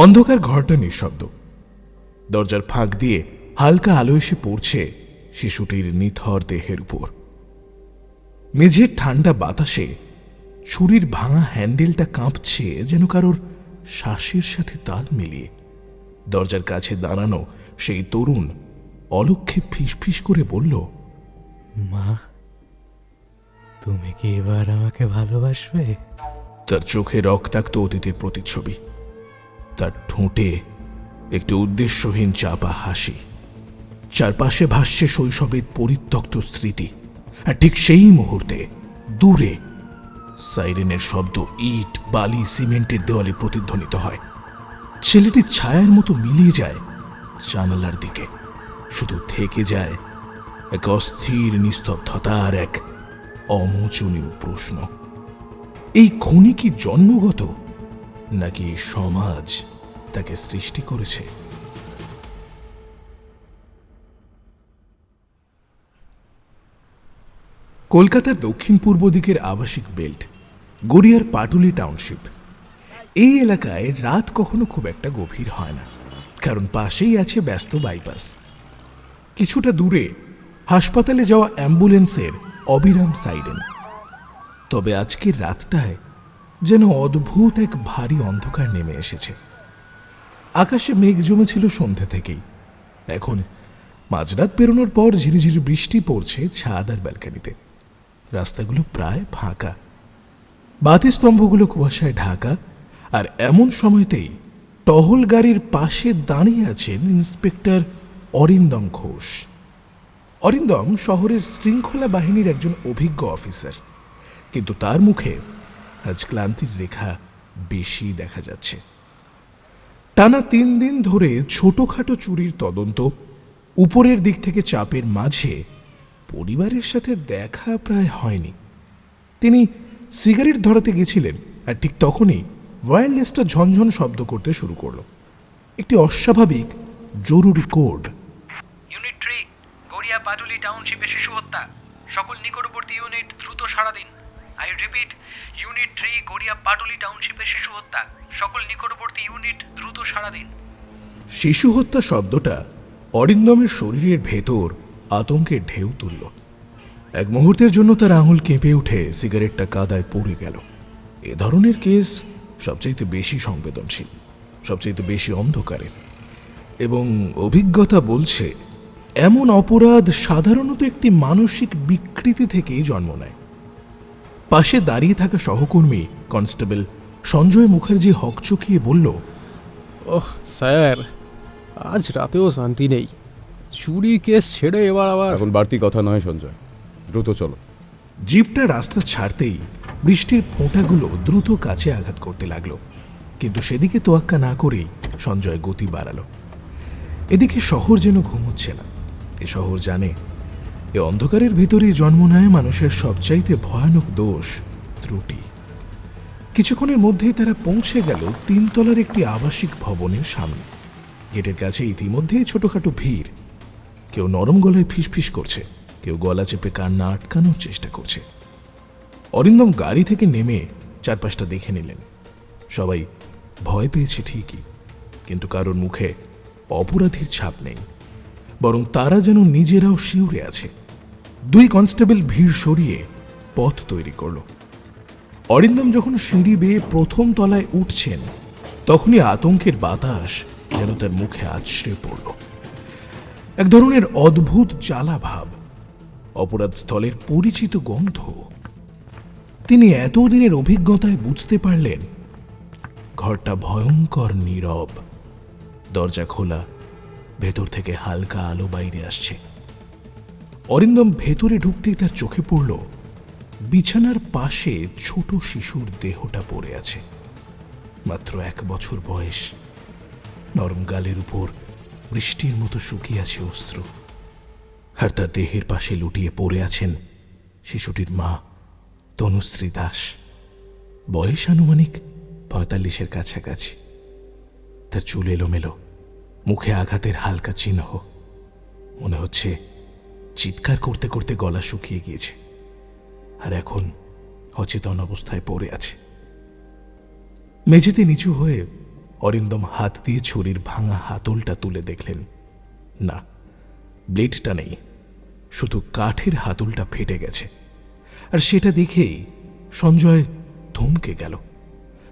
অন্ধকার ঘরটা নিঃশব্দ। দরজার ফাঁক দিয়ে হালকা আলো এসে পড়ছে শিশুটির নিথর দেহের উপর। মেঝের ঠান্ডা বাতাসে ছুরির ভাঙা হ্যান্ডেলটা কাঁপছে যেন কারোর শ্বাসের সাথে তাল মিলিয়ে। দরজার কাছে দাঁড়ানো সেই তরুণ অলক্ষে ফিসফিস করে বলল, মা, তুমি কি এবার আমাকে ভালোবাসবে? তার চোখে রক্তাক্ত অতীতের প্রতিচ্ছবি, তার ঠোঁটে একটি উদ্দেশ্যহীন চাপা হাসি। চারপাশে ভাসছে শৈশবের পরিত্যক্ত স্মৃতি। আর ঠিক সেই মুহূর্তে দূরে সাইরেনের শব্দ ইট, বালি, সিমেন্টের দেওয়ালে প্রতিধ্বনিত হয়। ছেলেটির ছায়ার মতো মিলিয়ে যায় জানালার দিকে। শুধু থেকে যায় এক অস্থির নিস্তব্ধতা আর এক অমোচনীয় প্রশ্ন, এই খুনি কি জন্মগত, নাকি এই সমাজ তাকে সৃষ্টি করেছে? কলকাতার দক্ষিণ পূর্ব দিকের আবাসিক বেল্ট গড়িয়ার পাটুলি টাউনশিপ। এই এলাকায় রাত কখনো খুব একটা গভীর হয় না, কারণ পাশেই আছে ব্যস্ত বাইপাস। কিছুটা দূরে হাসপাতালে যাওয়া অ্যাম্বুলেন্সের অবিরাম সাইরেন। তবে আজকের রাতটায় যেন অদ্ভুত এক ভারী অন্ধকার নেমে এসেছে। আকাশে মেঘ জমেছিল সন্ধ্যা থেকেই। এখন মাঝরাত পেরোনোর পর ঝিরিঝিরি বৃষ্টি পড়ছে ছাদ আর ব্যালকানিতে। রাস্তাগুলো প্রায় ফাঁকা, বাতিস্তম্ভগুলো কুয়াশায় ঢাকা। আর এমন সময়তেই টহল গাড়ির পাশে দাঁড়িয়ে আছেন ইন্সপেক্টর অরিন্দম ঘোষ। অরিন্দম শহরের শৃঙ্খলা বাহিনীর একজন অভিজ্ঞ অফিসার, কিন্তু তার মুখে আজ ক্লান্তির রেখা বেশি দেখা যাচ্ছে। টানা 3 দিন ধরে ছোটখাটো চুরির তদন্ত, উপরের দিক থেকে চাপের মাঝে পরিবারের সাথে দেখা প্রায় হয়নি। তিনি সিগারেট ধরাতে গেছিলেন, আর ঠিক তখনই ওয়্যারলেসটা ঝনঝন শব্দ করতে শুরু করল। একটি অস্বাভাবিক জরুরি কোড। ইউনিট 3 গড়িয়া পাটুলি টাউনশিপে শিশু হত্যা, সকল নিকটবর্তী ইউনিট দ্রুত সাড়া দিন। I repeat, unit 3 Garia Patuli টাউনশিপে শিশু হত্যা, সকল নিকটবর্তী ইউনিট দ্রুত সাড়া দিন। শিশু হত্যা শব্দটা অরিন্দমের শরীরের ভেতর আতঙ্কের ঢেউ তুলল। এক মুহূর্তের জন্য তার আঙুল কেঁপে উঠে সিগারেটটা কাদায় পড়ে গেল। এ ধরনের কেস সবচাইতে বেশি সংবেদনশীল, সবচাইতে বেশি অন্ধকারের, এবং অভিজ্ঞতা বলছে এমন অপরাধ সাধারণত একটি মানসিক বিকৃতি থেকেই জন্ম নেয়। পাশে দাঁড়িয়ে থাকা সহকর্মী কনস্টেবল সঞ্জয় মুখার্জি হকচকিয়ে বলল, ওহ স্যার, আজ রাতেও শান্তি নেই। চুরির কেস ছেড়ে এবার আবার। এখন বাড়তি কথা নয় সঞ্জয়, দ্রুত চলো। জিপটা রাস্তা ছাড়তেই বৃষ্টির ফোঁটাগুলো দ্রুত কাছে আঘাত করতে লাগলো, কিন্তু সেদিকে তোয়াক্কা না করেই সঞ্জয় গতি বাড়ালো। এদিকে শহর যেন ঘুমোচ্ছে না। এ শহর জানে এ অন্ধকারের ভিতরেই জন্ম নেয় মানুষের সবচাইতে ভয়ানক দোষ, ত্রুটি। কিছুক্ষণের মধ্যেই তারা পৌঁছে গেল 3 তলার একটি আবাসিক ভবনের সামনে। গেটের কাছে ইতিমধ্যেই ছোটখাটো ভিড়। কেউ নরম গলায় ফিসফিস করছে, কেউ গলা চেপে কান্না আটকানোর চেষ্টা করছে। অরিন্দম গাড়ি থেকে নেমে চারপাশটা দেখে নিলেন। সবাই ভয় পেয়েছে ঠিকই, কিন্তু কারোর মুখে অপরাধীর ছাপ নেই, বরং তারা যেন নিজেরাও শিউরে আছে। 2 কনস্টেবল ভিড় সরিয়ে পথ তৈরি করল। অরিন্দম যখন সিঁড়ি বেয়ে প্রথম তলায় উঠছেন, তখনই আতঙ্কের বাতাস যেন তার মুখে আছড়ে পড়ল। এক ধরনের অদ্ভুত জ্বালা ভাব, অপরাধ স্থলের পরিচিত গন্ধ। তিনি এতদিনের অভিজ্ঞতায় বুঝতে পারলেন ঘরটা ভয়ঙ্কর নীরব। দরজা খোলা, ভেতর থেকে হালকা আলো বাইরে আসছে। অরিন্দম ভেতরে ঢুকতেই তার চোখে পড়ল বিছানার পাশে ছোট শিশুর দেহটা পড়ে আছে। মাত্র 1 বছর বয়স। নরম গালের উপর বৃষ্টির মতো শুকিয়ে আছে অশ্রু। আর তার দেহের পাশে লুটিয়ে পড়ে আছেন শিশুটির মা তনুশ্রী দাস। বয়স আনুমানিক 45-এর কাছাকাছি। তার চুল এলোমেলো, মুখে আঘাতের হালকা চিহ্ন। মনে হচ্ছে চিৎকার করতে করতে গলা শুকিয়ে গিয়েছে, আর এখন অচেতন অবস্থায় পড়ে আছে। মেঝেতে নিচু হয়ে অরিন্দম হাত দিয়ে ছুরির ভাঙা হাতলটা তুলে দেখলেন, না, ব্লেডটা নেই, শুধু কাঠের হাতলটা ফেটে গেছে। আর সেটা দেখেই সঞ্জয় থমকে গেল।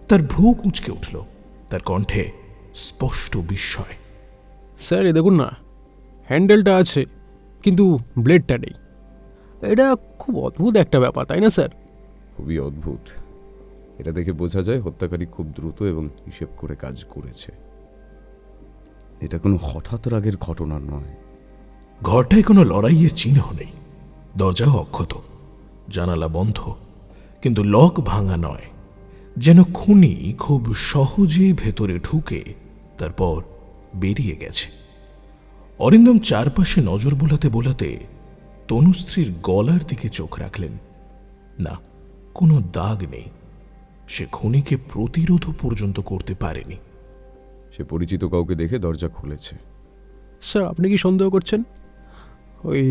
তার ভ্রু কুঁচকে উঠল, তার কণ্ঠে স্পষ্ট বিস্ময়। স্যার, এ দেখুন না, হ্যান্ডেলটা আছে কিন্তু ব্লেডটা নেই। এটা খুব অদ্ভুত একটা ব্যাপার, তাই না স্যার? খুবই অদ্ভুত। এটা দেখে বোঝা যায় হত্যাকারী খুব দ্রুত এবং হিসেব করে কাজ করেছে। এটা কোনো হঠাৎ রাগের ঘটনা নয়। ঘরটায় কোনো লড়াইয়ের চিহ্ন নেই, দরজাও অক্ষত, জানালা বন্ধ, কিন্তু লক ভাঙা নয়। যেন খুনি খুব সহজে ভেতরে ঢুকে তারপর বেরিয়ে গেছে। অরিন্দম চারপাশে নজর বোলাতে বোলাতে তনুশ্রীর গলার দিকে চোখ রাখলেন। না, কোনো দাগ নেই। সে খুনিকে প্রতিরোধ পর্যন্ত করতে পারেনি। সে পরিচিত কাউকে দেখে দরজা খুলেছে। স্যার, আপনি কি সন্দেহ করছেন? ওই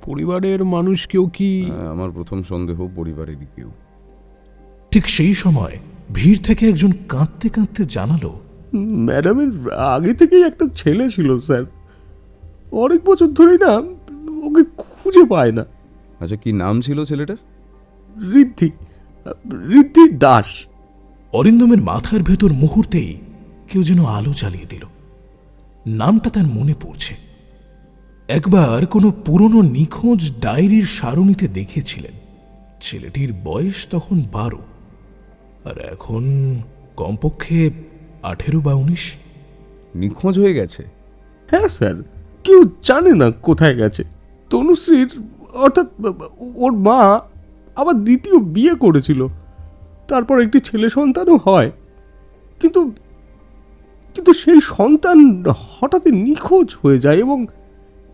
পরিবারের মানুষ কেউ কি? আমার প্রথম সন্দেহ পরিবারেরই কেউ। ঠিক সেই সময় ভিড় থেকে একজন কাঁদতে কাঁদতে জানালো, ম্যাডামের আগে থেকেই একটা ছেলে ছিল স্যার, অনেক বছর ধরেই না ওকে খুঁজে পায় না। আচ্ছা, কি নাম ছিল ছেলেটার? ঋদ্ধি ঋদ্ধি দাস। অরিন্দমের মাথার ভেতর মুহূর্তেই কেউ যেন আলো জ্বালিয়ে দিল। নামটা তার মনে পড়ছে। একবার কোনো পুরনো নিখোঁজ ডায়েরির সারণীতে দেখেছিলেন। ছেলেটির বয়স তখন 12, আর এখন কমপক্ষে 18 বা 19। নিখোঁজ হয়ে গেছে? হ্যাঁ স্যার, কেউ জানে না কোথায় গেছে। তনুশ্রীর অর্থাৎ ওর মা আবার দ্বিতীয় বিয়ে করেছিল, তারপর একটি ছেলে সন্তানও হয়, কিন্তু কিন্তু সেই সন্তান হঠাৎ নিখোঁজ হয়ে যায় এবং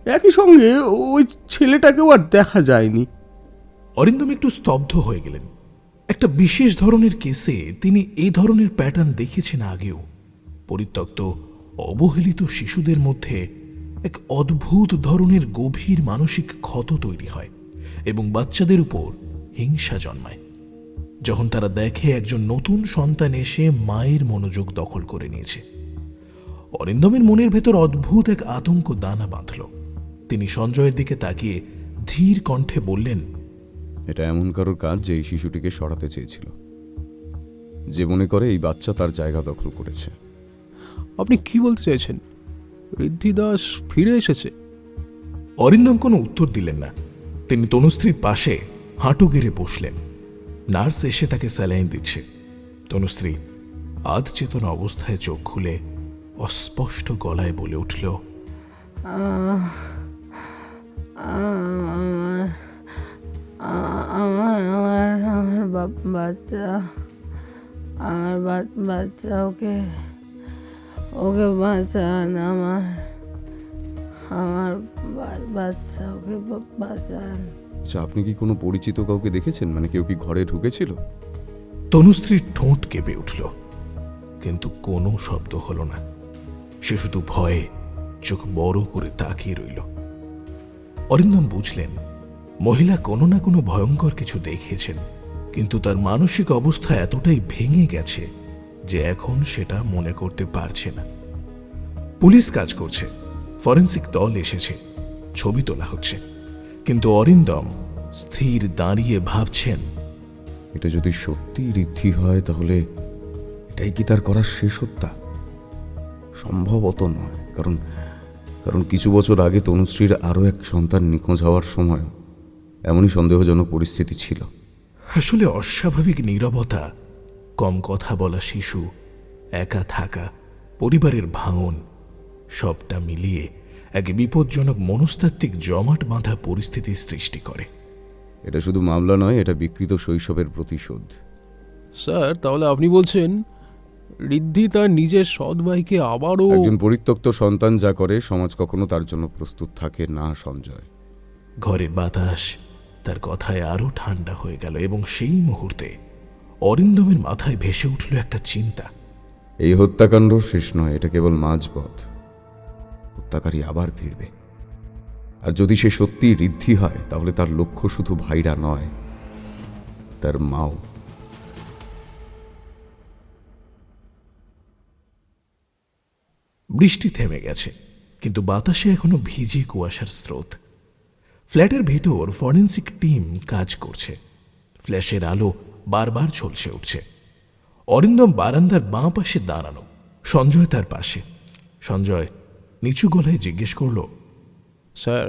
একই সঙ্গে ওই ছেলেটাকেও আর দেখা যায়নি। অরিন্দম একটু স্তব্ধ হয়ে গেলেন। একটা বিশেষ ধরনের কেসে তিনি এই ধরনের প্যাটার্ন দেখেছেন আগেও। পরিত্যক্ত অবহেলিত শিশুদের মধ্যে এক অদ্ভুত ধরনের গভীর মানসিক ক্ষত তৈরি হয় এবং বাচ্চাদের উপর হিংসা জন্মায় যখন তারা দেখে একজন নতুন সন্তান এসে মায়ের মনোযোগ দখল করে নিয়েছে। অরিন্দমের মনের ভেতর অদ্ভুত এক আতঙ্ক দানা বাঁধল। তিনি সঞ্জয়ের দিকে তাকিয়ে ধীর কণ্ঠে বললেন, এটা এমন কারোর কাজ যে এই শিশুটিকে সরাতে চেয়েছিল, যে মনে করে এই বাচ্চা তার জায়গা দখল করেছে। আপনি কি বলতে চাইছেন? ঋদ্ধি দাস ফিরে এসেছে? অরিন্দম কোনো উত্তর দিলেন না। তিনি তনুশ্রীর পাশে হাঁটু গেড়ে বসলেন। নার্স এসে তাকে স্যালাইন দিচ্ছে। তনুশ্রী আধ চেতন অবস্থায় চোখ খুলে অস্পষ্ট গলায় বলে উঠল, বাচ্চা ওকে বাঁচান, আমার বাচ্চা ওকে বাঁচান। আচ্ছা, আপনি কি কোনো পরিচিত কাউকে দেখেছেন? মানে কেউ কি ঘরে ঢুকেছিল? তনুশ্রীর ঠোঁট কেঁপে উঠল, কিন্তু কোনো শব্দ হল না। সে শুধু ভয়ে চোখ বড় করে তাকিয়ে রইল। অরিন্দম বুঝলেন মহিলা কোনো না কোনো ভয়ঙ্কর কিছু দেখেছেন, কিন্তু তার মানসিক অবস্থা এতটাই ভেঙে গেছে যে এখন সেটা মনে করতে পারছে না। পুলিশ কাজ করছে, ফরেন্সিক দল এসেছে, ছবি তোলা হচ্ছে, কিন্তু অরিন্দম স্থির দাঁড়িয়ে ভাবছেন, এটা যদি সত্যি ঋদ্ধি হয় তাহলে এটাই কি তার করার শেষ হত্যা? সম্ভবত নয়, কারণ কিছু বছর আগে তনুশ্রীর আরও এক সন্তান নিখোঁজ হওয়ার সময় এমনই সন্দেহজনক পরিস্থিতি ছিল। আসলে অস্বাভাবিক নীরবতা, কম কথা বলা শিশু, একা থাকা, পরিবারের ভাঙন, সবটা মিলিয়ে এক বিপজ্জনক মনস্তাত্ত্বিক জমাট বাঁধা পরিস্থিতির সৃষ্টি করে। এটা শুধু মামলা নয়, এটা বিকৃত শৈশবের প্রতিশোধ। স্যার, তাহলে আপনি বলছেন ঋদ্ধি তার নিজের সৎ ভাইকে আবারও? একজন পরিত্যক্ত সন্তান যা করে সমাজ কখনো তার জন্য প্রস্তুত থাকে না সঞ্জয়। ঘরের বাতাস তার কথায় আরো ঠান্ডা হয়ে গেল এবং সেই মুহূর্তে অরিন্দমের মাথায় ভেসে উঠল একটা চিন্তা। এই হত্যাকাণ্ড শেষ নয়, এটা কেবল মাঝপথ। হত্যাকারী আবার ফিরবে, আর যদি সে সত্যি ঋদ্ধি হয় তাহলে তার লক্ষ্য শুধু ভাইরা নয়, তার মাও। বৃষ্টি থেমে গেছে, কিন্তু বাতাসে এখনো ভিজে কুয়াশার স্রোত। ফ্ল্যাটের ভেতর ফরেন্সিক টিম কাজ করছে। ফ্ল্যাশের আলো বারবার ঝলসে উঠছে। অরিন্দম বারান্দার বাঁ পাশে দাঁড়ানো, সঞ্জয় তার পাশে। সঞ্জয় নিচু গলায় জিজ্ঞেস করল, স্যার,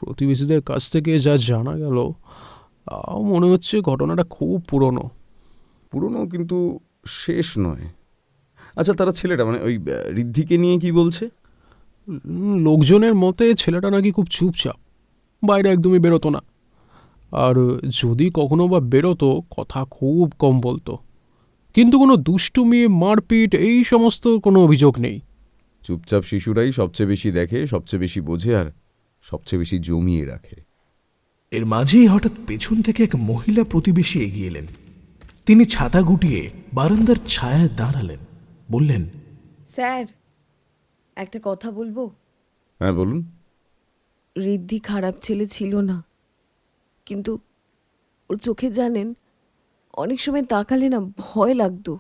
প্রতিবেশীদের কাছ থেকে যা জানা গেল, মনে হচ্ছে ঘটনাটা খুব পুরনো। পুরনো কিন্তু শেষ নয়। আচ্ছা, তারা ছেলেটা মানে ওই ঋদ্ধিকে নিয়ে কি বলছে? লোকজনের মতে ছেলেটা নাকি খুব চুপচাপ, বাইরে একদমই বেরোতো না। আর যদি কখনো বা বেরোতো, কথা খুব কম বলতো। কিন্তু কোনো দুষ্টুমি, মারপিট এই সমস্ত কোনো অভিযোগ নেই। চুপচাপ শিশুরাই সবচেয়ে বেশি দেখে, সবচেয়ে বেশি বোঝে, আর সবচেয়ে বেশি জমিয়ে রাখে। এর মাঝেই হঠাৎ পেছন থেকে এক মহিলা প্রতিবেশী এগিয়ে এলেন। তিনি ছাতা গুটিয়ে বারান্দার ছায়ায় দাঁড়ালেন, বললেন, স্যার, একটা কথা বলবো? হ্যাঁ, বলুন। ঋদ্ধি খারাপ ছেলে ছিল না, কিন্তু ওর চোখে জানেন অনেক সময় তাকালে না ভয় লাগতো।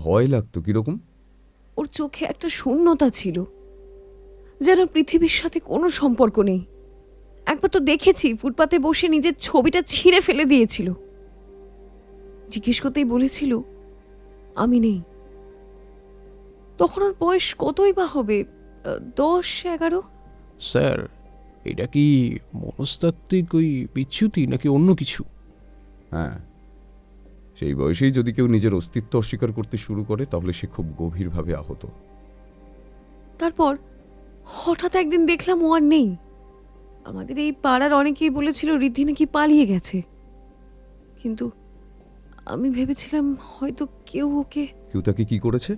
ভয় লাগতো কিরকম? ওর চোখে একটা শূন্যতা ছিল, যেন পৃথিবীর সাথে কোনো সম্পর্ক নেই। একবার তো দেখেছি ফুটপাতে বসে নিজের ছবিটা ছিঁড়ে ফেলে দিয়েছিল। জিজ্ঞেস করতেই বলেছিল আমি নেই। তখন ওর বয়স কতই বা হবে, 10-11। স্যার, এটা কি মনস্তাত্ত্বিক ওই বিচ্যুতি নাকি অন্য কিছু? হ্যাঁ, সেই বয়সেই যদি কেউ নিজের অস্তিত্ব অস্বীকার করতে শুরু করে, তাহলে সে খুব গভীরভাবে আহত। তারপর হঠাৎ একদিন দেখলাম ও আর নেই। আমাদের এই পাড়ার অনেকেই বলেছিল ঋদ্ধি নাকি পালিয়ে গেছে, কিন্তু আমি ভেবেছিলাম হয়তো কেউ তাকে কি করেছে?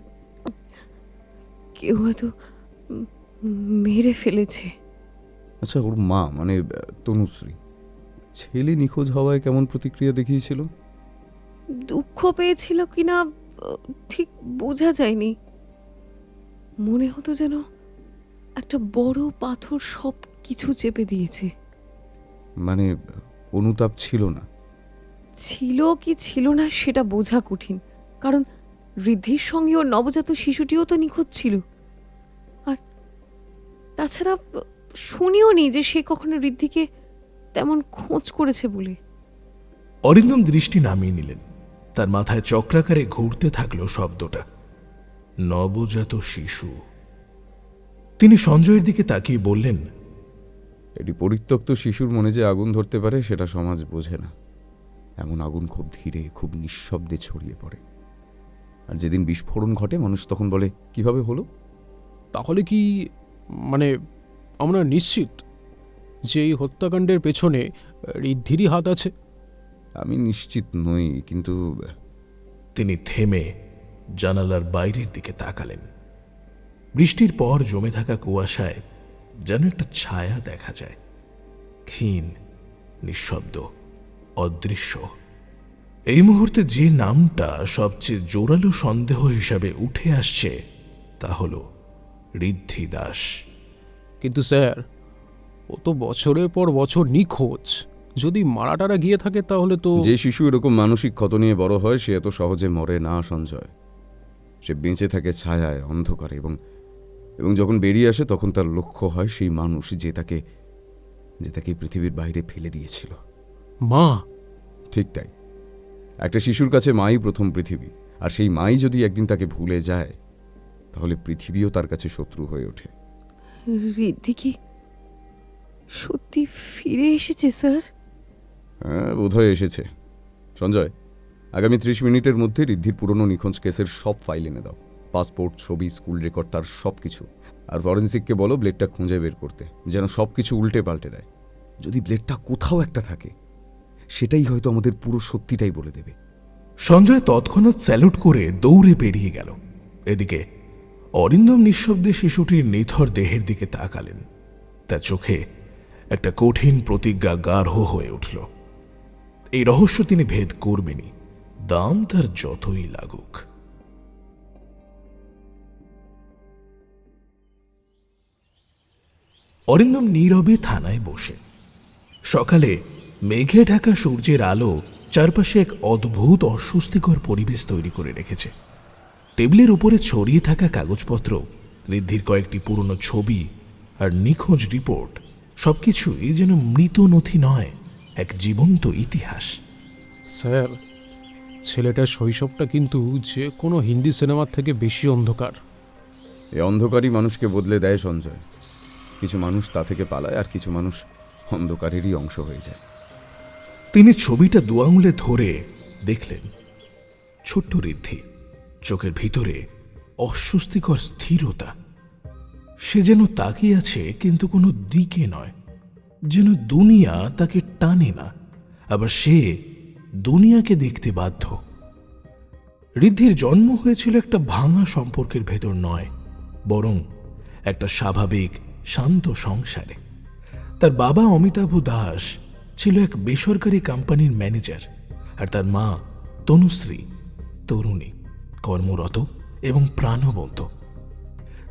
হয়তো মেরে ফেলেছে। আচ্ছা, ওর মা মানে তনুশ্রী, ছেলে নিখোঁজ হওয়ায় কেমন প্রতিক্রিয়া দেখিয়েছিল? দুঃখ পেয়েছিল কিনা ঠিক বোঝা যায়নি। মনে হতো যেন একটা বড় পাথর সব কিছু চেপে দিয়েছে। মানে অনুতাপ ছিল না? ছিল কি ছিল না সেটা বোঝা কঠিন, কারণ ঋদ্ধির সঙ্গে ওর নবজাত শিশুটিও তো নিখোঁজ ছিল। আর তাছাড়া শুনিও নি যে সে কখনো ঋদ্ধিকে তেমন খোঁজ করেছে বলে। অরিন্দম দৃষ্টি নামিয়ে নিলেন। তার মাথায় চক্রাকারে ঘুরতে থাকলো শব্দটা, নবজাত শিশু। তিনি সঞ্জয়ের দিকে তাকিয়ে বললেন, এটি পরিত্যক্ত শিশুর মনে যে আগুন ধরতে পারে, সেটা সমাজ বোঝে না। এমন আগুন খুব ধীরে, খুব নিঃশব্দে ছড়িয়ে পড়ে। আর যেদিন বিস্ফোরণ ঘটে, মানুষ তখন বলে কিভাবে হলো? তাহলে কি মানে আমরা নিশ্চিত যে এই হত্যাকাণ্ডের পেছনে ঋদ্ধিরই হাত আছে? আমি নিশ্চিত নই, কিন্তু তিনি থেমে জানালার বাইরের দিকে তাকালেন। বৃষ্টির পর জমে থাকা কুয়াশায় যেন একটা ছায়া দেখা যায়, ক্ষীণ, নিঃশব্দ, অদৃশ্য। এই মুহূর্তে যে নামটা সবচেয়ে জোরালো সন্দেহ হিসাবে উঠে আসছে তা হল ঋদ্ধি দাস। কিন্তু স্যার, ও তো বছরের পর বছর নিখোঁজ। যদি মারাটারা গিয়ে থাকে তাহলে তো... যে শিশু এরকম মানসিক ক্ষত নিয়ে বড় হয়, সে এত সহজে মরে না সঞ্জয়। সে বেঁচে থাকে ছায়ায়, অন্ধকারে, এবং যখন বেরিয়ে আসে তখন তার লক্ষ্য হয় সেই মানুষ যে তাকে পৃথিবীর বাইরে ফেলে দিয়েছিল। মা? ঠিক তাই। একটা শিশুর কাছে মাই প্রথম পৃথিবী, আর সেই মাই যদি একদিন তাকে ভুলে যায়, তাহলে পৃথিবীও তার কাছে শত্রু হয়ে ওঠে। ঋদ্ধি কি সত্যি ফিরে এসেছে স্যার? হ্যাঁ, বোধহয় এসেছে। সঞ্জয়, আগামী 30 মিনিটের মধ্যে ঋদ্ধির পুরনো নিখোঁজ কেসের সব ফাইল এনে দাও। পাসপোর্ট, ছবি, স্কুল রেকর্ড, তার সব কিছু। আর ফরেন্সিককে বলো ব্লেডটা খুঁজে বের করতে, যেন সব কিছু উল্টে পাল্টে দেয়। যদি ব্লেডটা কোথাও একটা থাকে, সেটাই হয়তো আমাদের পুরো সত্যিটাই বলে দেবে। সঞ্জয় তৎক্ষণাৎ স্যালুট করে দৌড়ে বেরিয়ে গেল। এদিকে অরিন্দম নিঃশব্দে শিশুটির নিথর দেহের দিকে তাকালেন। তার চোখে একটা কঠিন প্রতিজ্ঞা গাঢ় হয়ে উঠল। এই রহস্য তিনি ভেদ করবেনই, দাম তার যতই লাগুক। অরিন্দম নীরবে থানায় বসে। সকালে মেঘে ঢাকা সূর্যের আলো চারপাশে এক অদ্ভুত অস্বস্তিকর পরিবেশ তৈরি করে রেখেছে। টেবিলের উপরে ছড়িয়ে থাকা কাগজপত্র ঋদ্ধির কয়েকটি পুরনো ছবি আর নিখোঁজ রিপোর্ট সবকিছুই যেন মৃত নথি নয়, এক জীবন্ত ইতিহাস। স্যার, ছেলেটার শৈশবটা কিন্তু যে কোনো হিন্দি সিনেমার থেকে বেশি অন্ধকার। এই অন্ধকারই মানুষকে বদলে দেয় সঞ্জয়। কিছু মানুষ তা থেকে পালায়, আর কিছু মানুষ অন্ধকারেরই অংশ হয়ে যায়। তিনি ছবিটা দু আঙুলে ধরে দেখলেন ছোট্ট ঋদ্ধি, চোখের ভিতরে অস্বস্তিকর স্থিরতা। সে যেন তাকিয়ে আছে, কিন্তু কোনো দিকে নয়, যেন দুনিয়া তাকে টানে না, আবার সে দুনিয়াকে দেখতে বাধ্য। ঋদ্ধির জন্ম হয়েছিল একটা ভাঙা সম্পর্কের ভেতর নয়, বরং একটা স্বাভাবিক শান্ত সংসারে। তার বাবা অমিতাভ দাস ছিল এক বেসরকারি কোম্পানির ম্যানেজার, আর তার মা তনুশ্রী তরুণী, কর্মরত এবং প্রাণবন্ত।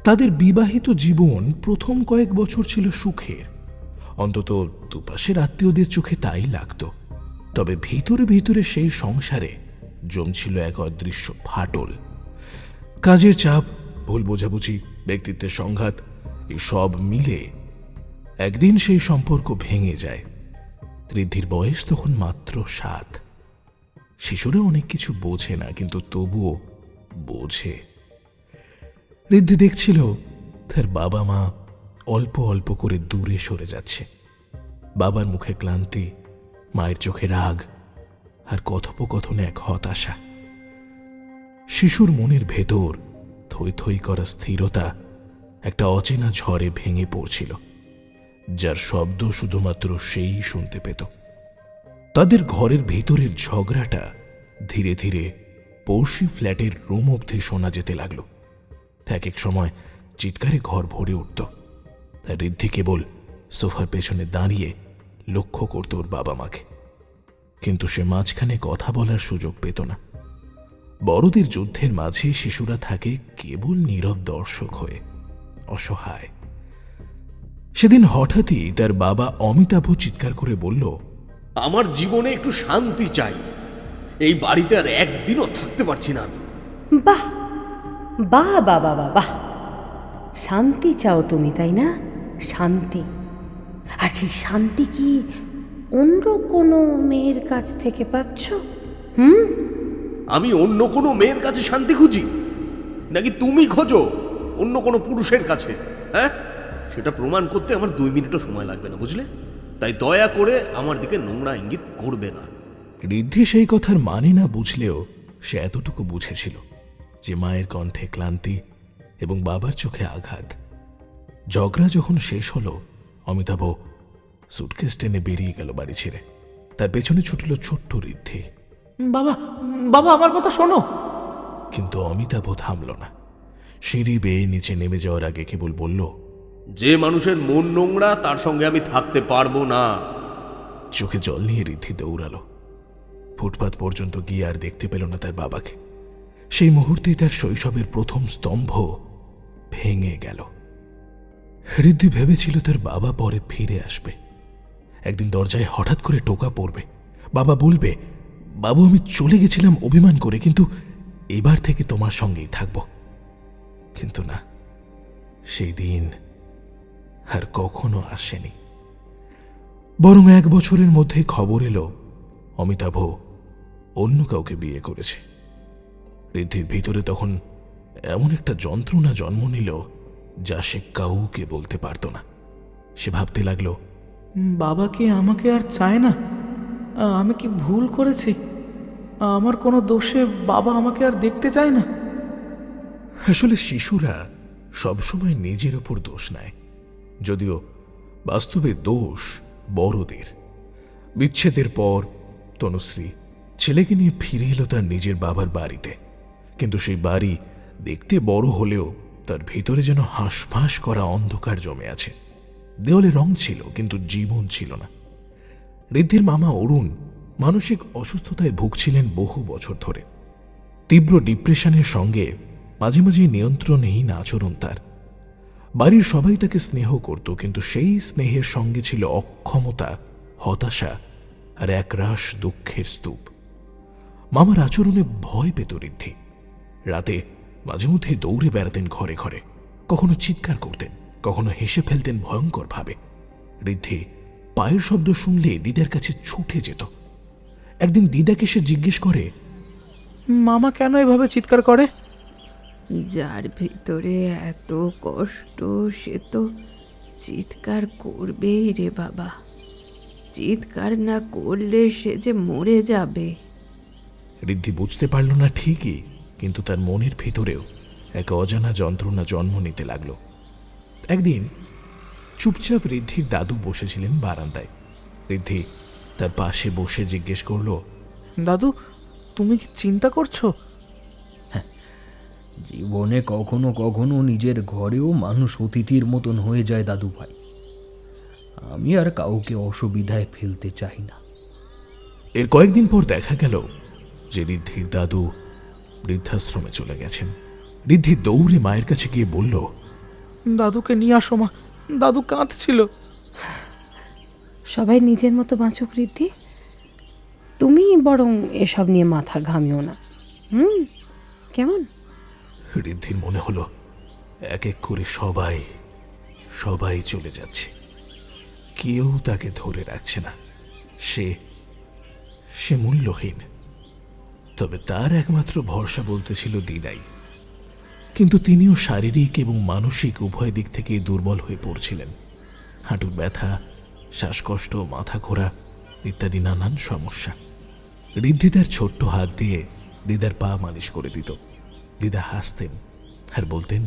তাদের বিবাহিত জীবন প্রথম কয়েক বছর ছিল সুখের, অন্তত দুপাশের আত্মীয়দের চোখে তাই লাগত। তবে ভিতরে ভিতরে সেই সংসারে জমছিল এক অদৃশ্য ফাটল। কাজের চাপ, ভুল বোঝাবুঝি, ব্যক্তিত্বের সংঘাত, এসব মিলে একদিন সেই সম্পর্ক ভেঙে যায়। ঋদ্ধির বয়স তখন মাত্র 7। শিশুরা অনেক কিছু বোঝে না, কিন্তু তবুও বোঝে। ঋদ্ধি দেখছিল তার বাবা মা অল্প অল্প করে দূরে সরে যাচ্ছে। বাবার মুখে ক্লান্তি, মায়ের চোখে রাগ, আর কথোপকথনে এক হতাশা। শিশুর মনের ভেতর থই থই করা স্থিরতা একটা অচেনা ঝড়ে ভেঙে পড়ছিল, যার শব্দ শুধুমাত্র সেই শুনতে পেত। তাদের ঘরের ভিতরের ঝগড়াটা ধীরে ধীরে পড়শি ফ্ল্যাটের রুম অবধি শোনা যেতে লাগল। এক এক সময় চিৎকারে ঘর ভরে উঠত। তার ঋদ্ধি কেবল সোফার পেছনে দাঁড়িয়ে লক্ষ্য করত ওর বাবা মাকে, কিন্তু সে মাঝখানে কথা বলার সুযোগ পেত না। বড়দের যুদ্ধের মাঝে শিশুরা থাকে কেবল নীরব দর্শক হয়ে, অসহায়। সেদিন হঠাৎই তার বাবা অমিতাভ চিৎকার করে বলল, আমার জীবনে একটু শান্তি চাই। এই বাড়িতে আর একদিনও থাকতে পারছি না আমি। বাহ বাহ বাহ বাহ বাহ, শান্তি চাও তুমি, তাই না? শান্তি। আর সেই শান্তি কি অন্য কোনো মেয়ের কাছ থেকে পাচ্ছ? আমি অন্য কোনো মেয়ের কাছে শান্তি খুঁজি, নাকি তুমি খোঁজো অন্য কোনো পুরুষের কাছে? হ্যাঁ, সেটা প্রমাণ করতে আমার 2 মিনিটও সময় লাগবে না, বুঝলে? তাই দয়া করে আমার দিকে নোংরা ইঙ্গিত করবে না। ঋদ্ধি সেই কথার মানে না বুঝলেও সে এতটুকু বুঝেছিল যে মায়ের কণ্ঠে ক্লান্তি এবং বাবার চোখে আঘাত। ঝগড়া যখন শেষ হলো, অমিতাভ সুটকেস টেনে বেরিয়ে গেল বাড়ি ছেড়ে। তার পেছনে ছুটল ছোট্ট ঋদ্ধি। বাবা, বাবা, আমার কথা শোনো। কিন্তু অমিতাভ থামল না। সিঁড়ি বেয়ে নিচে নেমে যাওয়ার আগে কেবল বলল, যে মানুষের মন নোংরা তার সঙ্গে আমি থাকতে পারবো না। চোখে জল নিয়ে ঋদ্ধি দৌড়ালো। ফুটপাত পর্যন্ত গিয়ে আর দেখতে পেল না তার বাবাকে। সেই মুহূর্তেই তার শৈশবের প্রথম স্তম্ভ ভেঙে গেল। ঋদ্ধি ভেবেছিল তার বাবা পরে ফিরে আসবে। একদিন দরজায় হঠাৎ করে টোকা পড়বে। বাবা বলবে, বাবু, আমি চলে গেছিলাম অভিমান করে, কিন্তু এবার থেকে তোমার সঙ্গেই থাকব। কিন্তু না, সেই দিন আর কখনো আসেনি। বরং 1 বছরের মধ্যেই খবর এলো অমিতাভ অন্য কাউকে বিয়ে করেছে। ঋদ্ধির ভিতরে তখন এমন একটা যন্ত্রণা জন্ম নিল যা সে কাউকে বলতে পারত না। সে ভাবতে লাগলো, বাবা কি আমাকে আর চায় না? আমি কি ভুল করেছি? আমার কোনো দোষে বাবা আমাকে আর দেখতে চায় না? আসলে শিশুরা সবসময় নিজের ওপর দোষ নেয়, যদিও বাস্তবে দোষ বড়দের। বিচ্ছেদের পর তনুশ্রী ছেলেকে নিয়ে ফিরে এলো তার নিজের বাবার বাড়িতে। কিন্তু সেই বাড়ি দেখতে বড় হলেও তার ভিতরে যেন হাঁসফাঁস করা অন্ধকার জমে আছে। দেওয়ালে রং ছিল, কিন্তু জীবন ছিল না। ঋদ্ধির মামা অরুণ মানসিক অসুস্থতায় ভুগছিলেন বহু বছর ধরে। তীব্র ডিপ্রেশনের সঙ্গে মাঝে মাঝে নিয়ন্ত্রণহীন আচরণ তার। বাড়ির সবাই তাকে স্নেহ করত, কিন্তু সেই স্নেহের সঙ্গে ছিল অক্ষমতা, হতাশা আর একরাশ দুঃখের স্তূপ। মামার আচরণে ভয় পেত ঋদ্ধি। রাতে মাঝে মধ্যে দৌড়ে বেড়াতেন ঘরে ঘরে, কখনো চিৎকার করতেন, কখনো হেসে ফেলতেন ভয়ঙ্করভাবে। ঋদ্ধি পায়ের শব্দ শুনলে দিদার কাছে ছুটে যেত। একদিন দিদাকে সে জিজ্ঞেস করে, মামা কেন এভাবে চিৎকার করে? যার ভিতরে এত কষ্ট সে তো চিৎকার করবেই রে বাবা। চিৎকার না করলে সে যে মরে যাবে। ঋদ্ধি বুঝতে পারল না ঠিকই, কিন্তু তার মনের ভিতরেও এক অজানা যন্ত্রণা জন্ম নিতে লাগল। একদিন চুপচাপ ঋদ্ধির দাদু বসেছিলেন বারান্দায়। ঋদ্ধি তার পাশে বসে জিজ্ঞেস করল, দাদু, তুমি কি চিন্তা করছো? জীবনে কখনো কখনো নিজের ঘরেও মানুষ অতিথির মতন হয়ে যায় দাদু ভাই। আমি আর কাউকে অসুবিধায় ফেলতে চাই না। এর কয়েকদিন পর দেখা গেল যে ঋদ্ধির দাদু বৃদ্ধাশ্রমে চলে গেছেন। ঋদ্ধি দৌড়ে মায়ের কাছে গিয়ে বলল, দাদুকে নিয়ে আসো মা, দাদু কাঁদছিল। সবাই নিজের মতো বাঁচুক ঋদ্ধি, তুমি বরং এসব নিয়ে মাথা ঘামিও না। কেমন? ঋদ্ধির মনে হলো এক এক করে সবাই সবাই চলে যাচ্ছে, কেউ তাকে ধরে রাখছে না। সে মূল্যহীন। তবে তার একমাত্র ভরসা বলতে ছিল দিদাই। কিন্তু তিনিও শারীরিক এবং মানসিক উভয় দিক থেকেই দুর্বল হয়ে পড়ছিলেন। হাঁটুর ব্যথা, শ্বাসকষ্ট, মাথা ঘোরা ইত্যাদি নানান সমস্যা। ঋদ্ধি তার ছোট্ট হাত দিয়ে দিদার পা মালিশ করে দিত। দিদা হাসতেন আর বলতেন,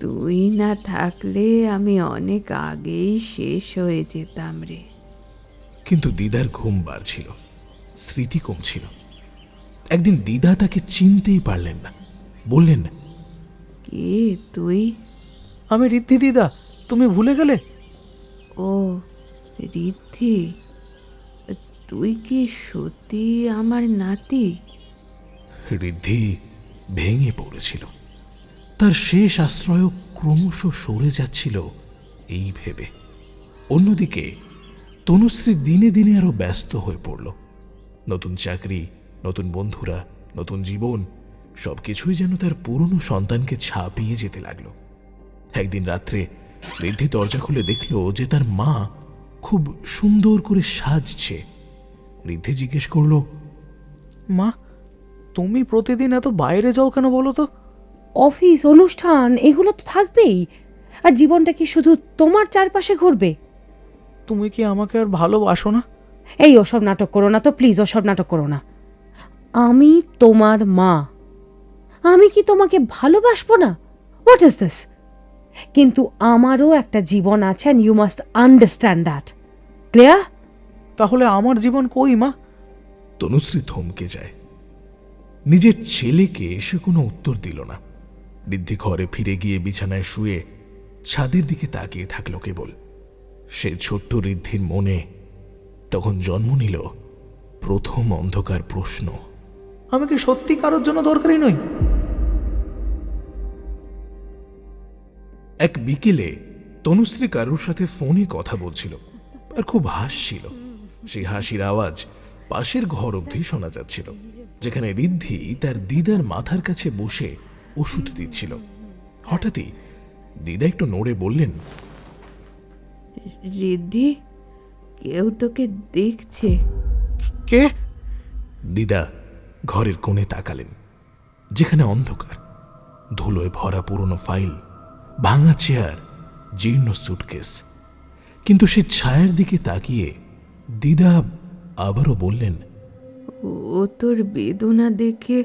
তুই না থাকলে আমি অনেক আগেই শেষ হয়ে যেতাম রে। কিন্তু দিদার ঘুম বাড়ছিল, স্মৃতি কমছিল। একদিন দিদা তাকে চিনতেই পারলেন না। বললেন, কে তুই? আমি ঋদ্ধি দিদা, তুমি ভুলে গেলে? ও ঋদ্ধি, তুই কি সত্যি আমার নাতি? ঋদ্ধি ভেঙে পড়েছিল। তার শেষ আশ্রয় ক্রমশ সরে যাচ্ছিল এই ভেবে। অন্যদিকে তনুশ্রী দিনে দিনে আরো ব্যস্ত হয়ে পড়ল। নতুন চাকরি, নতুন বন্ধুরা, নতুন জীবন, সবকিছুই যেন তার পুরনো সন্তানকে ছাপিয়ে যেতে লাগলো। একদিন রাত্রে ঋদ্ধি দরজা খুলে দেখল যে তার মা খুব সুন্দর করে সাজছে। ঋদ্ধি জিজ্ঞেস করল, মা, তুমি প্রতিদিন এত বাইরে যাও কেন বলো তো? অফিস, অনুষ্ঠান এগুলো তো থাকবেই। আর জীবনটা কি শুধু তোমার চারপাশে ঘুরবে? তুমি কি আমাকে আর ভালোবাসো না? এই ওসব নাটক করো না তো, প্লিজ ওসব নাটক করো না। আমি তোমার মা, আমি কি তোমাকে ভালোবাসবো না? What is this? কিন্তু আমারও একটা জীবন আছে, and you must understand that. Clear? তাহলে আমার জীবন কই মা? তনুশ্রী থমকে যায়। নিজের ছেলেকে সে কোনো উত্তর দিল না। ঋদ্ধি ঘরে ফিরে গিয়ে বিছানায় শুয়ে ছাদের দিকে তাকিয়ে থাকলো কেবল। সে ছোট্ট ঋদ্ধির মনে তখন জন্ম নিল প্রথম অন্ধকার প্রশ্ন, আমি কি সত্যি কারোর জন্য দরকারি নই? এক বিকেলে তনুশ্রী কারোর সাথে ফোনে কথা বলছিল আর খুব হাসছিল। সেই হাসির আওয়াজ পাশের ঘর অবধি শোনা যাচ্ছিল, যেখানে ঋদ্ধি তার দিদার মাথার কাছে বসে ওষুধ দিচ্ছিল। হঠাৎই দিদা একটু নড়ে বললেন, ঋদ্ধি, কেউ তোকে দেখছে। কে? দিদা ঘরের কোণে তাকালেন, যেখানে অন্ধকার, ধুলোয় ভরা পুরনো ফাইল, ভাঙা চেয়ার, জীর্ণ সুটকেস। কিন্তু সে ছায়ার দিকে তাকিয়ে দিদা আবারও বললেন, ও তোর বেদনা দেখে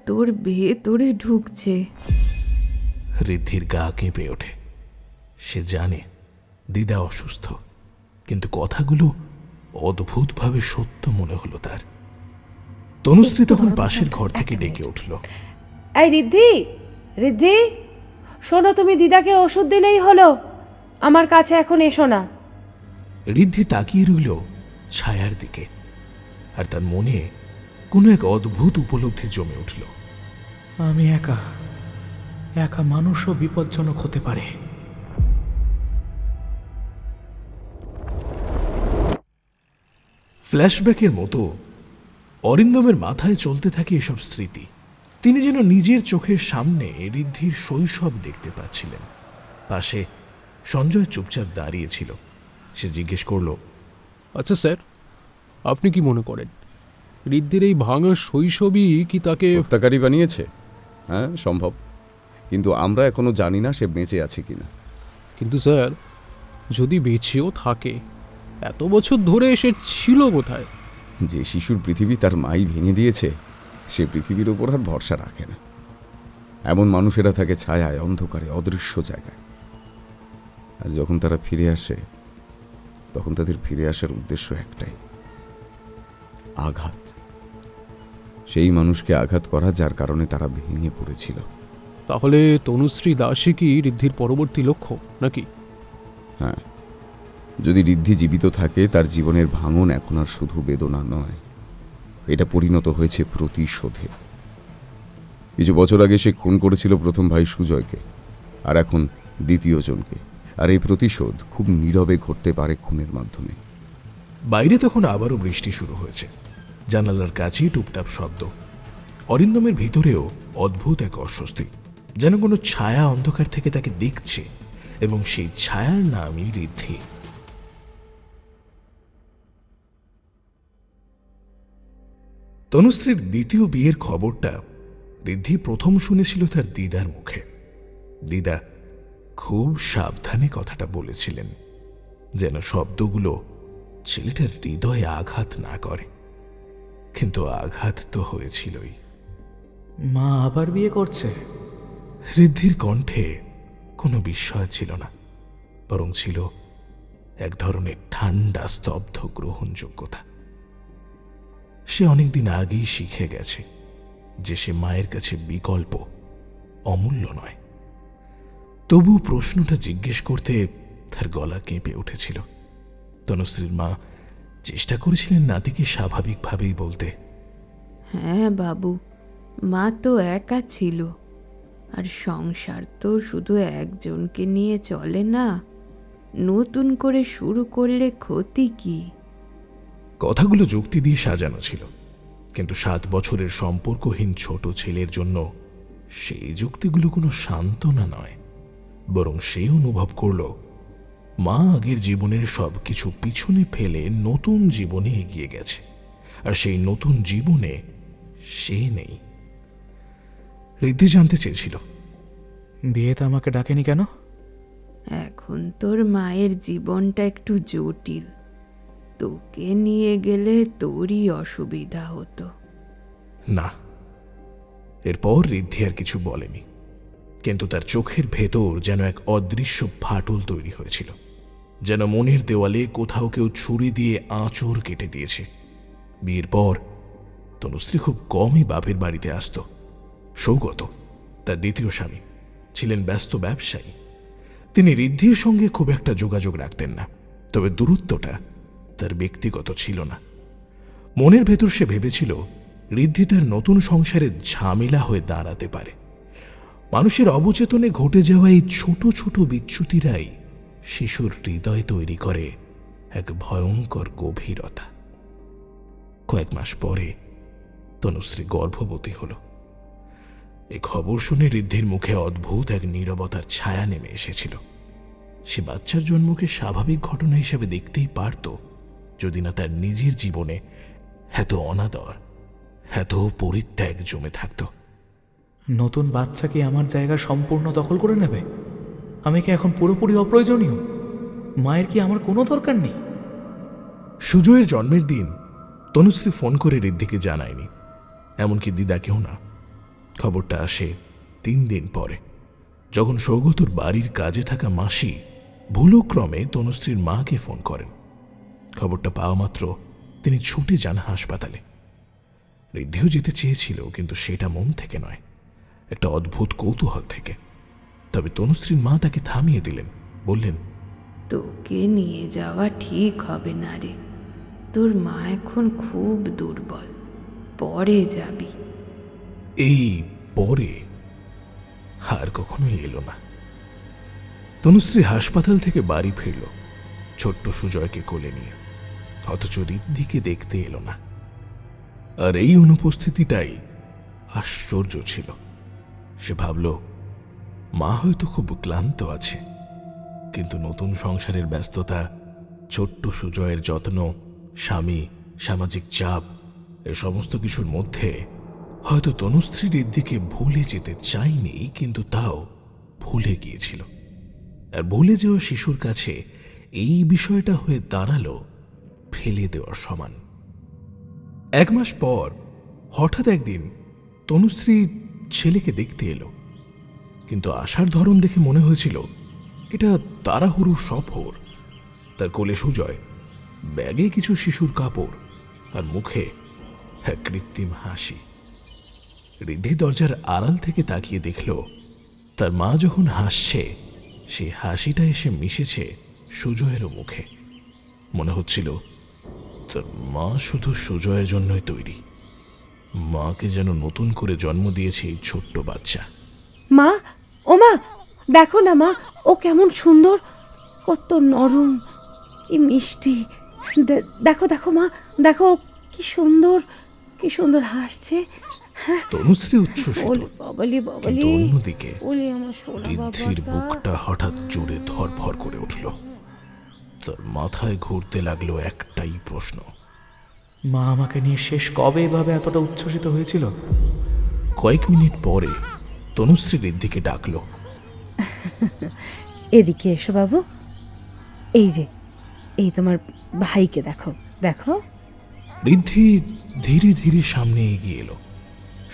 তোর ভেতরে ঢুকছে। ঋদ্ধির গা কেঁপে ওঠে। সে জানে দিদা অসুস্থ, কিন্তু কথাগুলো অদ্ভুতভাবে সত্য মনে হলো তার। তনুশ্রী তখন পাশের ঘর থেকে ডেকে উঠল, এই ঋদ্ধি, ঋদ্ধি শোনো, তুমি দিদাকে ওষুধ দিলেই হলো, আমার কাছে এখন এসো না। ঋদ্ধি তাকিয়ে রইল ছায়ার দিকে, আর তার মনে কোনো এক অদ্ভুত উপলব্ধি জমে উঠল। আমি একা একা মানুষও বিপজ্জনক হতে পারে। ফ্ল্যাশব্যাকের মতো অরিন্দমের মাথায় চলতে থাকে এসব স্মৃতি। তিনি যেন নিজের চোখের সামনে ঋদ্ধির শৈশব দেখতে পাচ্ছিলেন। পাশে সঞ্জয় চুপচাপ দাঁড়িয়েছিল। সে জিজ্ঞেস করল, আচ্ছা স্যার, আপনি কি মনে করেন ঋদ্ধির এই ভাঙা শৈশবই কি তাকে হত্যাকারী বানিয়েছে? হ্যাঁ, সম্ভব। কিন্তু আমরা এখনো জানি না সে বেঁচে আছে কিনা। কিন্তু স্যার, যদি বেঁচেও থাকে, এত বছর ধরে সে ছিল কোথায়? যে শিশুর পৃথিবী তার মাই ভেঙে দিয়েছে, সে পৃথিবীর ওপর আর ভরসা রাখে না। এমন মানুষেরা থাকে ছায়ায়, অন্ধকারে, অদৃশ্য জায়গায়। আর যখন তারা ফিরে আসে, তখন তাদের ফিরে আসার উদ্দেশ্য একটাই, আঘাত। সেই মানুষকে আঘাত করা যার কারণে তারা ভেঙে পড়েছিল। তাহলে তনুশ্রী দাসী কি ঋদ্ধির পরবর্তী লক্ষ্য নাকি? হ্যাঁ, যদি ঋদ্ধি জীবিত থাকে, তার জীবনের ভাঙন এখন আর শুধু বেদনা নয়, এটা পরিণত হয়েছে প্রতিশোধে। কিছু বছর আগে সে খুন করেছিল প্রথম ভাই সুজয়কে, আর এখন দ্বিতীয় জনকে। আর এই প্রতিশোধ খুব নীরবে ঘটতে পারে খুনের মাধ্যমে। বাইরে তখন আবারও বৃষ্টি শুরু হয়েছে। জানালার কাছেই টুপটাপ শব্দ। অরিন্দমের ভিতরেও অদ্ভুত এক অস্বস্তি, যেন কোনো ছায়া অন্ধকার থেকে তাকে দেখছে, এবং সেই ছায়ার নামই ঋদ্ধি। তনুশ্রীর দ্বিতীয় বিয়ের খবরটা ঋদ্ধি প্রথম শুনেছিল তার দিদার মুখে। দিদা খুব সাবধানে কথাটা বলেছিলেন, যেন শব্দগুলো ছেলেটার হৃদয়ে আঘাত না করে। কিন্তু আঘাত তো হয়েছিলই। মা আবার বিয়ে করছে? ঋদ্ধির কণ্ঠে কোনো বিস্ময় ছিল না, বরং ছিল এক ধরনের ঠান্ডা স্তব্ধ গ্রহণযোগ্যতা। সে অনেকদিন আগেই শিখে গেছে যে সে মায়ের কাছে বিকল্প, অমূল্য নয়। তবু প্রশ্নটা জিজ্ঞেস করতে তার গলা কেঁপে উঠেছিল। তনুশ্রীর মা চেষ্টা করেছিলেন নাতিকে স্বাভাবিকভাবেই বলতে। হ্যাঁ বাবু, মা তো একা ছিল, আর সংসার তো শুধু একজনকে নিয়ে চলে না। নতুন করে শুরু করলে ক্ষতি কি? কথাগুলো যুক্তি দিয়ে সাজানো ছিল, কিন্তু 7 বছরের সম্পর্কহীন ছোট ছেলের জন্য সেই যুক্তিগুলো কোনো সান্ত্বনা নয়, বরং সে অনুভব করল মা আগের জীবনের সব কিছু পিছনে ফেলে নতুন জীবনে এগিয়ে গেছে, আর সেই নতুন জীবনে সে নেই। ঋদ্ধি জানতে চেয়েছিল, বিয়েতে আমাকে ডাকেনি কেন? এখন তোর মায়ের জীবনটা একটু জটিল, তোকে নিয়ে গেলে তোরই অসুবিধা হতো। না। এরপর ঋদ্ধি আর কিছু বলেনি, কিন্তু তার চোখের ভেতর যেন এক অদৃশ্য ফাটল তৈরি হয়েছিল, যেন মনের দেওয়ালে কোথাও কেউ ছুরি দিয়ে আঁচড় কেটে দিয়েছে। বিয়ের পর তনুশ্রী খুব কমই বাপের বাড়িতে আসত। সৌগত, তার দ্বিতীয় স্বামী, ছিলেন ব্যস্ত ব্যবসায়ী। তিনি ঋদ্ধির সঙ্গে খুব একটা যোগাযোগ রাখতেন না, তবে দূরত্বটা তার ব্যক্তিগত ছিল না। মনের ভেতর সে ভেবেছিল ঋদ্ধি তার নতুন সংসারে ঝামেলা হয়ে দাঁড়াতে পারে। মানুষের অবচেতনে ঘটে যাওয়া এই ছোট ছোট বিচ্যুতিরাই শিশুর হৃদয় তৈরি করে এক ভয়ঙ্কর গভীরতা। কয়েক মাস পরে তনুশ্রী গর্ভবতী হল। এই খবর শুনে ঋদ্ধির মুখে অদ্ভুত এক নীরবতার ছায়া নেমে এসেছিল। সে বাচ্চার জন্মকে স্বাভাবিক ঘটনা হিসেবে দেখতেই পারত, যদি না তার নিজের জীবনে এত অনাদর, এত পরিত্যাগ জমে থাকত। নতুন বাচ্চা কি আমার জায়গা সম্পূর্ণ দখল করে নেবে? আমি কি এখন পুরোপুরি অপ্রয়োজনীয়? মায়ের কি আমার কোনো দরকার নেই? সুজয়ের জন্মের দিন তনুশ্রী ফোন করে ঋদ্ধিকে জানায়নি, এমনকি দিদাকেও না। খবরটা আসে 3 দিন পরে, যখন সৌগতর বাড়ির কাজে থাকা মাসি ভুলক্রমে তনুশ্রীর মাকে ফোন করেন। খবরটা পাওয়া মাত্র তিনি ছুটে যান হাসপাতালে। ঋদ্ধিও যেতে চেয়েছিল, কিন্তু সেটা মন থেকে নয়, একটা অদ্ভুত কৌতূহল থেকে। তবে তনুশ্রীর মা তাকে থামিয়ে দিলেন, বললেন, তোকে নিয়ে যাওয়া ঠিক হবে না রে, তোর মা এখন খুব দুর্বল, পরে যাবি। এই পরে আর কখনোই এলো না। তনুশ্রী হাসপাতাল থেকে বাড়ি ফিরল ছোট্ট সুজয়কে কোলে নিয়ে, অথচ ঋদ্ধিকে দেখতে এলো না। আর এই অনুপস্থিতিটাই আশ্চর্য ছিল। সে ভাবল মা হয়তো খুব ক্লান্ত আছে, কিন্তু নতুন সংসারের ব্যস্ততা, ছোট্ট সুজয়ের যত্ন, স্বামী, সামাজিক চাপ, এ সমস্ত কিছুর মধ্যে হয়তো তনুশ্রী ঋদ্ধিকে ভুলে যেতে চায়নি, কিন্তু তাও ভুলে গিয়েছিল। আর ভুলে যাওয়া শিশুর কাছে এই বিষয়টা হয়ে দাঁড়ালো ফেলে দেওয়ার সমান। 1 মাস পর হঠাৎ একদিন তনুশ্রী ছেলেকে দেখতে এলো, কিন্তু আসার ধরন দেখে মনে হয়েছিল এটা তাড়াহুড়োর সফর। তার কোলে সুজয়, ব্যাগে কিছু শিশুর কাপড়, আর মুখে এক কৃত্রিম হাসি। ঋদ্ধি দরজার আড়াল থেকে তাকিয়ে দেখল তার মা যখন হাসছে, সেই হাসিটা এসে মিশেছে সুজয়েরও মুখে। মনে হচ্ছিল তার মা শুধু সুজয়ের জন্যই তৈরি, মাকে যেন নতুন করে জন্ম দিয়েছে এই ছোট্ট বাচ্চা। মা, ও মা, দেখো না মা, ও কেমন সুন্দর, কত নরম, কি মিষ্টি। দেখো দেখো মা, দেখো কি সুন্দর, কি সুন্দর হাসছে। তনুশ্রী উচ্ছ্বসিত, বাবালি বাবালি, কিন্তু অন্যদিকে ওলে আমার সোনা ঋদ্ধির বাবাটা। বুকটা হঠাৎ জোরে ধরফর করে উঠল। তার মাথায় ঘুরতে লাগলো একটাই প্রশ্ন, মা আমাকে নিয়ে শেষ কবে এভাবে এতটা উচ্ছ্বসিত হয়েছিল? কয়েক মিনিট পরে তনুশ্রী ঋদ্ধিকে ডাকলো। এদিকে এসো বাবু, এই যে, এই তোমার ভাইকে দেখো, দেখো। ঋদ্ধি ধীরে ধীরে সামনে এগিয়ে এলো।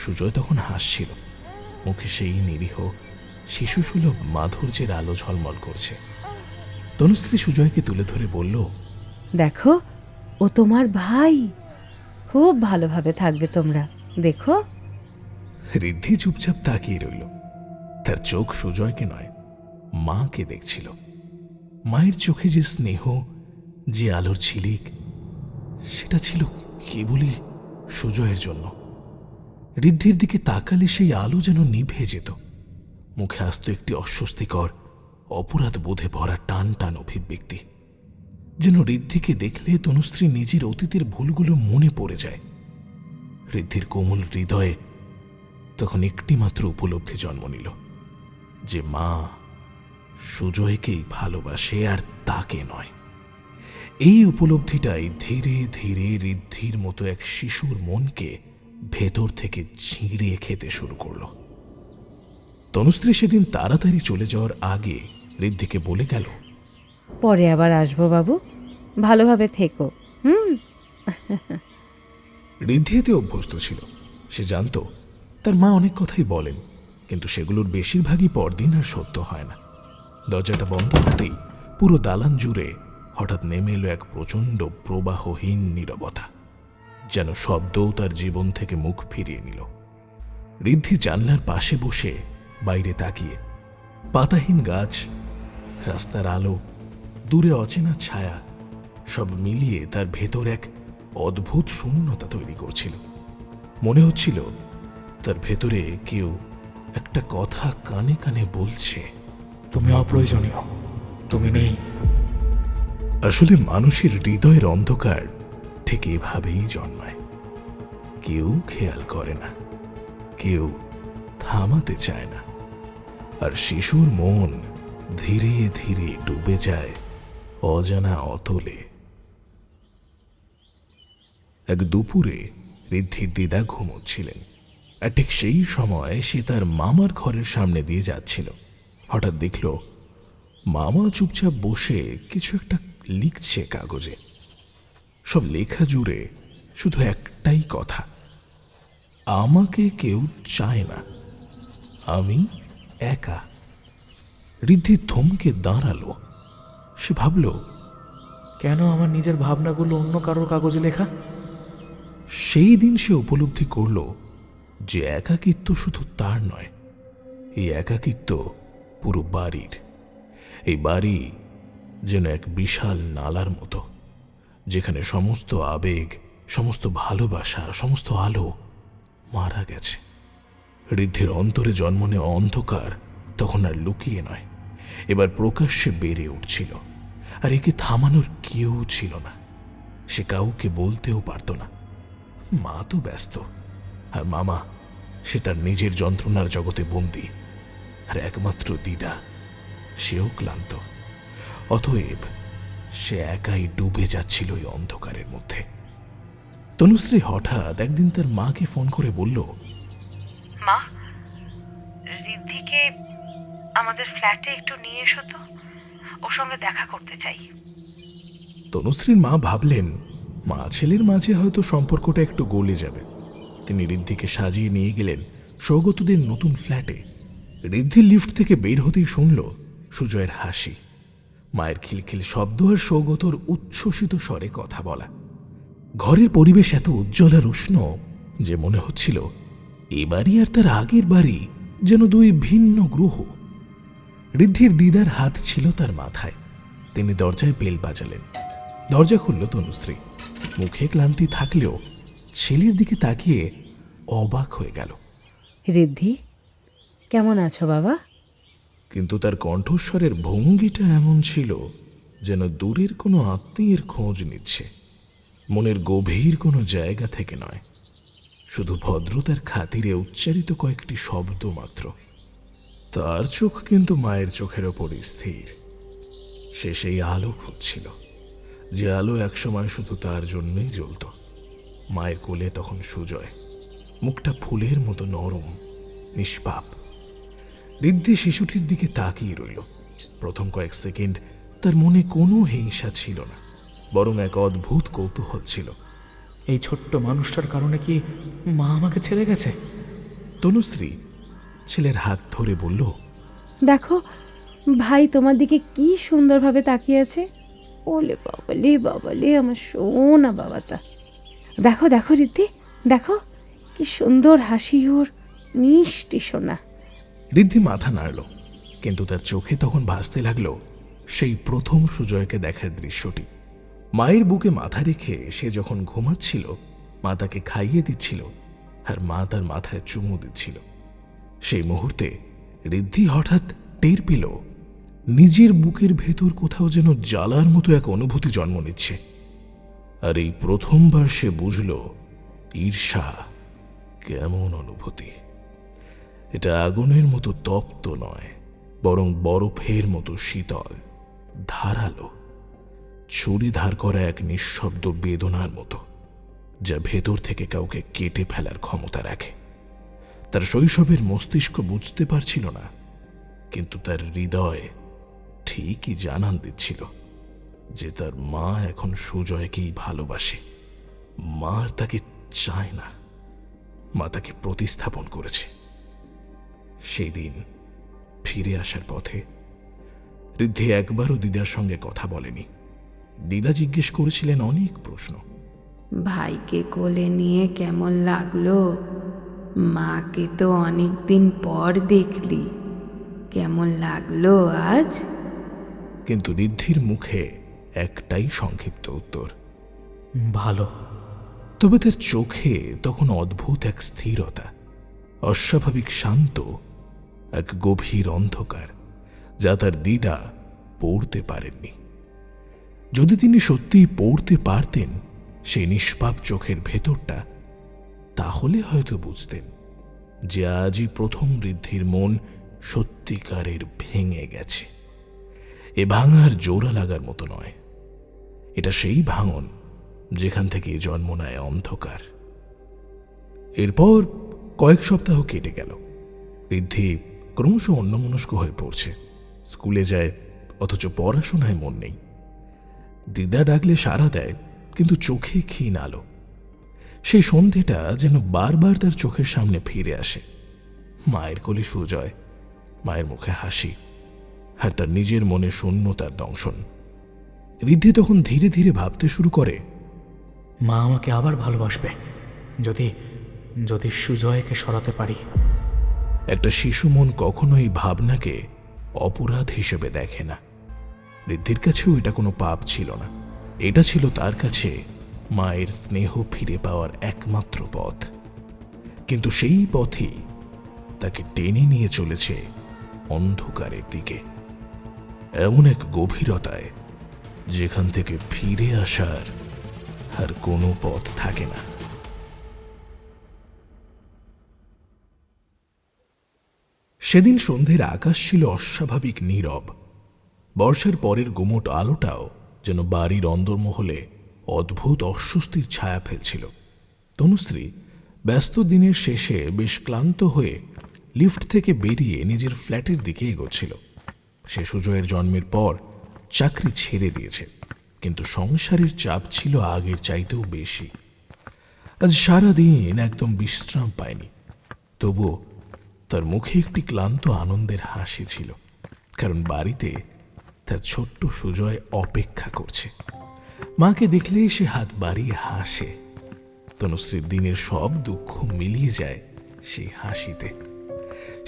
সুজয় তখন হাসছিল, মুখে সেই নিরীহ শিশুসুলভ মাধুর্যের আলো ঝলমল করছে। তনুশ্রী সুজয়কে তুলে ধরে বলল, দেখো, ও তোমার ভাই, খুব ভালোভাবে থাকবে তোমরা, দেখো। ঋদ্ধি চুপচাপ তাকিয়ে রইল। তার চোখ সুজয়কে নয়, মাকে দেখছিল। মায়ের চোখে যে স্নেহ, যে আলোর ঝিলিক, সেটা ছিল কেবলই সুজয়ের জন্য। ঋদ্ধির দিকে তাকালে সেই আলো যেন নিভে যেত। মুখে আসতো একটি অস্বস্তিকর, অপরাধ বোধে ভরা টান টান অভিব্যক্তি, যেন ঋদ্ধিকে দেখলে তনুশ্রী নিজের অতীতের ভুলগুলো মনে পড়ে যায়। ঋদ্ধির কোমল হৃদয়ে তখন একটিমাত্র উপলব্ধি জন্ম নিল, যে মা সুজয়কেই ভালোবাসে আর তাকে নয়। এই উপলব্ধিটাই ধীরে ধীরে ঋদ্ধির মতো এক শিশুর মনকে ভেতর থেকে ছিঁড়ে খেতে শুরু করল। তনুশ্রী সেদিন তাড়াতাড়ি চলে যাওয়ার আগে ঋদ্ধিকে বলে গেল, পরে আবার আসবো বাবু, ভালোভাবে থেকো। ঋদ্ধি এতে অভ্যস্ত ছিল। সে জানত তার মা অনেক কথাই বলেন, কিন্তু সেগুলোর বেশিরভাগই পরদিন আর সত্য হয় না। দরজাটা বন্ধ হতেই পুরো দালান জুড়ে হঠাৎ নেমে এলো এক প্রচণ্ড প্রবাহহীন নীরবতা, যেন শব্দও তার জীবন থেকে মুখ ফিরিয়ে নিল। ঋদ্ধি জানলার পাশে বসে বাইরে তাকিয়ে, পাতাহীন গাছ, রাস্তার আলো, দূরে অচেনা ছায়া, সব মিলিয়ে তার ভেতর এক অদ্ভুত শূন্যতা তৈরি করছিল। মনে হচ্ছিল তার ভেতরে কেউ একটা কথা কানে কানে বলছে, তুমি অপ্রয়োজনীয়, তুমি নেই। আসলে মানুষের হৃদয়ের অন্ধকার ঠিক এভাবেই জন্মায়। কেউ খেয়াল করে না, কেউ থামাতে চায় না, আর শিশুর মন ধীরে ধীরে ডুবে যায় অজানা অতলে। এক দুপুরে ঋদ্ধির দিদা ঘুমোচ্ছিলেন, আর ঠিক সেই সময় সে তার মামার ঘরের সামনে দিয়ে যাচ্ছিল। হঠাৎ দেখল মামা চুপচাপ বসে কিছু একটা লিখছে কাগজে। সব লেখা জুড়ে শুধু একটাই কথা, আমাকে কেউ চায় না, আমি একা। ঋদ্ধি থমকে দাঁড়ালো। সে ভাবল, কেন আমার নিজের ভাবনাগুলো অন্য কারোর কাগজে লেখা? সেই দিন সে উপলব্ধি করল যে একাকিত্ব শুধু তার নয়, এই একাকিত্ব পুরো বাড়ির। এই বাড়ি যেন এক বিশাল নালার মতো, যেখানে সমস্ত আবেগ, সমস্ত ভালোবাসা, সমস্ত আলো মারা গেছে। ঋদ্ধির অন্তরে জন্ম নেওয়া অন্ধকার তখন আর লুকিয়ে নয়, এবার প্রকাশ্যে বেড়ে উঠছিল। আর একে থামানোর কেউ ছিল না। সে কাউকে বলতেও পারত না। মা তো ব্যস্ত, আর মামা সে তার নিজের যন্ত্রণার জগতে বন্দী, আর একমাত্র দিদা, সেও ক্লান্ত। অতএব সে একাই ডুবে যাচ্ছিল ওই অন্ধকারের মধ্যে। তনুশ্রী হঠাৎ একদিন তার মাকে ফোন করে বলল, মা, রিদ্ধিকে আমাদের ফ্ল্যাটে একটু নিয়ে এসো তো, ওর সঙ্গে দেখা করতে চাই। তনুশ্রীর মা ভাবলেন মা ছেলের মাঝে হয়তো সম্পর্কটা একটু গলে যাবে। তিনি রিদ্ধিকে সাজিয়ে নিয়ে গেলেন সৌগতদের নতুন ফ্ল্যাটে। রিদ্ধি লিফট থেকে বের হতেই শুনল সুজয়ের হাসি, মায়ের খিলখিল শব্দ আর সৌগতর উচ্ছ্বসিত স্বরে কথা বলা। ঘরের পরিবেশ এত উজ্জ্বল আর উষ্ণ যে মনে হচ্ছিল এ বাড়ি আর তার আগের বাড়ি যেন দুই ভিন্ন গ্রহ। রিদ্ধির দিদার হাত ছিল তার মাথায়। তিনি দরজায় বেল বাজালেন। দরজা খুলল তনুশ্রী। মুখে ক্লান্তি থাকলেও ছেলের দিকে তাকিয়ে অবাক হয়ে গেল। রিদ্ধি, কেমন আছো বাবা? কিন্তু তার কণ্ঠস্বরের ভঙ্গিটা এমন ছিল যেন দূরের কোনো আত্মীয়ের খোঁজ নিচ্ছে, মনের গভীর কোনো জায়গা থেকে নয়, শুধু ভদ্রতার খাতিরে উচ্চারিত কয়েকটি শব্দ মাত্র। তার চোখ কিন্তু মায়ের চোখের ওপরই স্থির। সে সেই আলো খুঁজছিল, যে আলো একসময় শুধু তার জন্যই জ্বলত। মায়ের কোলে তখন সুজয়, মুখটা ফুলের মতো নরম, নিষ্পাপ। রিদ্ধি শিশুটির দিকে তাকিয়ে রইল। প্রথম কয়েক সেকেন্ড তার মনে কোনো হিংসা ছিল না, বরং এক অদ্ভুত কৌতূহল ছিল। এই ছোট্ট মানুষটার কারণে কি মা আমাকে ছেড়ে গেছে? তনুশ্রী ছেলের হাত ধরে বলল, দেখো ভাই তোমার দিকে কি সুন্দরভাবে তাকিয়ে আছে। ওলে বাবালে বাবালে, আমার সোনা বাবাটা। দেখো দেখো রিদ্ধি, দেখো কি সুন্দর হাসি ওর, মিষ্টি সোনা। রিদ্ধি মাথা নাড়ল, কিন্তু তার চোখে তখন ভাসতে লাগলো সেই প্রথম সুজয়কে দেখার দৃশ্যটি। মায়ের বুকে মাথা রেখে সে যখন ঘুমাচ্ছিল, মা তাকে খাইয়ে দিচ্ছিল আর মা তার মাথায় চুমু দিচ্ছিল। সেই মুহূর্তে রিদ্ধি হঠাৎ টের পেল নিজের বুকের ভেতর কোথাও যেন জ্বালার মতো এক অনুভূতি জন্ম নিচ্ছে। আর এই প্রথমবার সে বুঝল ঈর্ষা কেমন অনুভূতি। এটা আগুনের মতো তপ্ত নয়, বরং বরফের মতো শীতল, ধারালো, ছুরি ধার করা এক নিঃশব্দ বেদনার মতো, যা ভেতর থেকে কাউকে কেটে ফেলার ক্ষমতা রাখে। তার শৈশবের মস্তিষ্ক বুঝতে পারছিল না, কিন্তু তার হৃদয় ঠিকই জানান দিচ্ছিল যে তার মা এখন সুজয়কেই ভালোবাসে। মা আর তাকে চায় না, মা তাকে প্রতিস্থাপন করেছে। সেই দিন ফিরে আসার পথে রিদ্ধি একবারও দিদার সঙ্গে কথা বলেনি। দিদা জিজ্ঞেস করেছিলেন অনেক প্রশ্ন। ভাইকে কোলে নিয়ে কেমন লাগলো? মাকে তো অনেক দিন পর দেখলি, কেমন লাগলো আজ? কিন্তু রিদ্ধির মুখে একটাই সংক্ষিপ্ত উত্তর, ভালো। তবে তার চোখে তখন অদ্ভুত এক স্থিরতা, অস্বাভাবিক শান্ত, এক গভীর অন্ধকার, যা তার দিদা পড়তে পারেননি। যদি তিনি সত্যিই পড়তে পারতেন সেই নিষ্পাপ চোখের ভেতরটা, তাহলে হয়তো বুঝতেন যে আজই প্রথম রিদ্ধির মন সত্যিকারের ভেঙে গেছে। এ ভাঙার জোড়া লাগার মতো নয়, এটা সেই ভাঙন যেখান থেকে জন্ম নেয় অন্ধকার। এরপর কয়েক সপ্তাহ কেটে গেল। রিদ্ধি ক্রমশ অন্যমনস্ক হয়ে পড়ছে। স্কুলে যায়, অথচ পড়াশোনায় মন নেই। দিদা ডাকলে সাড়া দেয়, কিন্তু চোখে ক্ষীণ আলো। সেই সন্ধেটা যেন বারবার তার চোখের সামনে ফিরে আসে। মায়ের কোলে সুজয়, মায়ের মুখে হাসি, আর তার নিজের মনে শূন্যতার দংশন। রিদ্ধি তখন ধীরে ধীরে ভাবতে শুরু করে, মা আমাকে আবার ভালোবাসবে যদি যদি সুজয়কে সরাতে পারি। একটা শিশু মন কখনোই ভাবনাকে অপরাধ হিসেবে দেখে না। রিদ্ধির কাছেও এটা কোনো পাপ ছিল না, এটা ছিল তার কাছে মায়ের স্নেহ ফিরে পাওয়ার একমাত্র পথ। কিন্তু সেই পথই তাকে টেনে নিয়ে চলেছে অন্ধকারের দিকে, এমন এক গভীরতায় যেখান থেকে ফিরে আসার আর কোনো পথ থাকে না। সেদিন সন্ধ্যের আকাশ ছিল অস্বাভাবিক নীরব। বর্ষার পরের গুমোট আলোটাও যেন বাড়ির অন্দরমহলে অদ্ভুত অস্বস্তির ছায়া ফেলছিল। তনুশ্রী ব্যস্ত দিনের শেষে বেশ ক্লান্ত হয়ে লিফট থেকে বেরিয়ে নিজের ফ্ল্যাটের দিকে এগোচ্ছিল। সে সুজয়ের জন্মের পর চাকরি ছেড়ে দিয়েছে, কিন্তু সংসারের চাপ ছিল আগের চাইতেও বেশি। আজ সারাদিন একদম বিশ্রাম পায়নি, তবুও তার মুখে একটি ক্লান্ত আনন্দের হাসি ছিল, কারণ বাড়িতে তার ছোট্ট সুজয় অপেক্ষা করছে। মাকে দেখলেই সে হাত বাড়িয়ে হাসে। তনুশ্রীর দিনের সব দুঃখ মিলিয়ে যায় সেই হাসিতে।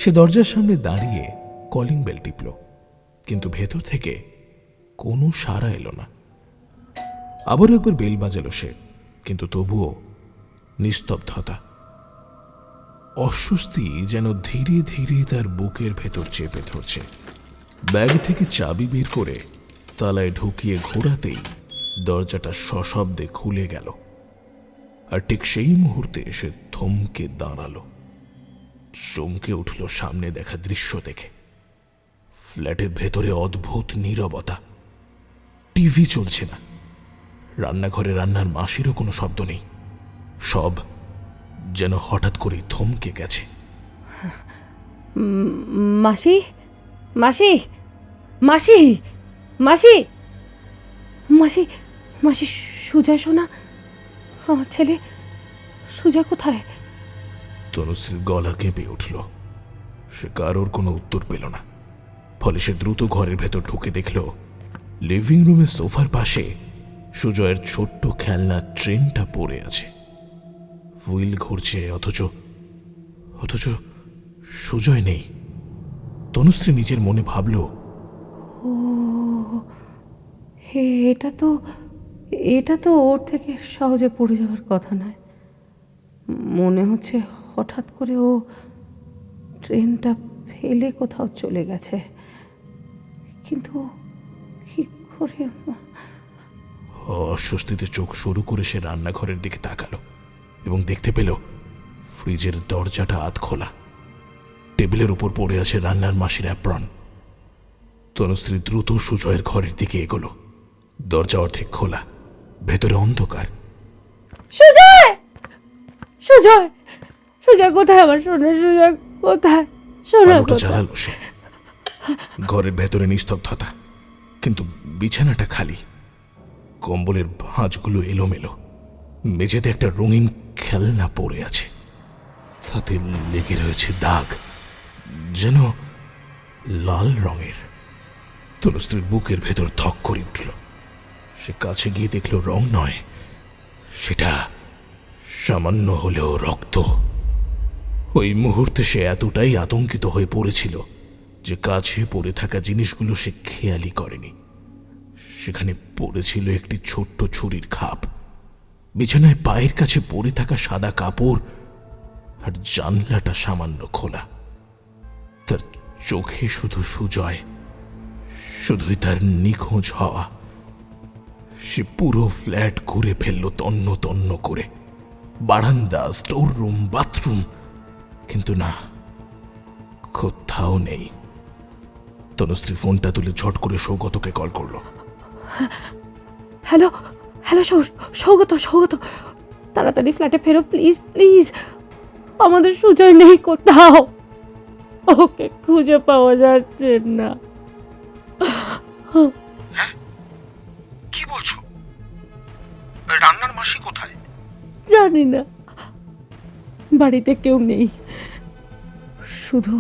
সে দরজার সামনে দাঁড়িয়ে কলিং বেল টিপল, কিন্তু ভেতর থেকে কোনো সাড়া এলো না। আবারও একবার বেল বাজালো সে, কিন্তু তবুও নিস্তব্ধতা। অস্বস্তি যেন ধীরে ধীরে তার বুকের ভেতর চেপে ধরছে। ব্যাগ থেকে চাবি বের করে তালায় ঢুকিয়ে ঘোরাতেই দরজাটা সশব্দে খুলে গেল। আর ঠিক সেই মুহূর্তে সে থমকে দাঁড়ালো, চমকে উঠল সামনে দেখা দৃশ্য দেখে। ফ্ল্যাটের ভেতরে অদ্ভুত নীরবতা। টিভি চলছে না, রান্নাঘরে রান্নার মাসিরও কোনো শব্দ নেই। সব যেন হঠাৎ করেই থমকে গেছে। মাসি, মাসি, মাসি, মাসি, মাসি, মাসি, সুজা শোনা, আমার ছেলে সুজা কোথায়? তনুশ্রীর গলা কেঁপে উঠল। সে কারোর কোনো উত্তর পেল না। ফলে সে দ্রুত ঘরের ভেতর ঢুকে দেখল লিভিং রুমের সোফার পাশে সুজয়ের ছোট্ট খেলনা ট্রেনটা পড়ে আছে। হুইল ঘুরছে, অথচ সুজয় নেই। তনুশ্রী নিজের মনে ভাবল, ও হে, এটা তো ওর থেকে সহজে পড়ে যাওয়ার কথা নয়। মনে হচ্ছে হঠাৎ করে ও ট্রেনটা ফেলে কোথাও চলে গেছে, কিন্তু কি করে? অস্বস্তিতে চোখ সরু করে সে রান্নাঘরের দিকে তাকালো এবং দেখতে পেল ফ্রিজের দরজাটা আধ খোলা। টেবিলের উপর পড়ে আছে রান্নার মাসির অ্যাপ্রন। তনুশ্রী দ্রুত সুজয়ের ঘরের দিকে এগোলো। দরজা অর্ধেক খোলা, ভেতরে অন্ধকার। সুজয়, সুজয়, সুজয় কোথায়? আমার সোনা সুজয় কোথায়? সোনা আলোটা জ্বালালো সে। ঘরের ভেতরে নিস্তব্ধতা, কিন্তু বিছানাটা খালি। কম্বলের ভাঁজগুলো এলোমেলো। মেঝেতে একটা রঙিন খেলনা পড়ে আছে, তাতে লেগে রয়েছে দাগ, যেন লাল রঙের। তনুশ্রীর বুকের ভেতর ধক করে উঠল। সে কাছে গিয়ে দেখল রং নয়, সেটা সামান্য হলেও রক্ত। ওই মুহূর্তে সে এতটাই আতঙ্কিত হয়ে পড়েছিল যে কাছে পড়ে থাকা জিনিসগুলো সে খেয়ালই করেনি। সেখানে পড়েছিল একটি ছোট্ট ছুরির খাপ, বিছানায় পায়ের কাছে পড়ে থাকা সাদা কাপড়, আর জানলাটা সামান্য খোলা। তার চোখে শুধু সুজয়, শুধুই তার নিখোঁজ হওয়া। সে পুরো ফ্ল্যাট ঘুরে ফেলল তন্ন তন্ন করে, বারান্দা, স্টোর রুম, বাথরুম, কিন্তু না, কোথাও নেই। তনুশ্রী ফোনটা তুলে ঝট করে সৌগতকে কল করলো। হ্যালো, হ্যালো, সৌগত, সৌগত, তাড়াতাড়ি ফ্ল্যাটে ফেরো প্লিজ, প্লিজ। আমাদের সুজয় নেই কোথাও, ওকে খুঁজে পাওয়া যাচ্ছে না। কি বলছো? রান্নার মাসি কোথায়? জানি না, বাড়িতে কেউ নেই, শুধু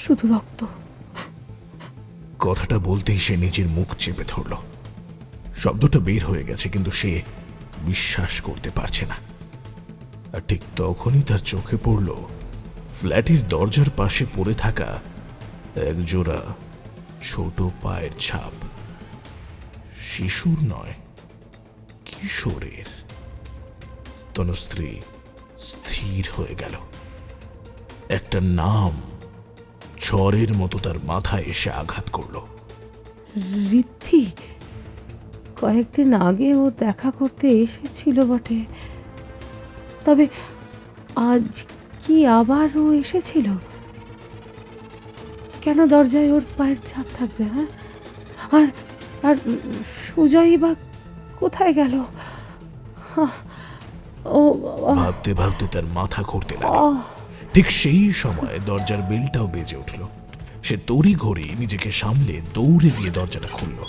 শুধু রক্ত। কথাটা বলতেই সে নিজের মুখ চেপে ধরল। শব্দটা বের হয়ে গেছে, কিন্তু সে বিশ্বাস করতে পারছে না। আর ঠিক তখনই তার চোখে পড়ল ফ্ল্যাটের দরজার পাশে পড়ে থাকা একজোড়া ছোট পায়ের ছাপ। শিশুর নয়, কিশোরের। তনুশ্রী স্থির হয়ে গেল। একটা নাম ঝড়ের মতো তার মাথায় এসে আঘাত করল। ঋদ্ধি, কয়েকদিন আগে ও দেখা করতে এসেছিল বটে, তবে আজ কি আবার ও এসেছিল? কেন দরজায় ওর পায়ের ছাপ থাকবে? হ্যাঁ, আর আর সুজয় বা কোথায় গেল? ও বাবা! ভাবতে ভাবতে তার মাথা ঘুরতে লাগলো। ঠিক সেই সময় দরজার বেলটাও বেজে উঠল। সে তড়ি ঘড়ি নিজেকে সামলে দৌড়ে গিয়ে দরজাটা খুলল।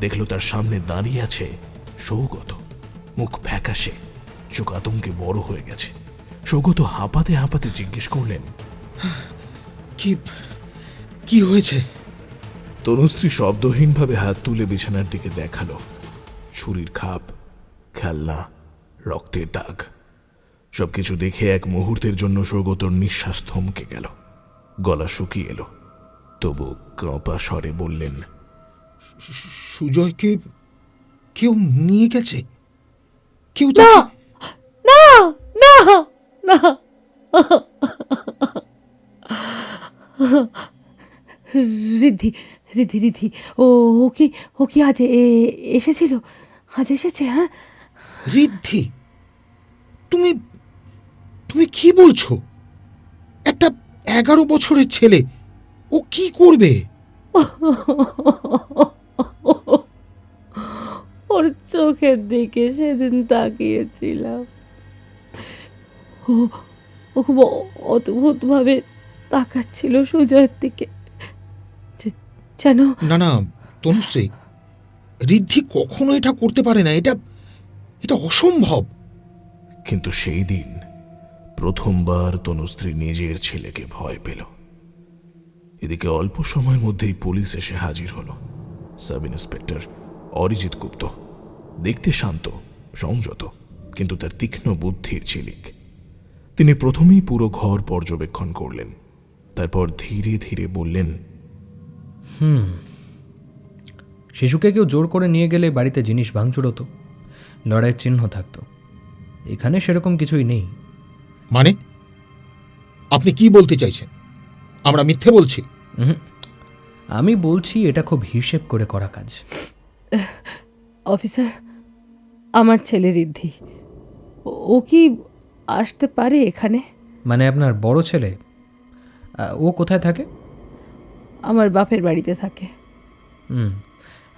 দেখল তার সামনে দাঁড়িয়ে আছে সৌগত, মুখ ফ্যাকাশে, চোখ আতঙ্কে বড় হয়ে গেছে। সৌগত হাঁপাতে হাঁপাতে জিজ্ঞেস করলেন, কি কি হয়েছে? তনুশ্রী শব্দহীনভাবে হাত তুলে বিছানার দিকে দেখালো। ছুরির খাপ, খেলনা, রক্তের দাগ। সবকিছু দেখে এক মুহূর্তের জন্য সৌগতর নিঃশ্বাস থমকে গেল, গলা শুকিয়ে এলো। তবু কাঁপা স্বরে বললেন, সুজয়কে কেউ নিয়ে গেছে? কেউ না না না না, রিদ্ধি রিদ্ধি রিদ্ধি ও কি আজ এসেছিল? আজ এসেছে? হ্যাঁ, ঋদ্ধি, তুমি তুমি কি বলছো? একটা 11 বছরের ছেলে, ও কি করবে? ওর চোখের দিকে সেদিন তাকিয়েছিলাম। ও খুব অদ্ভুতভাবে তাকাচ্ছিল সুজয়ের দিকে, যেন। না না তনুশ্রী, ঋদ্ধি কখনো এটা করতে পারে না, এটা এটা অসম্ভব। কিন্তু সেই দিন প্রথমবার তনুশ্রী নিজের ছেলেকে ভয় পেল। এদিকে অল্প সময়ের মধ্যেই পুলিশ এসে হাজির হলো। সাব ইন্সপেক্টর অরিজিৎ গুপ্ত, দেখতে শান্ত সংযত, কিন্তু তার তীক্ষ্ণ বুদ্ধির ঝিলিক। তিনি প্রথমেই পুরো ঘর পর্যবেক্ষণ করলেন, তারপর ধীরে ধীরে বললেন, শিশুকে কেউ জোর করে নিয়ে গেলে বাড়িতে জিনিস ভাঙচুর হতো, লড়াইয়ের চিহ্ন থাকতো। এখানে সেরকম কিছুই নেই। মানে আপনি কি বলতে চাইছেন? আমরা মিথ্যে বলছি? আমি বলছি এটা খুব হিসেব করে করা কাজ। অফিসার, আমার ছেলে ঋদ্ধি, ও কি আসতে পারে এখানে? মানে আপনার বড় ছেলে? ও কোথায় থাকে? আমার বাপের বাড়িতে থাকে।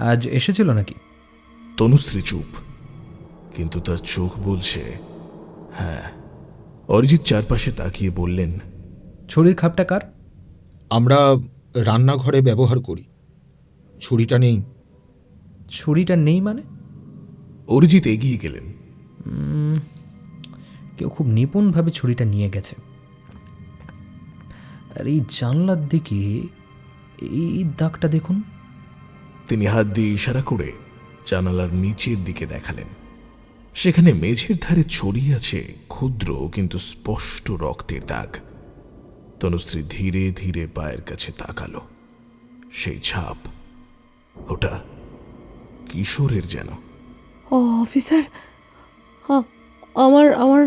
আজ এসেছিল নাকি? তনুশ্রী চুপ, কিন্তু তার চোখ বলছে হ্যাঁ। অরিজিৎ চারপাশে তাকিয়ে বললেন, ছুরির খাপটা কার? আমরা রান্নাঘরে ব্যবহার করি, ছুরিটা নেই। ছুরিটা নেই মানে? অরিজিৎ এগিয়ে গেলেন। কেউ খুব নিপুণভাবে ছুরিটা নিয়ে গেছে। আর এই জানলার দিকে এই দাগটা দেখুন। তিনি হাত দিয়ে ইশারা করে জানালার নিচের দিকে দেখালেন। সেখানে মেঝের ধারে ছড়িয়ে আছে ক্ষুদ্র কিন্তু স্পষ্ট রক্তের দাগ। তনুশ্রী ধীরে ধীরে পায়ের কাছে তাকালো। সেই ছাপ, ওটা কিশোরের যেন। অফিসার, আমার আমার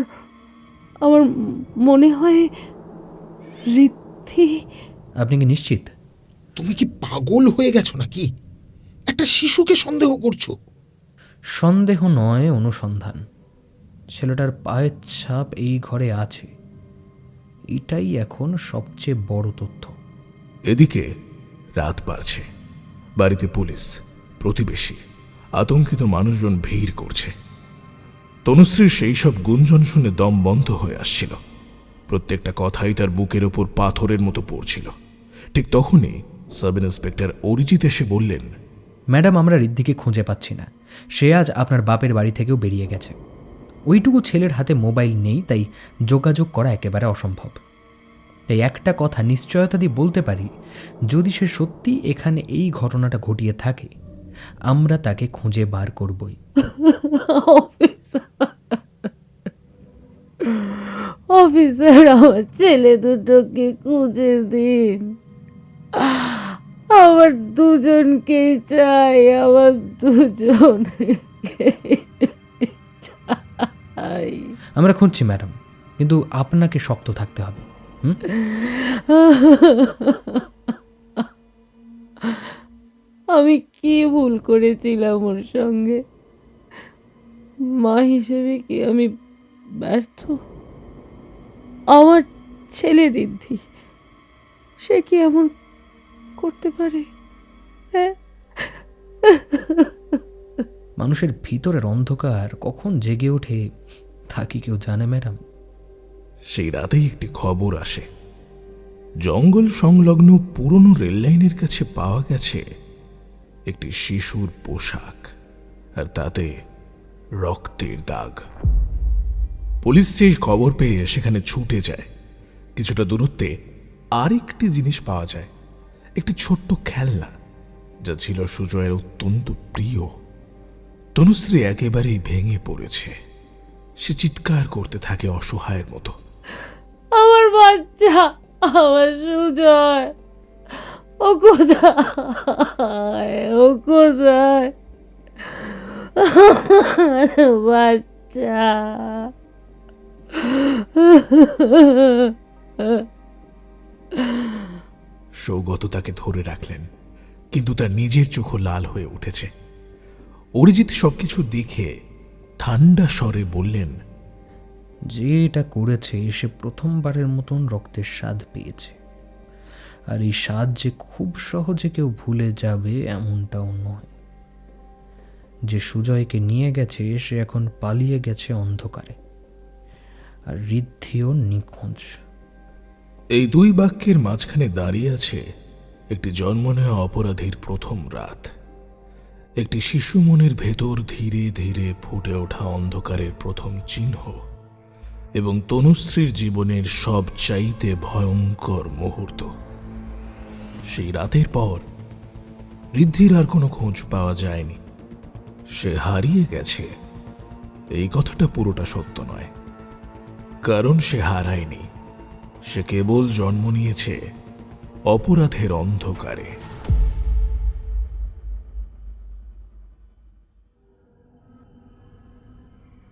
আমার মনে হয় ঋদ্ধি। আপনি কি নিশ্চিত? তুমি কি পাগল হয়ে গেছো নাকি? একটা শিশুকে সন্দেহ করছো? সন্দেহ নয়, অনুসন্ধান। ছেলেটার পায়ের ছাপ এই ঘরে আছে, এটাই এখন সবচেয়ে বড় তথ্য। এদিকে রাত বাড়ছে। বাড়িতে পুলিশ, প্রতিবেশী, আতঙ্কিত মানুষজন ভিড় করছে। তনুশ্রীর সেই সব গুঞ্জন শুনে দম বন্ধ হয়ে আসছিল। প্রত্যেকটা কথাই তার বুকের ওপর পাথরের মতো পড়ছিল। ঠিক তখনই সাব ইন্সপেক্টর অরিজিৎ এসে বললেন, ম্যাডাম, আমরা ঋদ্ধিকে খুঁজে পাচ্ছি না। সে আজ আপনার বাপের বাড়ি থেকেও বেরিয়ে গেছে। ওইটুকু ছেলের হাতে মোবাইল নেই, তাই যোগাযোগ করা একেবারে অসম্ভব। তাই একটা কথা নিশ্চয়তা দিয়ে বলতে পারি, যদি সে সত্যি এখানে এই ঘটনাটা ঘটিয়ে থাকে, আমরা তাকে খুঁজে বার করবই। অফিসার, আমার ছেলে দুটোকে খুঁজে দিন। আমার দুজনকেই চাই, আমার দুজনকেই চাই। আমরা খুঁজছি ম্যাডাম, কিন্তু আপনাকে শক্ত থাকতে হবে। আমি কি ভুল করেছিলাম ওর সঙ্গে? মা হিসেবে কি আমি ব্যর্থ? আমার ছেলে ঋদ্ধি, সে কি এমন করতে পারে? হ্যাঁ, মানুষের ভিতরের অন্ধকার কখন জেগে ওঠে তা কি কেউ জানে ম্যাডাম? সেই রাতেই একটি খবর আসে। জঙ্গল সংলগ্ন পুরনো রেললাইনের কাছে পাওয়া গেছে একটি শিশুর পোশাক, আর তাতে রক্তের দাগ। পুলিশ সেই খবর পেয়ে সেখানে ছুটে যায়। কিছুটা দূরত্বে আরেকটি জিনিস পাওয়া যায়, একটি ছোট্ট খেলনা, যা ছিল সুজয়ের অত্যন্ত প্রিয়। তনুশ্রী একেবারেই ভেঙে পড়েছে। সে চিৎকার করতে থাকে অসহায়ের মতো। আমার বাচ্চা, আমার সুজয়, ও কোথায়, ও কোথায় বাচ্চা? সৌগত তাকে ধরে রাখলেন, কিন্তু তার নিজের চোখও লাল হয়ে উঠেছে। অরিজিৎ সবকিছু দেখে ঠান্ডা স্বরে বললেন, যে এটা করেছে সে প্রথমবারের মতন রক্তের স্বাদ পেয়েছে, আর এই স্বাদ যে খুব সহজে কেউ ভুলে যাবে এমনটাও নয়। যে সুজয়কে নিয়ে গেছে সে এখন পালিয়ে গেছে অন্ধকারে, আর ঋদ্ধিও নিখোঁজ। এই দুই বাক্যের মাঝখানে দাঁড়িয়ে আছে একটি জন্ম নেওয়া অপরাধীর প্রথম রাত, একটি শিশু মনের ভেতর ধীরে ধীরে ফুটে ওঠা অন্ধকারের প্রথম চিহ্ন, এবং তনুশ্রীর জীবনের সবচাইতে ভয়ঙ্কর মুহূর্ত। সেই রাতের পর ঋদ্ধির আর কোনো খোঁজ পাওয়া যায়নি। সে হারিয়ে গেছে এই কথাটা পুরোটা সত্য নয়, কারণ সে হারায়নি, সে কেবল জন্ম নিয়েছে অপরাধের অন্ধকারে।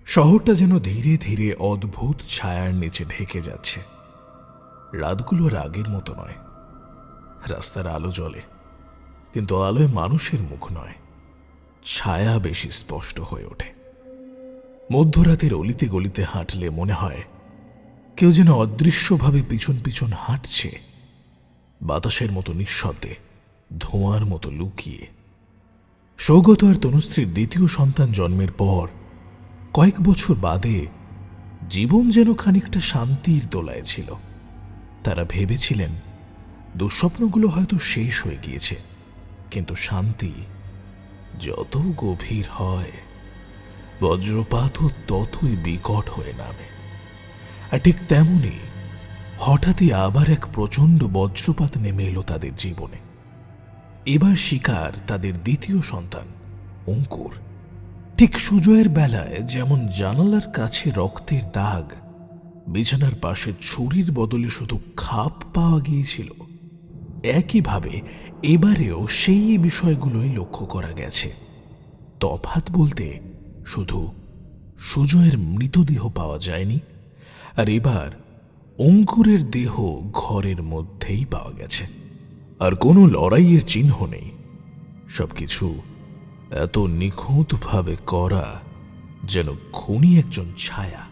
শহরটা যেন ধীরে ধীরে অদ্ভুত ছায়ার নিচে ঢেকে যাচ্ছে। রাতগুলোর আগের মতো নয়। রাস্তার আলো জ্বলে, কিন্তু আলোয় মানুষের মুখ নয়, ছায়া বেশি স্পষ্ট হয়ে ওঠে। মধ্যরাতের অলিতে গলিতে হাঁটলে মনে হয় কেউ যেন অদৃশ্যভাবে পিছন পিছন হাঁটছে, বাতাসের মতো নিঃশব্দে, ধোঁয়ার মতো লুকিয়ে। সৌগত আর তনুশ্রীর দ্বিতীয় সন্তান জন্মের পর কয়েক বছর বাদে জীবন যেন খানিকটা শান্তির দোলায় ছিল। তারা ভেবেছিলেন দুঃস্বপ্নগুলো হয়তো শেষ হয়ে গিয়েছে, কিন্তু শান্তি যত গভীর হয় বজ্রপাতও ততই বিকট হয়ে নামে। আর ঠিক তেমনি হঠাৎই আবার এক প্রচণ্ড বজ্রপাত নেমে এলো তাদের জীবনে। এবার শিকার তাদের দ্বিতীয় সন্তান অঙ্কুর। ঠিক সুজয়ের বেলায় যেমন জানালার কাছে রক্তের দাগ, বিছানার পাশে ছুরির বদলে শুধু খাপ পাওয়া গিয়েছিল, একইভাবে এবারেও সেই বিষয়গুলোই লক্ষ্য করা গেছে। তফাৎ বলতে শুধু সুজয়ের মৃতদেহ পাওয়া যায়নি, আর এবার অঙ্কুরের দেহ ঘরের মধ্যেই পাওয়া গেছে। আর কোনো লড়াইয়ের চিহ্ন নেই। সবকিছু এত নিখুঁতভাবে করা যেন খুনি একজন ছায়া,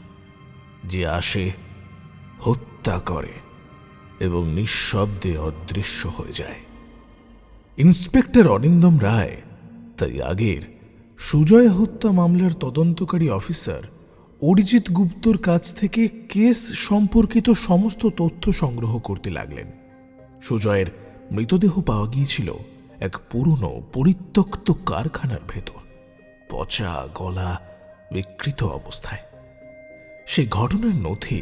যে আসে, হত্যা করে এবং নিঃশব্দে অদৃশ্য হয়ে যায়। ইন্সপেক্টর অরিন্দম রায় তাই আগের সুজয় হত্যা মামলার তদন্তকারী অফিসার অরিজিৎ গুপ্তর কাছ থেকে কেস সম্পর্কিত সমস্ত তথ্য সংগ্রহ করতে লাগলেন। সুজয়ের মৃতদেহ পাওয়া গিয়েছিল এক পুরনো পরিত্যক্ত কারখানার ভেতর, পচা গলা, বিকৃত অবস্থায়। সে ঘটনার নথি,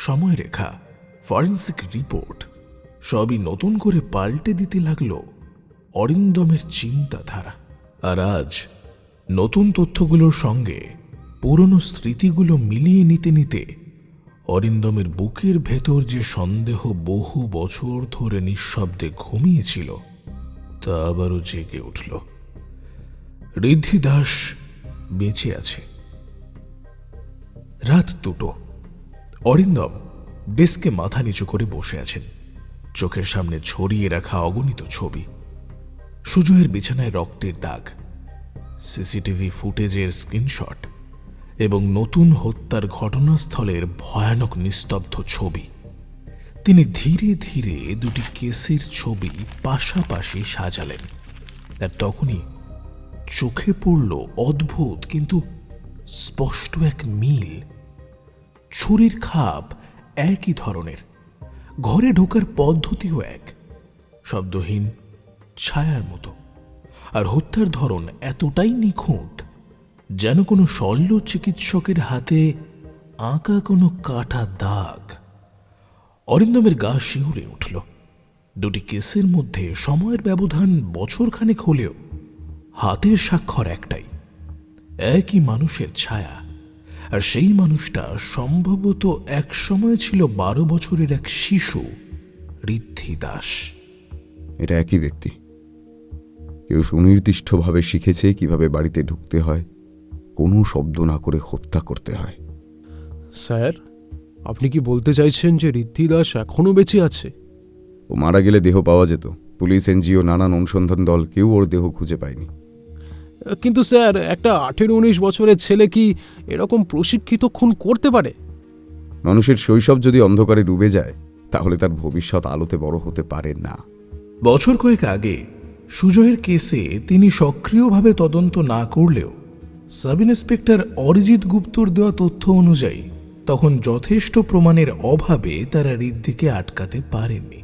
সময়রেখা, ফরেন্সিক রিপোর্ট সবই নতুন করে পাল্টে দিতে লাগল অরিন্দমের চিন্তাধারা। আর আজ নতুন তথ্যগুলোর সঙ্গে পুরনো স্মৃতিগুলো মিলিয়ে নিতে নিতে অরিন্দমের বুকের ভেতর যে সন্দেহ বহু বছর ধরে নিঃশব্দে ঘুমিয়েছিল তা আবারও জেগে উঠল। ঋদ্ধি দাস বেঁচে আছে। রাত 2টো। অরিন্দম ডেস্কে মাথা নিচু করে বসে আছেন। চোখের সামনে ছড়িয়ে রাখা অগণিত ছবি, সুজয়ের বিছানায় রক্তের দাগ, সিসিটিভি ফুটেজের স্ক্রিনশট এবং নতুন হত্যার ঘটনাস্থলের ভয়ানক নিস্তব্ধ ছবি। তিনি ধীরে ধীরে দুটি কেসের ছবি পাশাপাশি সাজালেন। আর তখনই চোখে পড়ল অদ্ভুত কিন্তু স্পষ্ট এক মিল। ছুরির খাপ একই ধরনের, ঘরে ঢোকার পদ্ধতিও এক, শব্দহীন, ছায়ার মতো। আর হত্যার ধরন এতটাই নিখুঁত যেন কোনো শল্য চিকিৎসকের হাতে আঁকা কোনো কাটা দাগ। অরিন্দমের গা শিউরে উঠল। দুটি কেসের মধ্যে সময়ের ব্যবধান বছরখানেক হলেও হাতের স্বাক্ষর একটাই, একই মানুষের ছায়া। আর সেই মানুষটা সম্ভবত এক সময় ছিল 12 বছরের এক শিশু, ঋদ্ধি দাস। এটা একই ব্যক্তি। কেউ সুনির্দিষ্টভাবে শিখেছে কিভাবে বাড়িতে ঢুকতে হয়, কোনো শব্দ না করে হত্যা করতে হয়। স্যার, আপনি কি বলতে চাইছেন যে ঋদ্ধি দাস এখনো বেঁচে আছে? ও মারা গেলে দেহ পাওয়া যেত। পুলিশ, এনজিও, নানান অনুসন্ধান দল কেউ ওর দেহ খুঁজে পায়নি। কিন্তু স্যার, একটা 18-19 বছরের ছেলে কি এরকম প্রশিক্ষিত খুন করতে পারে? মানুষের শৈশব যদি অন্ধকারে ডুবে যায় তাহলে তার ভবিষ্যৎ আলোতে বড় হতে পারে না। বছর কয়েক আগে সুজয়ের কেসে তিনি সক্রিয়ভাবে তদন্ত না করলেও সাব ইন্সপেক্টর অরিজিৎ গুপ্তর দেওয়া তথ্য অনুযায়ী তখন যথেষ্ট প্রমাণের অভাবে তারা ঋদ্ধিকে আটকাতে পারেননি।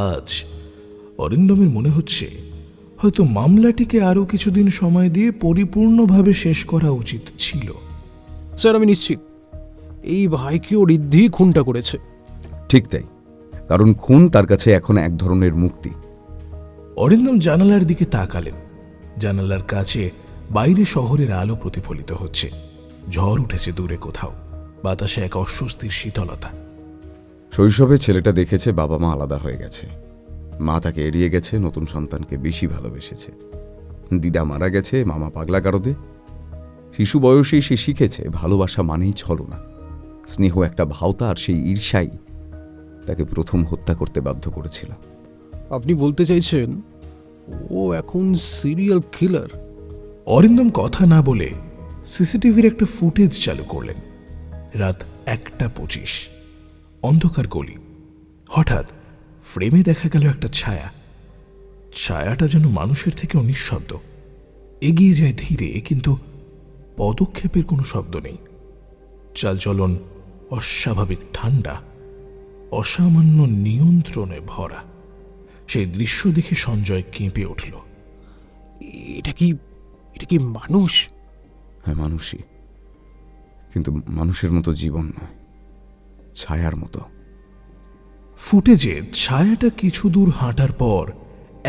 আজ অরিন্দমের মনে হচ্ছে হয়তো মামলাটিকে আরও কিছুদিন সময় দিয়ে পরিপূর্ণভাবে শেষ করা উচিত ছিল। স্যার, আমি নিশ্চিত এই ভাইকেও ঋদ্ধি খুনটা করেছে। ঠিক তাই, কারণ খুন তার কাছে এখন এক ধরনের মুক্তি। অরিন্দম জানালার দিকে তাকালেন। জানালার কাছে বাইরে শহরের আলো প্রতিফলিত হচ্ছে। ঝড় উঠেছে দূরে কোথাও, বাতাসে এক অস্বস্তির শীতলতা। শৈশবে ছেলেটা দেখেছে বাবা মা আলাদা হয়ে গেছে, মা তাকে এড়িয়ে গেছে, নতুন সন্তানকে বেশি ভালোবেসেছে। দিদা মারা গেছে, মামা পাগলা গারদে। শিশু বয়সেই সে শিখেছে ভালোবাসা মানেই ছলনা, স্নেহ একটা ভাওতা, আর সেই ঈর্ষাই তাকে প্রথম হত্যা করতে বাধ্য করেছিল। আপনি বলতে চাইছেন ও এখন সিরিয়াল কিলার? অরিন্দম কথা না বলে সিসিটিভির একটা ফুটেজ চালু করলেন। রাত 1:25, অন্ধকার গলি। হঠাৎ ফ্রেমে দেখা গেল একটা ছায়া। ছায়াটা যেন মানুষের থেকেও নিঃশব্দ। এগিয়ে যায় ধীরে, কিন্তু পদক্ষেপের কোনো শব্দ নেই। চালচলন অস্বাভাবিক ঠান্ডা, অসামান্য নিয়ন্ত্রণে ভরা। সেই দৃশ্য দেখে সঞ্জয় কেঁপে উঠল। এটা কি মানুষ? হ্যাঁ, মানুষই, কিন্তু মানুষের মতো জীবন নয়, ছায়ার মতো। ফুটেজে ছায়াটা কিছু দূর হাঁটার পর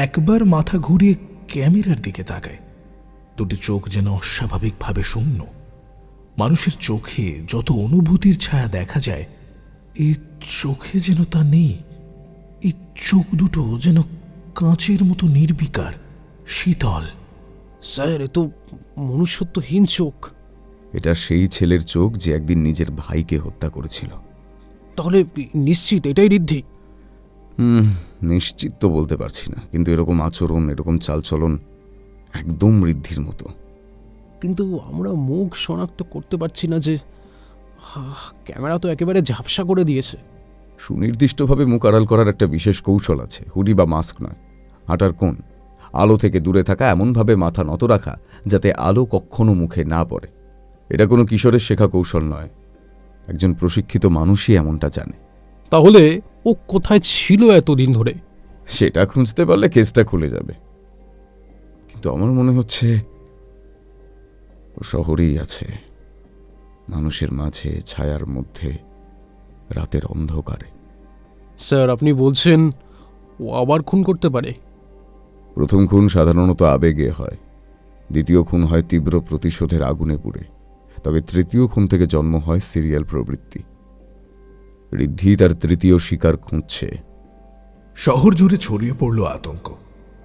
একবার মাথা ঘুরিয়ে ক্যামেরার দিকে তাকায়। দুটি চোখ যেন অস্বাভাবিকভাবে শূন্য। মানুষের চোখে যত অনুভূতির ছায়া দেখা যায়, এই চোখে যেন তা নেই। এই চোখ দুটো যেন কাঁচের মতো নির্বিকার, শীতল। স্যার, এ তো মনুষ্যত্বহীন চোখ। এটা সেই ছেলের চোখ যে একদিন নিজের ভাইকে হত্যা করেছিল। তাহলে নিশ্চিত এটাই ঋদ্ধি? নিশ্চিত তো বলতে পারছি না, কিন্তু এরকম আচরণ, এরকম চালচলন একদম ঋদ্ধির মতো। কিন্তু আমরা মুখ শনাক্ত করতে পারছি না যে। ক্যামেরা তো একেবারে ঝাপসা করে দিয়েছে। সুনির্দিষ্টভাবে মুখ আড়াল করার একটা বিশেষ কৌশল আছে। হুডি বা মাস্ক নয়, হাঁটার কোণ, আলো থেকে দূরে থাকা, এমনভাবে মাথা নত রাখা যাতে আলো কখনো মুখে না পড়ে। এটা কোনো কিশোরের শেখা কৌশল নয়, একজন প্রশিক্ষিত মানুষই এমনটা জানে। তাহলে ও কোথায় ছিল এতদিন ধরে? সেটা খুঁজতে পারলে কেসটা খুলে যাবে, কিন্তু আমার মনে হচ্ছে ও শহরেই আছে, মানুষের মাঝে, ছায়ার মধ্যে, রাতের অন্ধকারে। স্যার, আপনি বলছেন ও আবার খুন করতে পারে? প্রথম খুন সাধারণত আবেগে হয়, দ্বিতীয় খুন হয় তীব্র প্রতিশোধের আগুনে পুড়ে, তবে তৃতীয় খুন থেকে জন্ম হয় সিরিয়াল প্রবৃত্তি। ঋদ্ধি তার তৃতীয় শিকার খুঁজছে। শহর জুড়ে ছড়িয়ে পড়ল আতঙ্ক।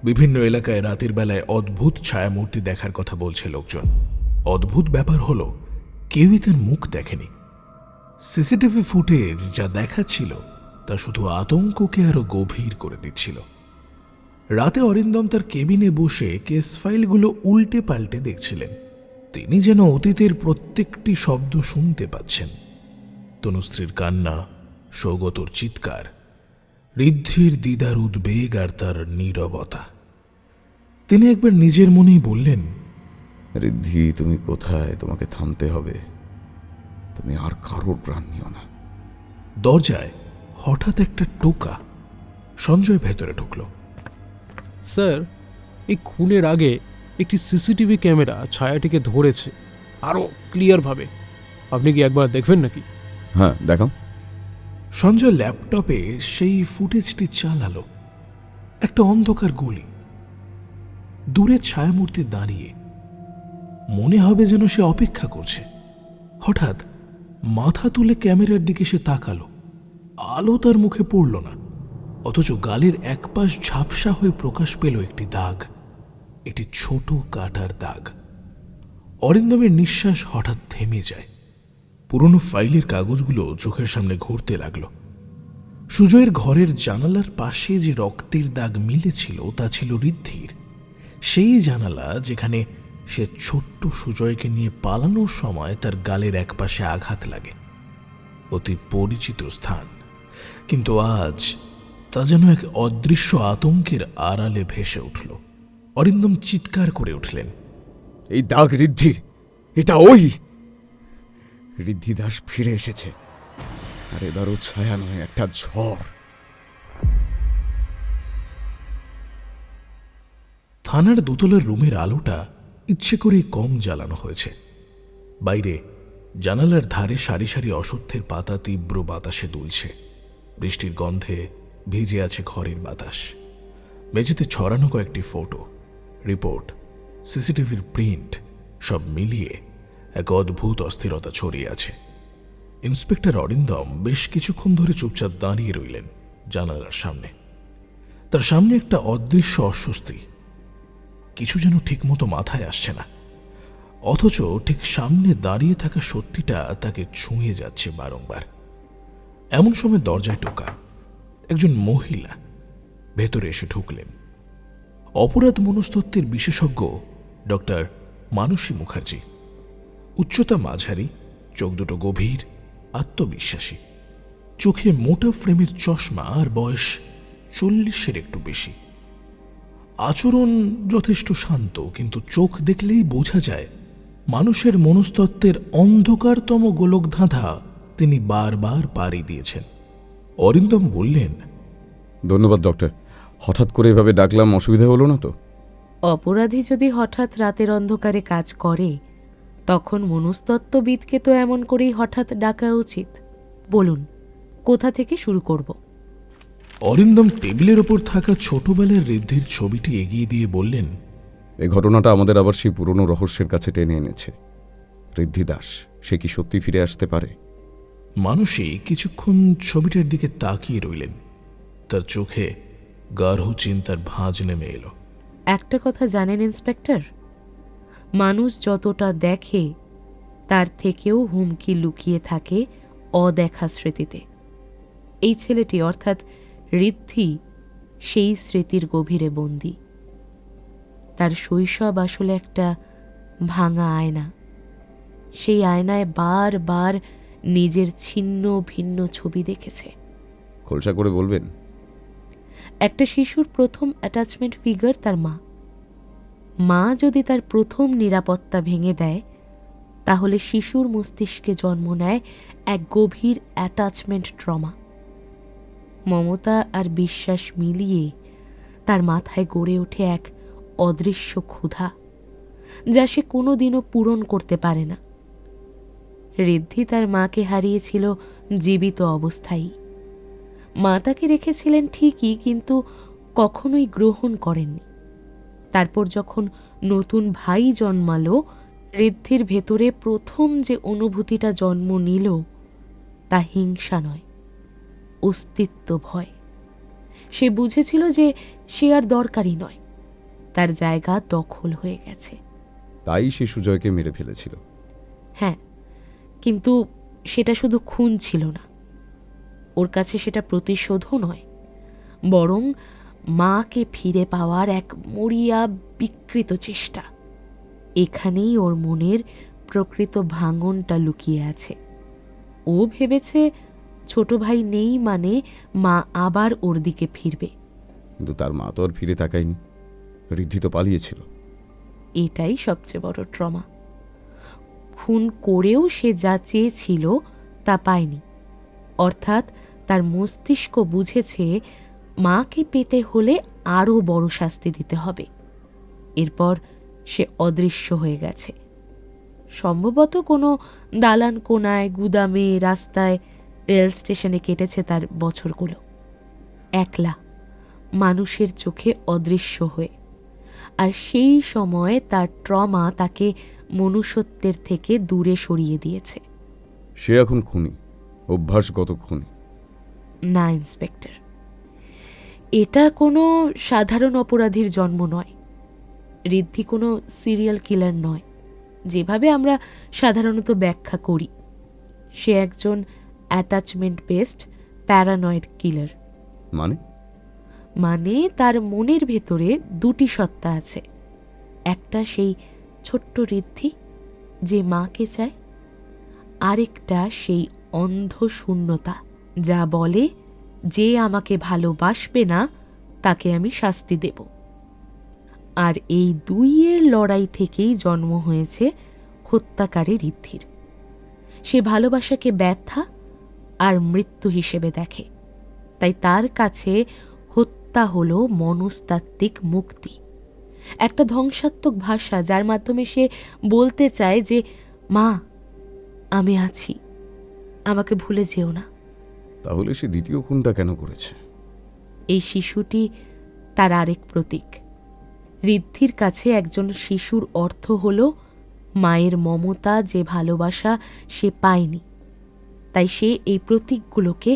বিভিন্ন এলাকায় রাতের বেলায় অদ্ভুত ছায়ামূর্তি দেখার কথা বলছে লোকজন। অদ্ভুত ব্যাপার হলো, কেউই তার মুখ দেখেনি। সিসিটিভি ফুটেজ যা দেখাচ্ছিল তা শুধু আতঙ্ককে আরো গভীর করে দিচ্ছিল। রাতে অরিন্দম তার কেবিনে বসে কেস ফাইলগুলো উল্টে পাল্টে দেখছিলেন। তিনি যেন অতীতের প্রত্যেকটি শব্দ শুনতে পাচ্ছেন। তনুশ্রীর কান্না, সৌগতর চিৎকার, ঋদ্ধির দিদার উদ্বেগ আর তার নীরবতা। তিনি একবার নিজের মনেই বললেন, ঋদ্ধি, তুমি কোথায়? তোমাকে থামতে হবে। তুমি আর কারোর প্রাণ নিও না। দরজায় হঠাৎ একটা টোকা। সঞ্জয় ভেতরে ঢুকল। স্যার, এই খুনের আগে একটি সিসিটিভি ক্যামেরা ছায়াটিকে ধরেছে আরও ক্লিয়ারভাবে। আপনি কি একবার দেখবেন নাকি? হ্যাঁ, দেখাও। সঞ্জয় ল্যাপটপে সেই ফুটেজটি চালালো। একটা অন্ধকার গলি, দূরে ছায়ামূর্তি দাঁড়িয়ে, মনে হবে যেন সে অপেক্ষা করছে। হঠাৎ মাথা তুলে ক্যামেরার দিকে সে তাকালো। আলো তার মুখে পড়ল না, অথচ গালের এক পাশ ঝাপসা হয়ে প্রকাশ পেল একটি দাগ, একটি ছোট কাটার দাগ। অরিন্দমের নিঃশ্বাস হঠাৎ থেমে যায়। পুরনো ফাইলের কাগজগুলো চোখের সামনে ঘুরতে লাগল। সুজয়ের ঘরের জানালার পাশে যে রক্তের দাগ মিলেছিল তা ছিল ঋদ্ধির। সেই জানালা যেখানে সে ছোট্ট সুজয়কে নিয়ে পালানোর সময় তার গালের এক পাশে আঘাত লাগে। অতি পরিচিত স্থান, কিন্তু আজ তা যেন এক অদৃশ্য আতঙ্কের আড়ালে ভেসে উঠল। অরিন্দম চিৎকার করে উঠলেন, এই দাগ ঋদ্ধির, এটা ওই ঋদ্ধি দাস ফিরে এসেছে। আর এবারও ছায়া নয়, একটা ঝড়। থানার দোতলার রুমের আলোটা ইচ্ছে করেই কম জ্বালানো হয়েছে। বাইরে জানালার ধারে সারি সারি অশ্বত্থের পাতা তীব্র বাতাসে দুলছে। বৃষ্টির গন্ধে ভিজে আছে ঘরের বাতাস। মেঝেতে ছড়ানো কয়েকটি ফটো, রিপোর্ট, সিসিটিভির প্রিন্ট, সব মিলিয়ে এক অদ্ভুত অস্থিরতা ছড়িয়ে আছে। ইন্সপেক্টর অরিন্দম বেশ কিছুক্ষণ ধরে চুপচাপ দাঁড়িয়ে রইলেন জানালার সামনে। তার সামনে একটা অদৃশ্য অস্বস্তি। কিছু যেন ঠিকমতো মাথায় আসছে না, অথচ ঠিক সামনে দাঁড়িয়ে থাকা সত্যিটা তাকে ছুঁয়ে যাচ্ছে বারংবার। এমন সময় দরজায় টোকা। একজন মহিলা ভেতরে এসে ঢুকলেন। অপরাধ মনস্তত্ত্বের বিশেষজ্ঞ ডক্টর মানসী মুখার্জি। উচ্চতা মাঝারি, চোখ দুটো গভীর, আত্মবিশ্বাসী। চোখে মোটা ফ্রেমের চশমা আর বয়স 40-এর একটু বেশি। আচরণ যথেষ্ট শান্ত, কিন্তু চোখ দেখলেই বোঝা যায় মানুষের মনস্তত্ত্বের অন্ধকারতম গোলকধাঁধা তিনি বারবার পাড়ি দিয়েছেন। অরিন্দম বললেন, ধন্যবাদ ডক্টর। হঠাৎ করে এভাবে ডাকলাম, অসুবিধা হলো না তো? অপরাধী যদি হঠাৎ রাতের অন্ধকারে কাজ করে, তখন মনস্তত্ত্ববিদকে তো এমন করেই হঠাৎ ডাকা উচিত। বলুন, কোথা থেকে শুরু করব? অরিন্দম টেবিলের ওপর থাকা ছোটবেলার ঋদ্ধির ছবিটি এগিয়ে দিয়ে বললেন, এই ঘটনাটা আমাদের আবার সেই পুরনো রহস্যের কাছে টেনে এনেছে। ঋদ্ধি দাস, সে কি সত্যি ফিরে আসতে পারে? মানসী কিছুক্ষণ ছবিটার দিকে তাকিয়ে রইলেন। তার চোখে গাঢ় চিন্তার ভাঁজ নেমে এলো। একটা কথা জানেন ইন্সপেক্টর, মানুষ যতটা দেখে তার থেকেও হুমকি লুকিয়ে থাকে অদেখা স্মৃতিতে। এই ছেলেটি অর্থাৎ ঋদ্ধি সেই স্মৃতির গভীরে বন্দী। তার শৈশব আসলে একটা ভাঙা আয়না। সেই আয়নায় বারবার নিজের ছিন্ন ভিন্ন ছবি দেখেছে। খোলসা করে বলবেন? একটা শিশুর প্রথম অ্যাটাচমেন্ট ফিগার তার মা। মা যদি তার প্রথম নিরাপত্তা ভেঙে দেয়, তাহলে শিশুর মস্তিষ্কে জন্ম নেয় এক গভীর অ্যাটাচমেন্ট ট্রমা। মমতা আর বিশ্বাস মিলিয়ে তার মাথায় গড়ে ওঠে এক অদৃশ্য ক্ষুধা, যা সে কোনোদিনও পূরণ করতে পারে না। ঋদ্ধি তার মাকে হারিয়েছিল জীবিত অবস্থায়। মা তাকে রেখেছিলেন ঠিকই, কিন্তু কখনোই গ্রহণ করেননি। তারপর যখন নতুন ভাই জন্মালো, ঋদ্ধির ভেতরে প্রথম যে অনুভূতিটা জন্ম নিল তা হিংসা নয়, অস্তিত্ব ভয়। সে বুঝেছিল যে সে আর দরকারি নয়, তার জায়গা দখল হয়ে গেছে। তাই সে সুজয়কে মেরে ফেলেছিল। হ্যাঁ, কিন্তু সেটা শুধু খুন ছিল না। ওর কাছে সেটা প্রতিশোধও নয়, বরং মাকে ফিরে পাওয়ার এক মরিয়া বিকৃত চেষ্টা। এখানেই ওর মনের প্রকৃত ভাঙনটা লুকিয়ে আছে। ও ভেবেছে ছোট ভাই নেই মানে মা আবার ওর দিকে ফিরবে। কিন্তু তার মা তো আর ফিরে তাকায়নি, ঋদ্ধি তো পালিয়েছিল। এটাই সবচেয়ে বড় ট্রমা। খুন করেও সে যা চেয়েছিল তা পায়নি, অর্থাৎ তার মস্তিষ্ক বুঝেছে মাকে পেতে হলে আরও বড় শাস্তি দিতে হবে। এরপর সে অদৃশ্য হয়ে গেছে। সম্ভবত কোনো দালান কোণায়, গুদামে, রাস্তায়, রেল স্টেশনে কেটেছে তার বছরগুলো, একলা, মানুষের চোখে অদৃশ্য হয়ে। আর সেই সময় তার ট্রমা তাকে মনুষ্যত্বের থেকে দূরে সরিয়ে দিয়েছে। সে এখন খুনি, অভ্যাসগত খুনি। না ইন্সপেক্টর, এটা কোনো সাধারণ অপরাধীর জন্ম নয়। ঋদ্ধি কোনো সিরিয়াল কিলার নয় যেভাবে আমরা সাধারণত ব্যাখ্যা করি। সে একজন অ্যাটাচমেন্ট বেসড প্যারানয়েড কিলার। মানে তার মনের ভেতরে দুটি সত্তা আছে। একটা সেই ছোট্ট ঋদ্ধি যে মাকে চায়, আরেকটা সেই অন্ধ শূন্যতা যা বলে যে আমাকে ভালোবাসবে না তাকে আমি শাস্তি দেব। আর এই দুইয়ের লড়াই থেকেই জন্ম হয়েছে হত্যাকারী ঋদ্ধির। সে ভালোবাসাকে ব্যথা আর মৃত্যু হিসেবে দেখে, তাই তার কাছে হত্যা হলো মনস্তাত্ত্বিক মুক্তি, একটা ধ্বংসাত্মক ভাষা যার মাধ্যমে সে বলতে চায় যে মা, আমি আছি, আমাকে ভুলে যেও না। তাহলে সে দ্বিতীয় খুনটা কেন করেছে? এই শিশুটি তার আরেক প্রতীক। ঋদ্ধির কাছে একজন শিশুর অর্থ হল মায়ের মমতা, যে ভালোবাসা সে পায়নি। তাই সে এই প্রতীকগুলোকে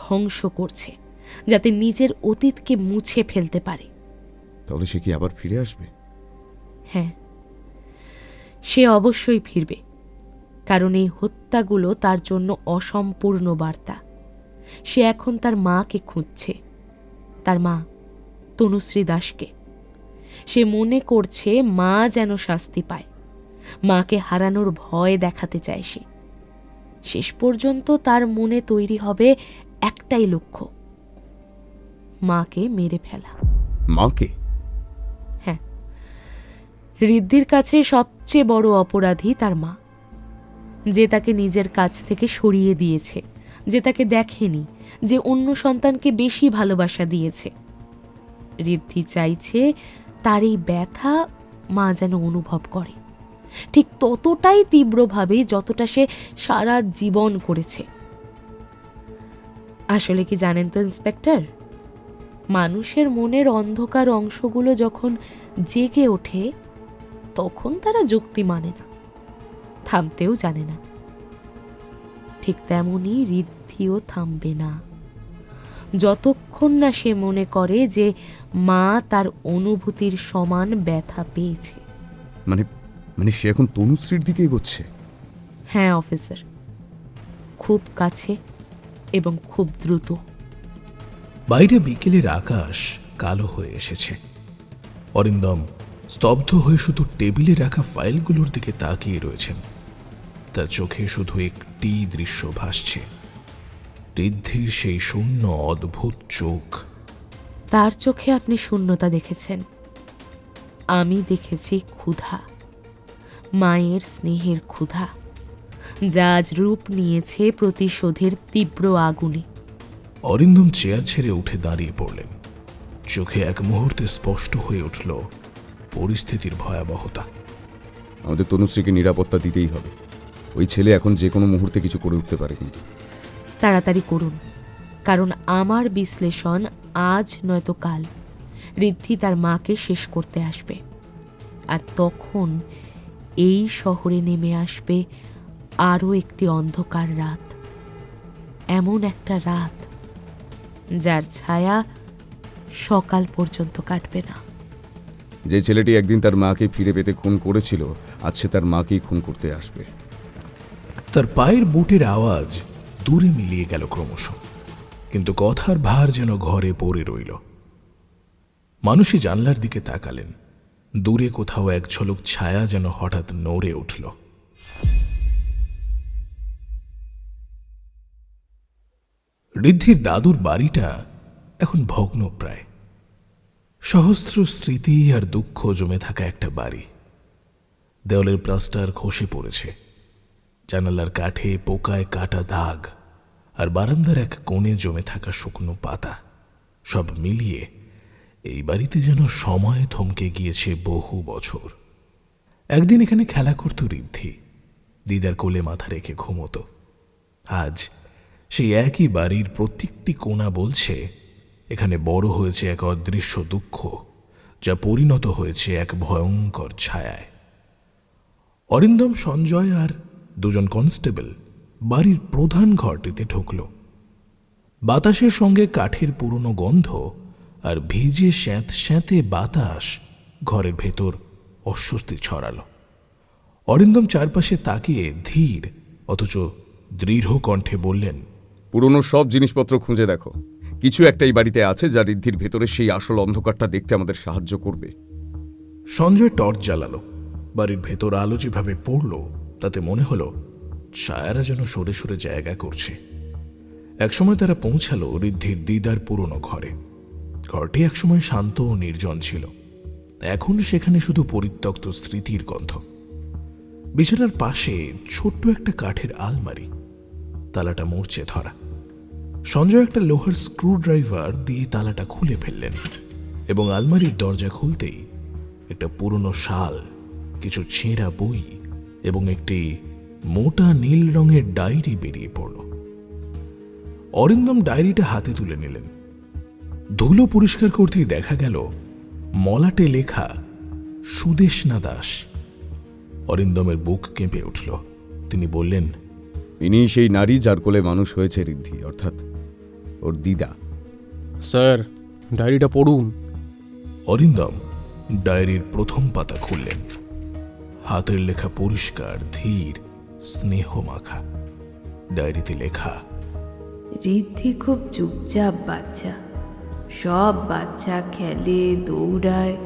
ধ্বংস করছে যাতে নিজের অতীতকে মুছে ফেলতে পারে। তাহলে সে কি আবার ফিরে আসবে? হ্যাঁ, সে অবশ্যই ফিরবে, কারণ এই হত্যাগুলো তার জন্য অসম্পূর্ণ বার্তা। সে এখন তার মাকে খুঁজছে, তার মা তনুশ্রী দাসকে। সে মনে করছে মা যেন শাস্তি পায়, মাকে হারানোর ভয় দেখাতে চায় সে। শেষ পর্যন্ত তার মনে তৈরি হবে একটাই লক্ষ্য, মাকে মেরে ফেলা। মাকে? হ্যাঁ, ঋদ্ধির কাছে সবচেয়ে বড় অপরাধী তার মা, যে তাকে নিজের কাছ থেকে সরিয়ে দিয়েছে, যে তাকে দেখেনি, যে অন্য সন্তানকে বেশি ভালোবাসা দিয়েছে। ঋদ্ধি চাইছে তার এই ব্যথা মা যেন অনুভব করে, ঠিক ততটাই তীব্রভাবে যতটা সে সারা জীবন করেছে। আসলে কি জানেন তো ইন্সপেক্টর, মানুষের মনের অন্ধকার অংশগুলো যখন জেগে ওঠে তখন তারা যুক্তি মানে না, থামতেও জানে না। ঠিক তেমনই ঋদ্ধিও থামবে না যতক্ষণ না সে মনে করে যে মা তার অনুভূতির সমান ব্যথা পেয়েছে। মানে সে এখন তনুশ্রীর দিকে এগোচ্ছে? হ্যাঁ অফিসার, খুব কাছে এবং খুব দ্রুত। বাইরে বিকেলের আকাশ কালো হয়ে এসেছে। অরিন্দম স্তব্ধ হয়ে শুধু টেবিলে রাখা ফাইলগুলোর দিকে তাকিয়ে রয়েছেন। তার চোখে শুধু একটি দৃশ্য ভাসছে, ঋদ্ধির সেই শূন্য অদ্ভুত চোখ। তার চোখে আপনি শূন্যতা দেখেছেন, আমি দেখেছি ক্ষুধা, মায়ের স্নেহের ক্ষুধা, যা আজ রূপ নিয়েছে প্রতিশোধের তীব্র আগুনে। অরিন্দম চেয়ার ছেড়ে উঠে দাঁড়িয়ে পড়লেন। চোখে এক মুহূর্তে স্পষ্ট হয়ে উঠল পরিস্থিতির ভয়াবহতা। আমাদের তনুশ্রীকে নিরাপত্তা দিতেই হবে। ওই ছেলে এখন যে কোনো মুহূর্তে কিছু করে উঠতে পারে। কিন্তু তাড়াতাড়ি করুন, কারণ আমার বিশ্লেষণ আজ নয়তো কাল ঋদ্ধি তার মাকে শেষ করতে আসবে। আর তখন এই শহরে নেমে আসবে আরও একটি অন্ধকার রাত, এমন একটা রাত যার ছায়া সকাল পর্যন্ত কাটবে না। যে ছেলেটি একদিন তার মাকে ফিরে পেতে খুন করেছিল, আজ সে তার মাকেই খুন করতে আসবে। তার পায়ের বুটের আওয়াজ দূরে মিলিয়ে গেল ক্রমশ, কিন্তু কথার ভার যেন ঘরে পড়ে রইল। মানুষই জানলার দিকে তাকালেন। দূরে কোথাও এক ঝলক ছায়া যেন হঠাৎ নড়ে উঠল। ঋদ্ধির দাদুর বাড়িটা এখন ভগ্ন প্রায়। সহস্র স্মৃতি আর দুঃখ জমে থাকা একটা বাড়ি। দেওয়ালের প্লাস্টার খসে পড়েছে, জানালার কাঠে পোকায় কাটা দাগ, আর বারান্দার এক কোণে জমে থাকা শুকনো পাতা। সব মিলিয়ে এই বাড়িতে যেন সময় থমকে গিয়েছে বহু বছর। একদিন এখানে খেলা করত ঋদ্ধি, দিদার কোলে মাথা রেখে ঘুমোতো। আজ সেই একই বাড়ির প্রত্যেকটি কোণা বলছে এখানে বড় হয়েছে এক অদৃশ্য দুঃখ, যা পরিণত হয়েছে এক ভয়ঙ্কর ছায়ায়। অরিন্দম, সঞ্জয় আর দুজন কনস্টেবল বাড়ির প্রধান ঘরটিতে ঢুকল। বাতাসের সঙ্গে কাঠের পুরনো গন্ধ আর ভিজে স্যাঁতে বাতাস ঘরের ভেতর অস্বস্তি ছড়ালো। অরিন্দম চারপাশে তাকিয়ে ধীর অথচ দৃঢ় কণ্ঠে বললেন, পুরনো সব জিনিসপত্র খুঁজে দেখো, কিছু একটা এই বাড়িতে আছে যা ঋদ্ধির ভেতরে সেই আসল অন্ধকারটা দেখতে আমাদের সাহায্য করবে। সঞ্জয় টর্চ জ্বালালো। বাড়ির ভেতর আলো যেভাবে পড়ল তাতে মনে হলো ছায়ারা যেন সরে সরে জায়গা করছে। একসময় তারা পৌঁছালো ঋদ্ধির দিদার পুরনো ঘরে। ঘরটি একসময় শান্ত ও নির্জন ছিল, এখন সেখানে শুধু পরিত্যক্ত স্মৃতির গন্ধ। বিছানার পাশে ছোট্ট একটা কাঠের আলমারি, তালাটা মরচে ধরা। সঞ্জয় একটা লোহার স্ক্রুড্রাইভার দিয়ে তালাটা খুলে ফেললেন এবং আলমারির দরজা খুলতেই একটা পুরনো শাল, কিছু ছেঁড়া বই এবং একটি মোটা নীল রঙের ডায়েরি বেরিয়ে পড়ল। অরিন্দম ডায়েরিটা হাতে তুলে নিলেন। ধুলো পরিষ্কার করতেই দেখা গেল মলাটে লেখা সুদেষ্ণা দাস। অরিন্দমের বুক কেঁপে উঠল। তিনি বললেন, ইনি সেই নারী যার কোলে মানুষ হয়েছে ঋদ্ধি, অর্থাৎ ওর দিদা। স্যার, ডায়েরিটা পড়ুন। অরিন্দম ডায়েরির প্রথম পাতা খুললেন। হাতের লেখা পরিষ্কার, ধীর, স্নেহ মাখা। ডায়েরিতে লেখা, ঋদ্ধি খুব চুপচাপ বাচ্চা। সব বাচ্চা খেলে, দৌড়ায়,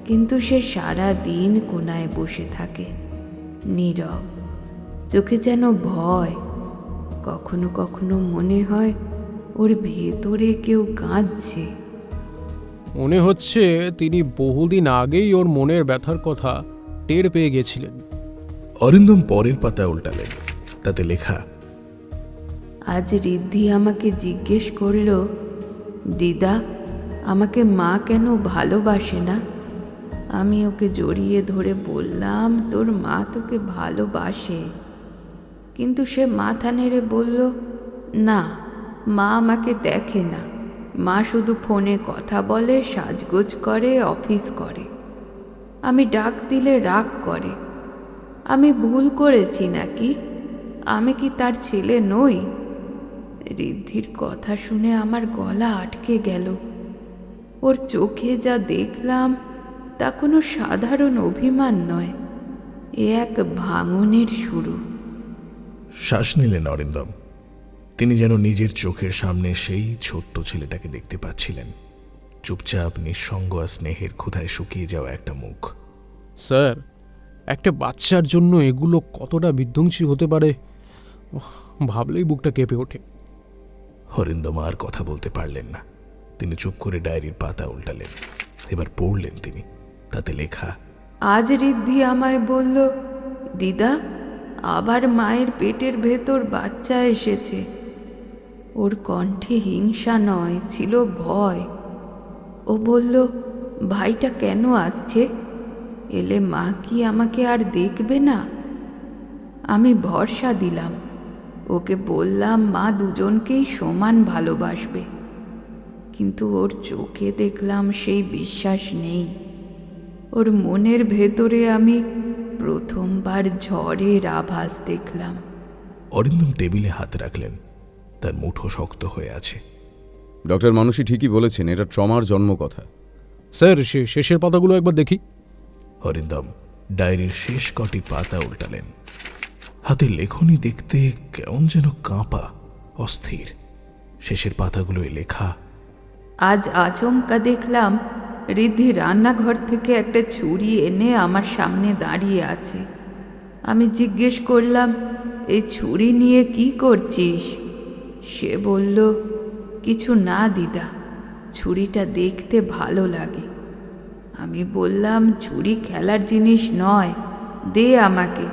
কিন্তু সে সারা দিন কোনায় বসে থাকে, নীরব, চোখে যেন ভয়। কখনো কখনো মনে হয় ওর ভেতরে কেউ কাঁদছে। মনে হচ্ছে তিনি বহুদিন আগেই ওর মনের ব্যথার কথা টের পেয়ে গেছিলেন। অরিন্দম পরের পাতা উল্টালেন। তাতে লেখা, আজ ঋদ্ধি আমাকে জিজ্ঞেস করল, দিদা, আমাকে মা কেন ভালোবাসে না? আমি ওকে জড়িয়ে ধরে বললাম, তোর মা তোকে ভালোবাসে। কিন্তু সে মাথা নেড়ে বলল, না, মা আমাকে দেখে না। মা শুধু ফোনে কথা বলে, সাজগোজ করে, অফিস করে। আমি ডাক দিলে রাগ করে। আমি ভুল করেছি নাকি? আমি কি তার ছেলে নই? ঋদ্ধির কথা শুনে আমার গলা আটকে গেল। ওর চোখে যা দেখলাম তা কোনো সাধারণ অভিমান নয়, এ এক ভাঙনের শুরু। শ্বাস নিলেন অরিন্দম। তিনি যেন নিজের চোখের সামনে সেই ছোট্ট ছেলেটাকে দেখতে পাচ্ছিলেন, চুপচাপ, নিঃসঙ্গ আর স্নেহের ক্ষুধায় শুকিয়ে যাওয়া একটা মুখ। স্যার, একটা বাচ্চার জন্য এগুলো কতটা বিধ্বংসী হতে পারে ভাবলেই বুকটা কেঁপে ওঠে। অরিন্দম আর কথা বলতে পারলেন না। তিনি চুপ করে ডায়েরির পাতা উল্টালেন। এবার পড়লেন তিনি। তাতে লেখা, আজ ঋদ্ধি আমায় বলল, দিদা, আবার মায়ের পেটের ভেতর বাচ্চা এসেছে। ওর কণ্ঠে হিংসা নয়, ছিল ভয়। ও বলল, ভাইটা কেন আসছে? এলে মা কি আমাকে আর দেখবে না? আমি ভরসা দিলাম। ওকে বললাম, মা দুজনকেই সমান ভালোবাসবে। কিন্তু ওর চোখে দেখলাম সেই বিশ্বাস নেই। ওর মনের ভেতরে আমি প্রথমবার ঝড়ের আভাস দেখলাম। অরিন্দম টেবিলে হাত রাখলেন। তার মুঠো শক্ত হয়ে আছে। ডক্টর মানুষই ঠিকই বলেছেন, এটা ট্রমার জন্ম কথা। স্যার, শেষের পাতাগুলো একবার দেখি। অরিন্দম ডায়েরির শেষ কটি পাতা উল্টালেন। হাতে লেখনি দেখতে কেমন যেন কাঁপা, অস্থির। শেষের পাতাগুলোয় লেখা, আজ আচমকা দেখলাম ঋদ্ধি রান্নাঘর থেকে একটা ছুরি এনে আমার সামনে দাঁড়িয়ে আছে। আমি জিজ্ঞেস করলাম, এই ছুরি নিয়ে কি করছিস? সে বলল, কিছু না দিদা, ছুরিটা দেখতে ভালো লাগে। আমি বললাম, ছুরি খেলার জিনিস নয়, দে আমাকে।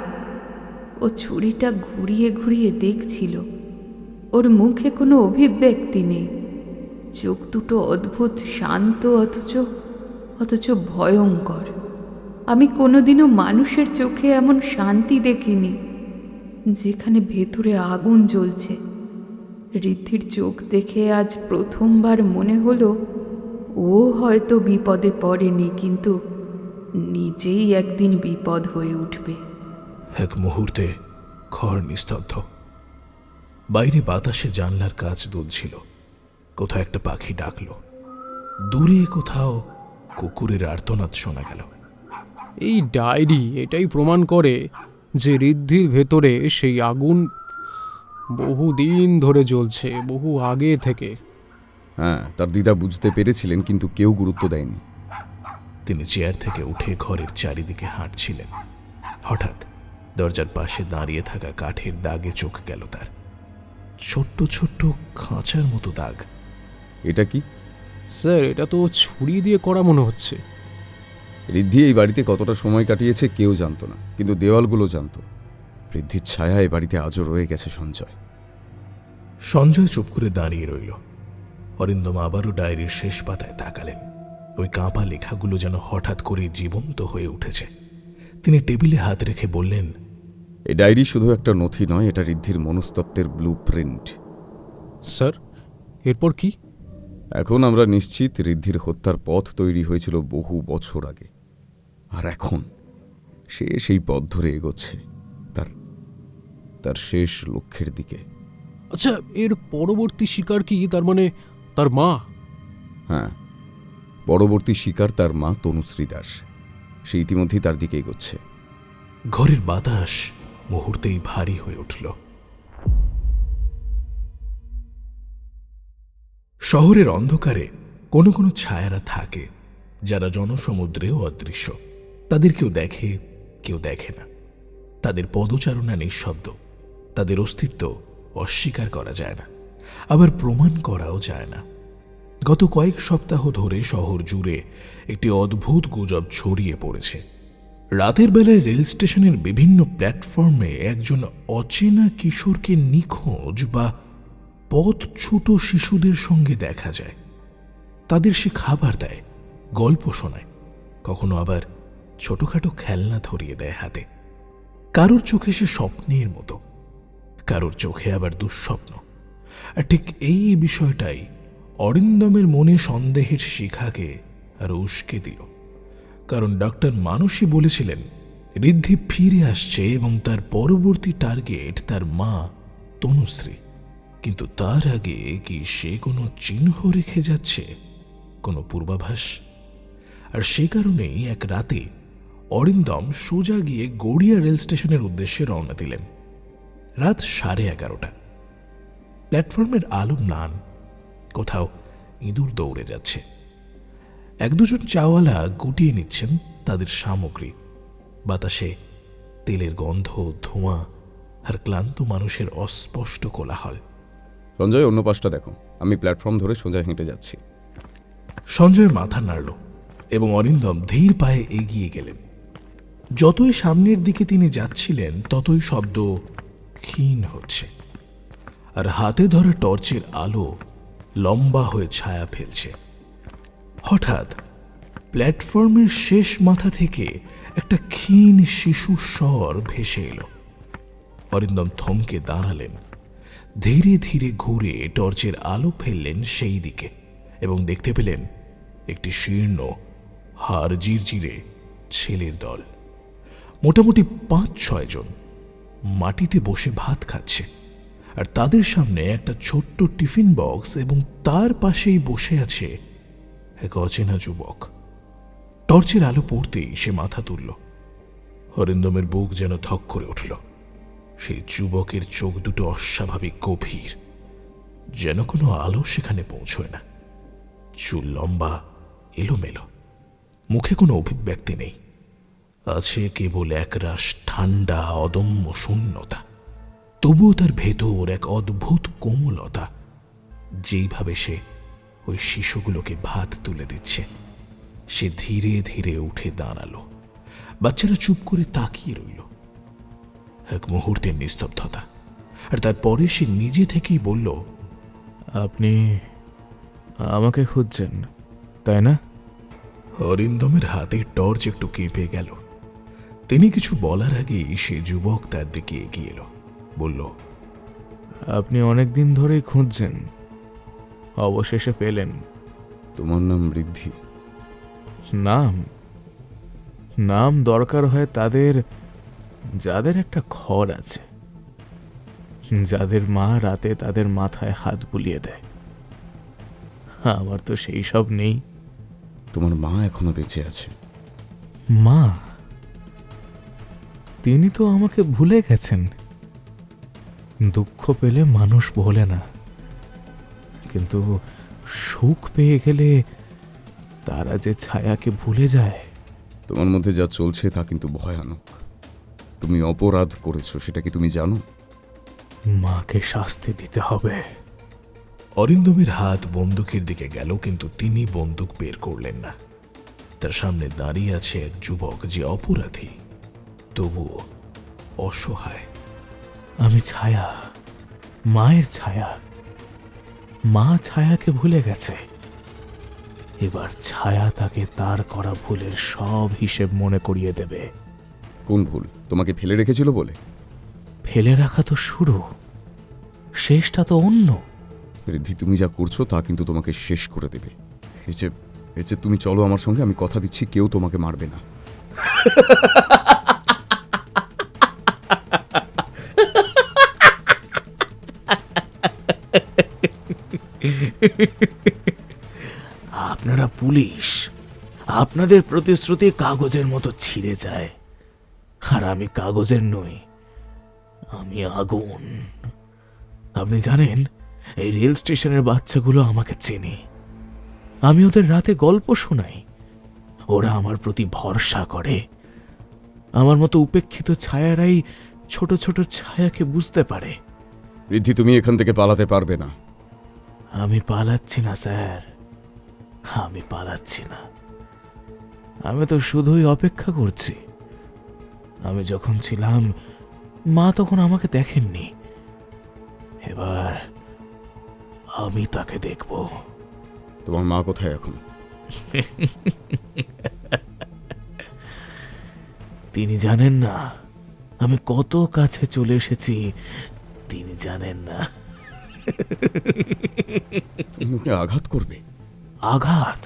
ও ছুরিটা ঘুরিয়ে ঘুরিয়ে দেখছিল। ওর মুখে কোনো অভিব্যক্তি নেই, চোখ দুটো অদ্ভুত শান্ত অথচ ভয়ঙ্কর। আমি কোনোদিনও মানুষের চোখে এমন শান্তি দেখিনি, যেখানে ভেতরে আগুন জ্বলছে। ঋদ্ধির চোখ দেখে আজ প্রথমবার মনে হলো ও হয়তো বিপদে পড়েনি, কিন্তু নিজেই একদিন বিপদ হয়ে উঠবে। এক মুহূর্তে ঘর নিস্তব্ধ। বাইরে বাতাসে জানলার কাঁচ দুলছিল। কোথাও একটা পাখি ডাকলো, দূরে কোথাও কুকুরের আর্তনাদ শোনা গেল। এই ডায়েরি এটাই প্রমাণ করে যে ঋদ্ধির ভেতরে সেই আগুন বহুদিন ধরে জ্বলছে, বহু আগে থেকে। হ্যাঁ, তার দিদা বুঝতে পেরেছিলেন, কিন্তু কেউ গুরুত্ব দেয়নি। তিনি চেয়ার থেকে উঠে ঘরের চারিদিকে হাঁটছিলেন। হঠাৎ দরজার পাশে দাঁড়িয়ে থাকা কাঠের দাগে চোখ গেল তার। ছোট্ট ছোট্ট খাঁচার মতো দাগ। এটা কি? স্যার, এটা তো ছুরি দিয়ে করা মনে হচ্ছে। ঋদ্ধি এই বাড়িতে কতটা সময় কাটিয়েছে কেউ জানতো না, কিন্তু দেওয়ালগুলো জানতো। ঋদ্ধির ছায়া এই বাড়িতে আজও রয়ে গেছে। সঞ্জয় চুপ করে দাঁড়িয়ে রইল। অরিন্দম আবারও ডায়েরির শেষ পাতায় তাকালেন। ওই কাঁপা লেখাগুলো যেন হঠাৎ করে জীবন্ত হয়ে উঠেছে। তিনি টেবিলে হাত রেখে বললেন, এই ডায়েরি শুধু একটা নথি নয়, এটা ঋদ্ধির মনস্তত্ত্বের ব্লু প্রিন্ট। স্যার, এরপর কি? এখন আমরা নিশ্চিত ঋদ্ধির হত্যার পথ তৈরি হয়েছিল বহু বছর আগে, আর এখন সে সেই পথ ধরে এগোচ্ছে তার শেষ লক্ষ্যের দিকে। আচ্ছা, এর পরবর্তী শিকার কি? তার মানে তার মা? হ্যাঁ, পরবর্তী শিকার তার মা তনুশ্রী দাস। সে ইতিমধ্যেই তার দিকে এগোচ্ছে। ঘরের বাতাস মুহূর্তেই ভারী হয়ে উঠল। শহরের অন্ধকারে কোনো কোনো ছায়ারা থাকে, যারা জনসমুদ্রেও অদৃশ্য। তাদের কেউ দেখে, কেউ দেখে না। তাদের পদচারণা নিঃশব্দ। তাদের অস্তিত্ব অস্বীকার করা যায় না, আবার প্রমাণ করাও যায় না। গত কয়েক সপ্তাহ ধরে শহর জুড়ে একটি অদ্ভুত গুজব ছড়িয়ে পড়েছে। রাতের বেলায় রেল স্টেশনের বিভিন্ন প্ল্যাটফর্মে একজন অচেনা কিশোরকে নিখোঁজ বা পথচ্যুত শিশুদের সঙ্গে দেখা যায়। তাদের সে খাবার দেয়, গল্প শোনায়, কখনো আবার ছোটখাটো খেলনা ধরিয়ে দেয় হাতে। কারোর চোখে সে স্বপ্নের মতো, কারোর চোখে আবার দুঃস্বপ্ন। আর ঠিক এই বিষয়টাই অরিন্দমের মনে সন্দেহের শিখাকে আর উস্কে দিল। কারণ ডক্টর মানসী বলেছিলেন ঋদ্ধি ফিরে আসছে এবং তার পরবর্তী টার্গেট তার মা তনুশ্রী। কিন্তু তার আগে কি সে কোনো চিহ্ন রেখে যাচ্ছে, কোনো পূর্বাভাস? আর সে কারণেই এক রাতে অরিন্দম সোজা গিয়ে গড়িয়া রেল স্টেশনের উদ্দেশ্যে রওনা দিলেন। রাত 11:30। প্ল্যাটফর্মের আলো ম্লান, কোথাও ইঁদুর দৌড়ে যাচ্ছে। এক দুজন চাওয়ালা গুটিয়ে নিচ্ছেন তাদের সামগ্রী। বাতাসে তেলের গন্ধ, ধোঁয়া আর ক্লান্ত মানুষের অস্পষ্ট কোলাহল। সঞ্জয়, অন্য পাশটা দেখো। আমি প্ল্যাটফর্ম ধরে সোজা হেঁটে যাচ্ছি। সঞ্জয় মাথা নাড়ল এবং অরিন্দম ধীর পায়ে এগিয়ে গেলেন। যতই সামনের দিকে তিনি যাচ্ছিলেন, ততই শব্দ ক্ষীণ হচ্ছে, আর হাতে ধরা টর্চের আলো লম্বা হয়ে ছায়া ফেলছে। হঠাৎ প্ল্যাটফর্মের শেষ মাথা থেকে একটা ক্ষীণ শিশু স্বর ভেসে এলো। অরিন্দম থমকে দাঁড়ালেন, ধীরে ধীরে ঘুরে টর্চের আলো ফেললেন সেই দিকে এবং দেখতে পেলেন একটি শীর্ণ, হাড় জিরজিরে ছেলের দল। মোটামুটি 5-6 জন মাটিতে বসে ভাত খাচ্ছে, আর তাদের সামনে একটা ছোট্ট টিফিন বক্স এবং তার পাশেই বসে আছে এক অচেনা যুবক। টর্চের আলো পড়তেই সে মাথা তুলল। অরিন্দমের বুক যেন ধক করে উঠল। সেই যুবকের চোখ দুটো অস্বাভাবিক গভীর, যেন কোনো আলো সেখানে পৌঁছয় না। চুল লম্বা, এলোমেলো, মুখে কোনো অভিব্যক্তি নেই। আছে কেবল একরাশ ঠান্ডা অদম্য শূন্যতা। তবুও তার ভেতর এক অদ্ভুত কোমলতা, যেইভাবে সে ওই শিশুগুলোকে ভাত তুলে দিচ্ছে। সে ধীরে ধীরে উঠে দাঁড়ালো। বাচ্চারা চুপ করে তাকিয়ে রইল। এক মুহূর্তের নিস্তব্ধতা, আর তারপরে সে নিজে থেকেই বলল, আপনি আমাকে খুঁজছেন তাই না? অরিন্দমের হাতে টর্চ একটু কেঁপে গেল। তিনি কিছু বলার আগেই সে যুবক তার দিকে এগিয়ে এলো, বলল, আপনি অনেক দিন ধরেই খুঁজছেন, অবশেষে পেলেন। তোমার নাম ঋদ্ধি? নাম নাম দরকার হয় তাদের যাদের একটা ঘর আছে, যাদের মা রাতে তাদের মাথায় হাত বুলিয়ে দেয়। আমার তো সেই সব নেই। তোমার মা এখনো বেঁচে আছে? মা? তিনি তো আমাকে ভুলে গেছেন। দুঃখ পেলে মানুষ ভোলে না, কিন্তু সুখ পেয়ে গেলে তারা যে ছায়াকে ভুলে যায়। তোমার মধ্যে যা চলছে তা কিন্তু ভয়ানক। তুমি অপরাধ করেছো, সেটা কি তুমি জানো? মাকে শাস্তি দিতে হবে। অরিন্দমের হাত বন্দুকের দিকে গেল, কিন্তু তিনি বন্দুক বের করলেন না। তার সামনে দাঁড়িয়ে আছে এক যুবক যে অপরাধী, তবুও অসহায়। আমি ছায়া, মায়ের ছায়া। মা ছায়াকে ভুলে গেছে। এবার ছায়া তাকে তার করা ভুলের সব হিসেব মনে করিয়ে দেবে। কোন ভুল? তোমাকে ফেলে রেখেছিল বলে? ফেলে রাখা তো শুরু, শেষটা তো অন্য। ঋদ্ধি, তুমি যা করছো তা কিন্তু তোমাকে শেষ করে দেবে। এই যে তুমি চলো আমার সঙ্গে, আমি কথা দিচ্ছি কেউ তোমাকে মারবে না। আপনারা পুলিশ, আপনাদের প্রতিশ্রুতি কাগজের মতো ছিঁড়ে যায়, আর আমি কাগজের নই, আমি আগুন। আপনি জানেন, এই রেল স্টেশনের বাচ্চাগুলো আমাকে চেনে। আমি ওদের রাতে গল্প শোনাই, ওরা আমার প্রতি ভরসা করে। আমার মতো উপেক্ষিত ছায়ারাই ছোট ছোট ছায়াকে বুঝতে পারে। ঋদ্ধি, তুমি এখান থেকে পালাতে পারবে না। আমি পালাচ্ছি না স্যার, আমি পালাচ্ছি না। আমি তো শুধুই অপেক্ষা করছি। আমি যখন ছিলাম, মা তখন আমাকে দেখেননি। এবার আমি তাকে দেখব। তোমার মা কোথায় এখন? তিনি জানেন না আমি কত কাছে চলে এসেছি। তিনি জানেন না। তুমি ওকে আঘাত করবে? আঘাত?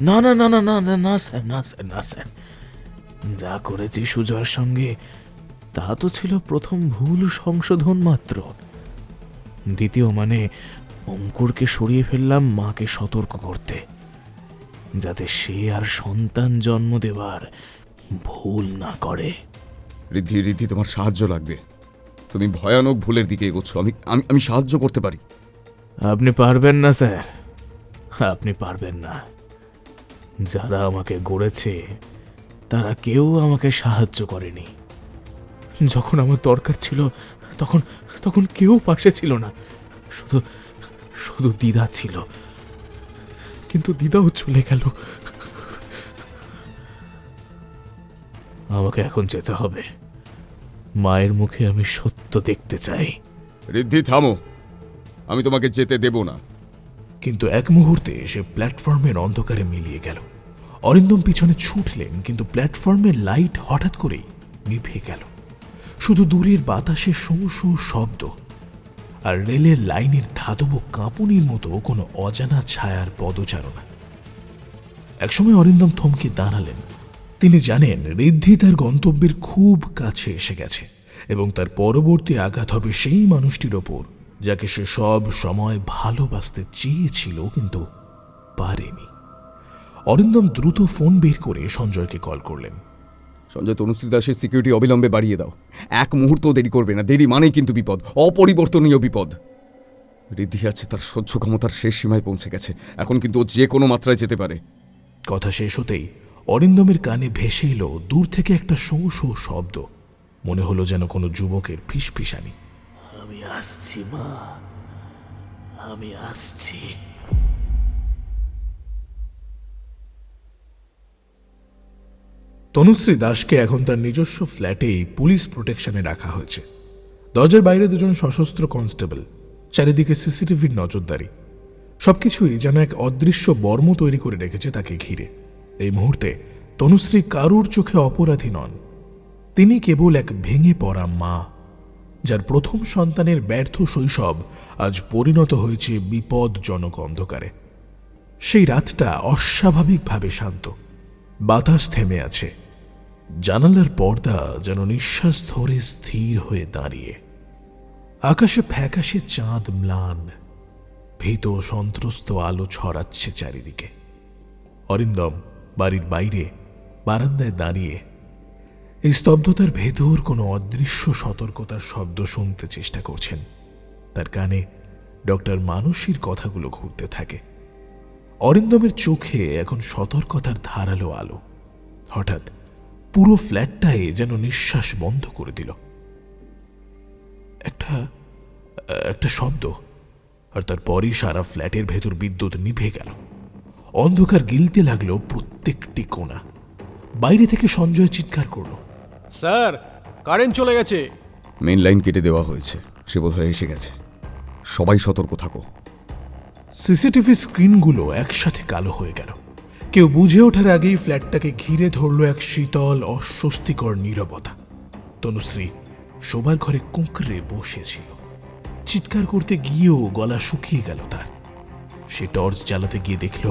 না না না না না না না স্যার, না স্যার, না স্যার। যা করেছি সুজয়ের সঙ্গে তা তো ছিল প্রথম ভুল সংশোধন মাত্র। দ্বিতীয় মানে অঙ্কুরকে সরিয়ে ফেললাম মাকে সতর্ক করতে, যাতে সে আর সন্তান জন্ম দেবার ভুল না করে। ঋদ্ধি, তোমার সাহায্য লাগবে। তুমি ভয়ানক ভুলের দিকে এগোচ্ছ। আমি সাহায্য করতে পারি। আপনি পারবেন না স্যার, আপনি পারবেন না। যারা আমাকে গড়েছে তারা কেউ আমাকে সাহায্য করেনি। যখন আমার দরকার ছিল তখন তখন কেউ পাশে ছিল না, শুধু শুধু দিদা ছিল। কিন্তু দিদাও চলে গেল। আমাকে এখন যেতে হবে। মায়ের মুখে আমি সত্য দেখতে চাই। ঋদ্ধি, থামো, আমি তোমাকে যেতে দেব না। কিন্তু এক মুহূর্তে সে প্ল্যাটফর্মের অন্ধকারে মিলিয়ে গেল। অরিন্দম পিছনে ছুটলেন, কিন্তু প্ল্যাটফর্মের লাইট হঠাৎ করেই নিভে গেল। শুধু দূরের বাতাসে শোঁ শোঁ শব্দ, আর রেলের লাইনের ধাতব কাঁপুনির মতো কোনো অজানা ছায়ার পদচারণা। একসময় অরিন্দম থমকে দাঁড়ালেন। তিনি জানেন ঋদ্ধি তার গন্তব্যের খুব কাছে এসে গেছে, এবং তার পরবর্তী আঘাত হবে সেই মানুষটির ওপর যাকে সে সব সময় ভালোবাসতে চেয়েছিল কিন্তু পারেনি। অরিন্দম দ্রুত ফোন বের করে সঞ্জয়কে কল করলেন। সঞ্জয়, তনুশ্রী দাসের সিকিউরিটি অবিলম্বে বাড়িয়ে দাও। এক মুহূর্ত দেরি করবে না। দেরি মানেই কিন্তু বিপদ, অপরিবর্তনীয় বিপদ। ঋদ্ধি আছে তার সহ্য ক্ষমতার শেষ সীমায় পৌঁছে গেছে। এখন কিন্তু ও যে কোনো মাত্রায় যেতে পারে। কথা শেষ হতেই অরিন্দমের কানে ভেসে এলো দূর থেকে একটা শোঁ শোঁ শব্দ। মনে হলো যেন কোনো যুবকের ফিসফিসানি। আসছি মা, আমি আসছি। তনুশ্রী দাসকে এখন তার নিজস্ব ফ্ল্যাটেই পুলিশ প্রোটেকশনে রাখা হয়েছে। দরজার বাইরে দুজন সশস্ত্র কনস্টেবল, চারিদিকে সিসিটিভির নজরদারি, সবকিছুই যেন এক অদৃশ্য বর্ম তৈরি করে রেখেছে তাকে ঘিরে। এই মুহূর্তে তনুশ্রী কারুর চোখে অপরাধী নন, তিনি কেবল এক ভেঙে পড়া মা, যার প্রথম সন্তানের ব্যর্থ শৈশব আজ পরিণত হয়েছে বিপদজনক অন্ধকারে। সেই রাতটা অস্বাভাবিকভাবে শান্ত, বাতাস থেমে আছে, জানালার পর্দা যেন নিঃশ্বাস ধরে স্থির হয়ে দাঁড়িয়ে। আকাশে ফ্যাকাশে চাঁদ ম্লান, ভীত সন্ত্রস্ত আলো ছড়াচ্ছে চারিদিকে। অরিন্দম বাড়ির বাইরে বারান্দায় দাঁড়িয়ে এই স্তব্ধতার ভেতর কোনো অদৃশ্য সতর্কতার শব্দ শুনতে চেষ্টা করছেন। তার কানে ডক্টর মানসীর কথাগুলো ঘুরতে থাকে। অরিন্দমের চোখে এখন সতর্কতার ধারালো আলো। হঠাৎ পুরো ফ্ল্যাটটায় যেন নিঃশ্বাস বন্ধ করে দিল। একটা শব্দ, আর তারপরই সারা ফ্ল্যাটের ভেতর বিদ্যুৎ নিভে গেল। অন্ধকার গিলতে লাগলো প্রত্যেকটি কোণা। বাইরে থেকে সঞ্জয় চিৎকার করল, স্যার, কারেন্ট চলে গেছে। মেইন লাইন কেটে দেওয়া হয়েছে, সে বোধহয় এসে গেছে। সবাই সতর্ক থাকো। সিসিটিভি স্ক্রিনগুলো একসাথে কালো হয়ে গেল। কেউ বুঝে ওঠার আগেই ফ্ল্যাটটাকে ঘিরে ধরল এক শীতল অস্বস্তিকর নীরবতা। তনুশ্রী শোবার ঘরে কুঁকড়ে বসেছিল। চিৎকার করতে গিয়েও গলা শুকিয়ে গেল তার। সে টর্চ জ্বালাতে গিয়ে দেখল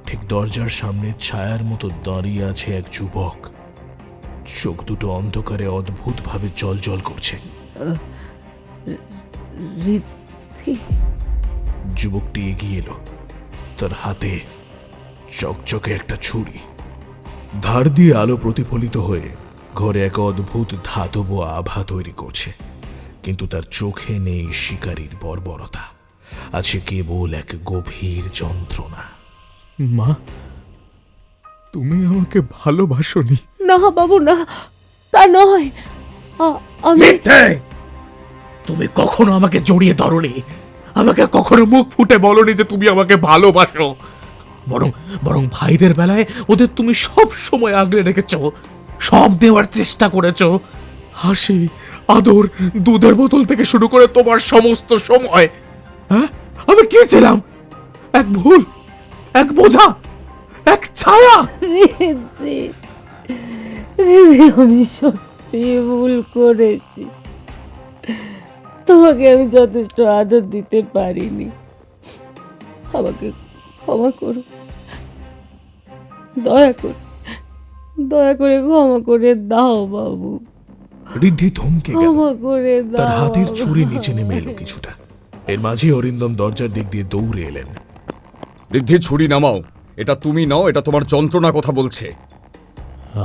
ঠিক দরজার সামনে ছায়ার মতো দাঁড়িয়ে আছে এক যুবক। চোখ দুটো অন্ধকারে অদ্ভুতভাবে জল করছে। যুবকটি এগিয়ে এলো, তার হাতে চকচকে একটা ছুরি। ধার দিয়ে আলো প্রতিফলিত হয়ে ঘরে এক অদ্ভুত ধাতব আভা তৈরি করছে, কিন্তু তার চোখে নেই শিকারীর বর্বরতা, আছে কেবল এক গভীর যন্ত্রণা। মা, তুমি আমাকে ভালোবাসোনি? না বাবু, না, তা নয়। আমি তুমি কখনো আমাকে জড়িয়ে ধরনি, আমাকে কখনো মুখ ফুটে বলনি যে তুমি আমাকে ভালোবাসো। বরং ভাইদের বেলায় ওদের তুমি সব সময় আগলে রেখেছ, সব দেওয়ার চেষ্টা করেছ। হাসি, আদর, দুধের বোতল থেকে শুরু করে তোমার সমস্ত সময়। হ্যাঁ, আমি কি ছিলাম? এক ভুল, এক বোঝা, এক ছায়া। আমি সত্যি ভুল করেছি, তোমাকে আমি যথেষ্ট আদর দিতে পারিনি, আমাকে ক্ষমা করো, দয়া করে ক্ষমা করে দাও বাবু। ঋদ্ধি থমকে গেল, ক্ষমা করে দাও। তার হাতের ছুরি নিচে নেমে এলো কিছুটা। এর মাঝে অরিন্দম দরজার দিক দিয়ে দৌড়ে এলেন। ঋদ্ধি, ছুরি নামাও। এটা তুমি নাও, এটা তোমার যন্ত্রণা কথা বলছে।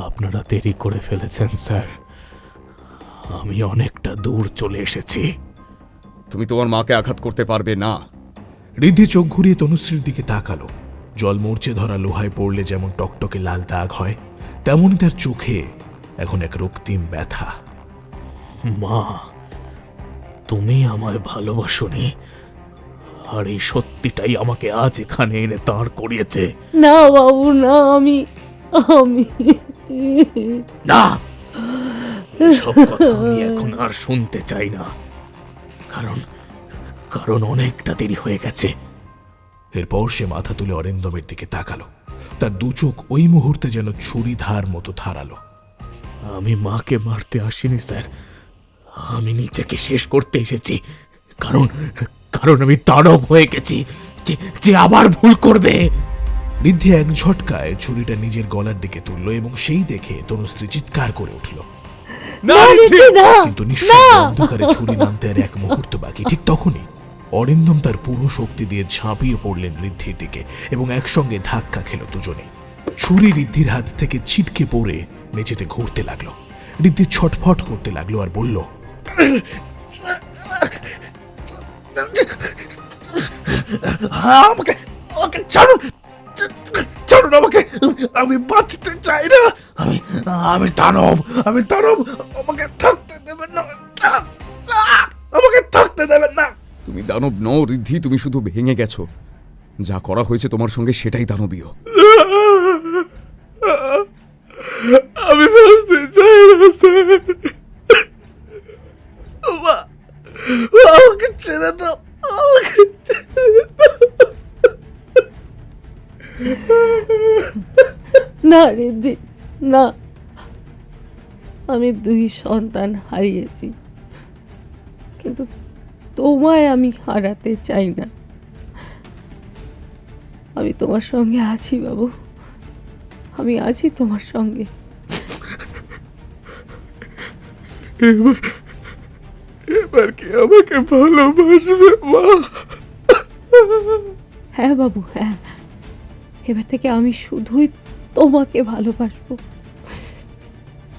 আপনারা দেরি করে ফেলেছেন স্যার, আমি অনেকটা দূর চলে এসেছি। তুমি তোমার মাকে আঘাত করতে পারবে না। ঋদ্ধি চোখ ঘুরিয়ে তনুশ্রীর দিকে তাকালো। জল মরচে ধরা লোহায় পড়লে যেমন টকটকে লাল দাগ হয়, তেমনই তার চোখে এখন এক রক্তিম ব্যথা। মা, তুমি আমায় ভালোবাসোনি, আর এই সত্যিটাই আমাকে আজ এখানে এনে দাঁড় করিয়েছে। না বাবু, না, আমি না, সব কথা আমি এখন আর শুনতে চাই না, কারণ অনেকটা দেরি হয়ে গেছে। এরপর সে মাথা তুলে অরিন্দমের দিকে তাকালো। তার দু চোখ ওই মুহূর্তে যেন ছুরি ধার মতো ধারালো। আমি মাকে মারতে আসিনি স্যার, আমি নিজেকে শেষ করতে এসেছি। কারণ আমি দানব হয়ে গেছি, যে আবার ভুল করবে। ঋদ্ধি এক ঝটকায় ছুরিটা নিজের গলার দিকে তুলল এবং সেই দেখে তনুশ্রী চিৎকার করে উঠল। কিন্তু নিঃশব্দ অন্ধকারে ছুরি নামতে আর এক মুহূর্ত বাকি। ঠিক তখনই অরিন্দম তার পুরো শক্তি দিয়ে ঝাঁপিয়ে পড়লেন ঋদ্ধির দিকে এবং একসঙ্গে ধাক্কা খেল দুজনেই। ছুরি ঋদ্ধির হাত থেকে ছিটকে পড়ে মেঝেতে ঘুরতে লাগলো। ঋদ্ধি ছটফট করতে লাগলো আর বলল, আমাকে ছাড়ুন, ছাড়ুন আমাকে, আমি বাঁচতে চাই না। আমি দানব, আমাকে থাকতে দেবেন না, আমাকে থাকতে দানব নও ঋদ্ধি, তুমি শুধু ভেঙে গেছো। যা করা হয়েছে তোমার সঙ্গে সেটাই দানবীয়। আমি বাঁচতে চাই না স্যার, আমাকে ছেড়ে দাও, আমাকে না রিদ্ধি, না, আমি 2 সন্তান হারিয়েছি, কিন্তু তোমায় আমি হারাতে চাই না। আমি তোমার সঙ্গে আছি বাবু, আমি আছি তোমার সঙ্গে। এবার কি আমাকে ভালোবাসবে মা? হ্যাঁ বাবু, হ্যাঁ, এবার থেকে আমি শুধুই তোমাকে ভালোবাসবো,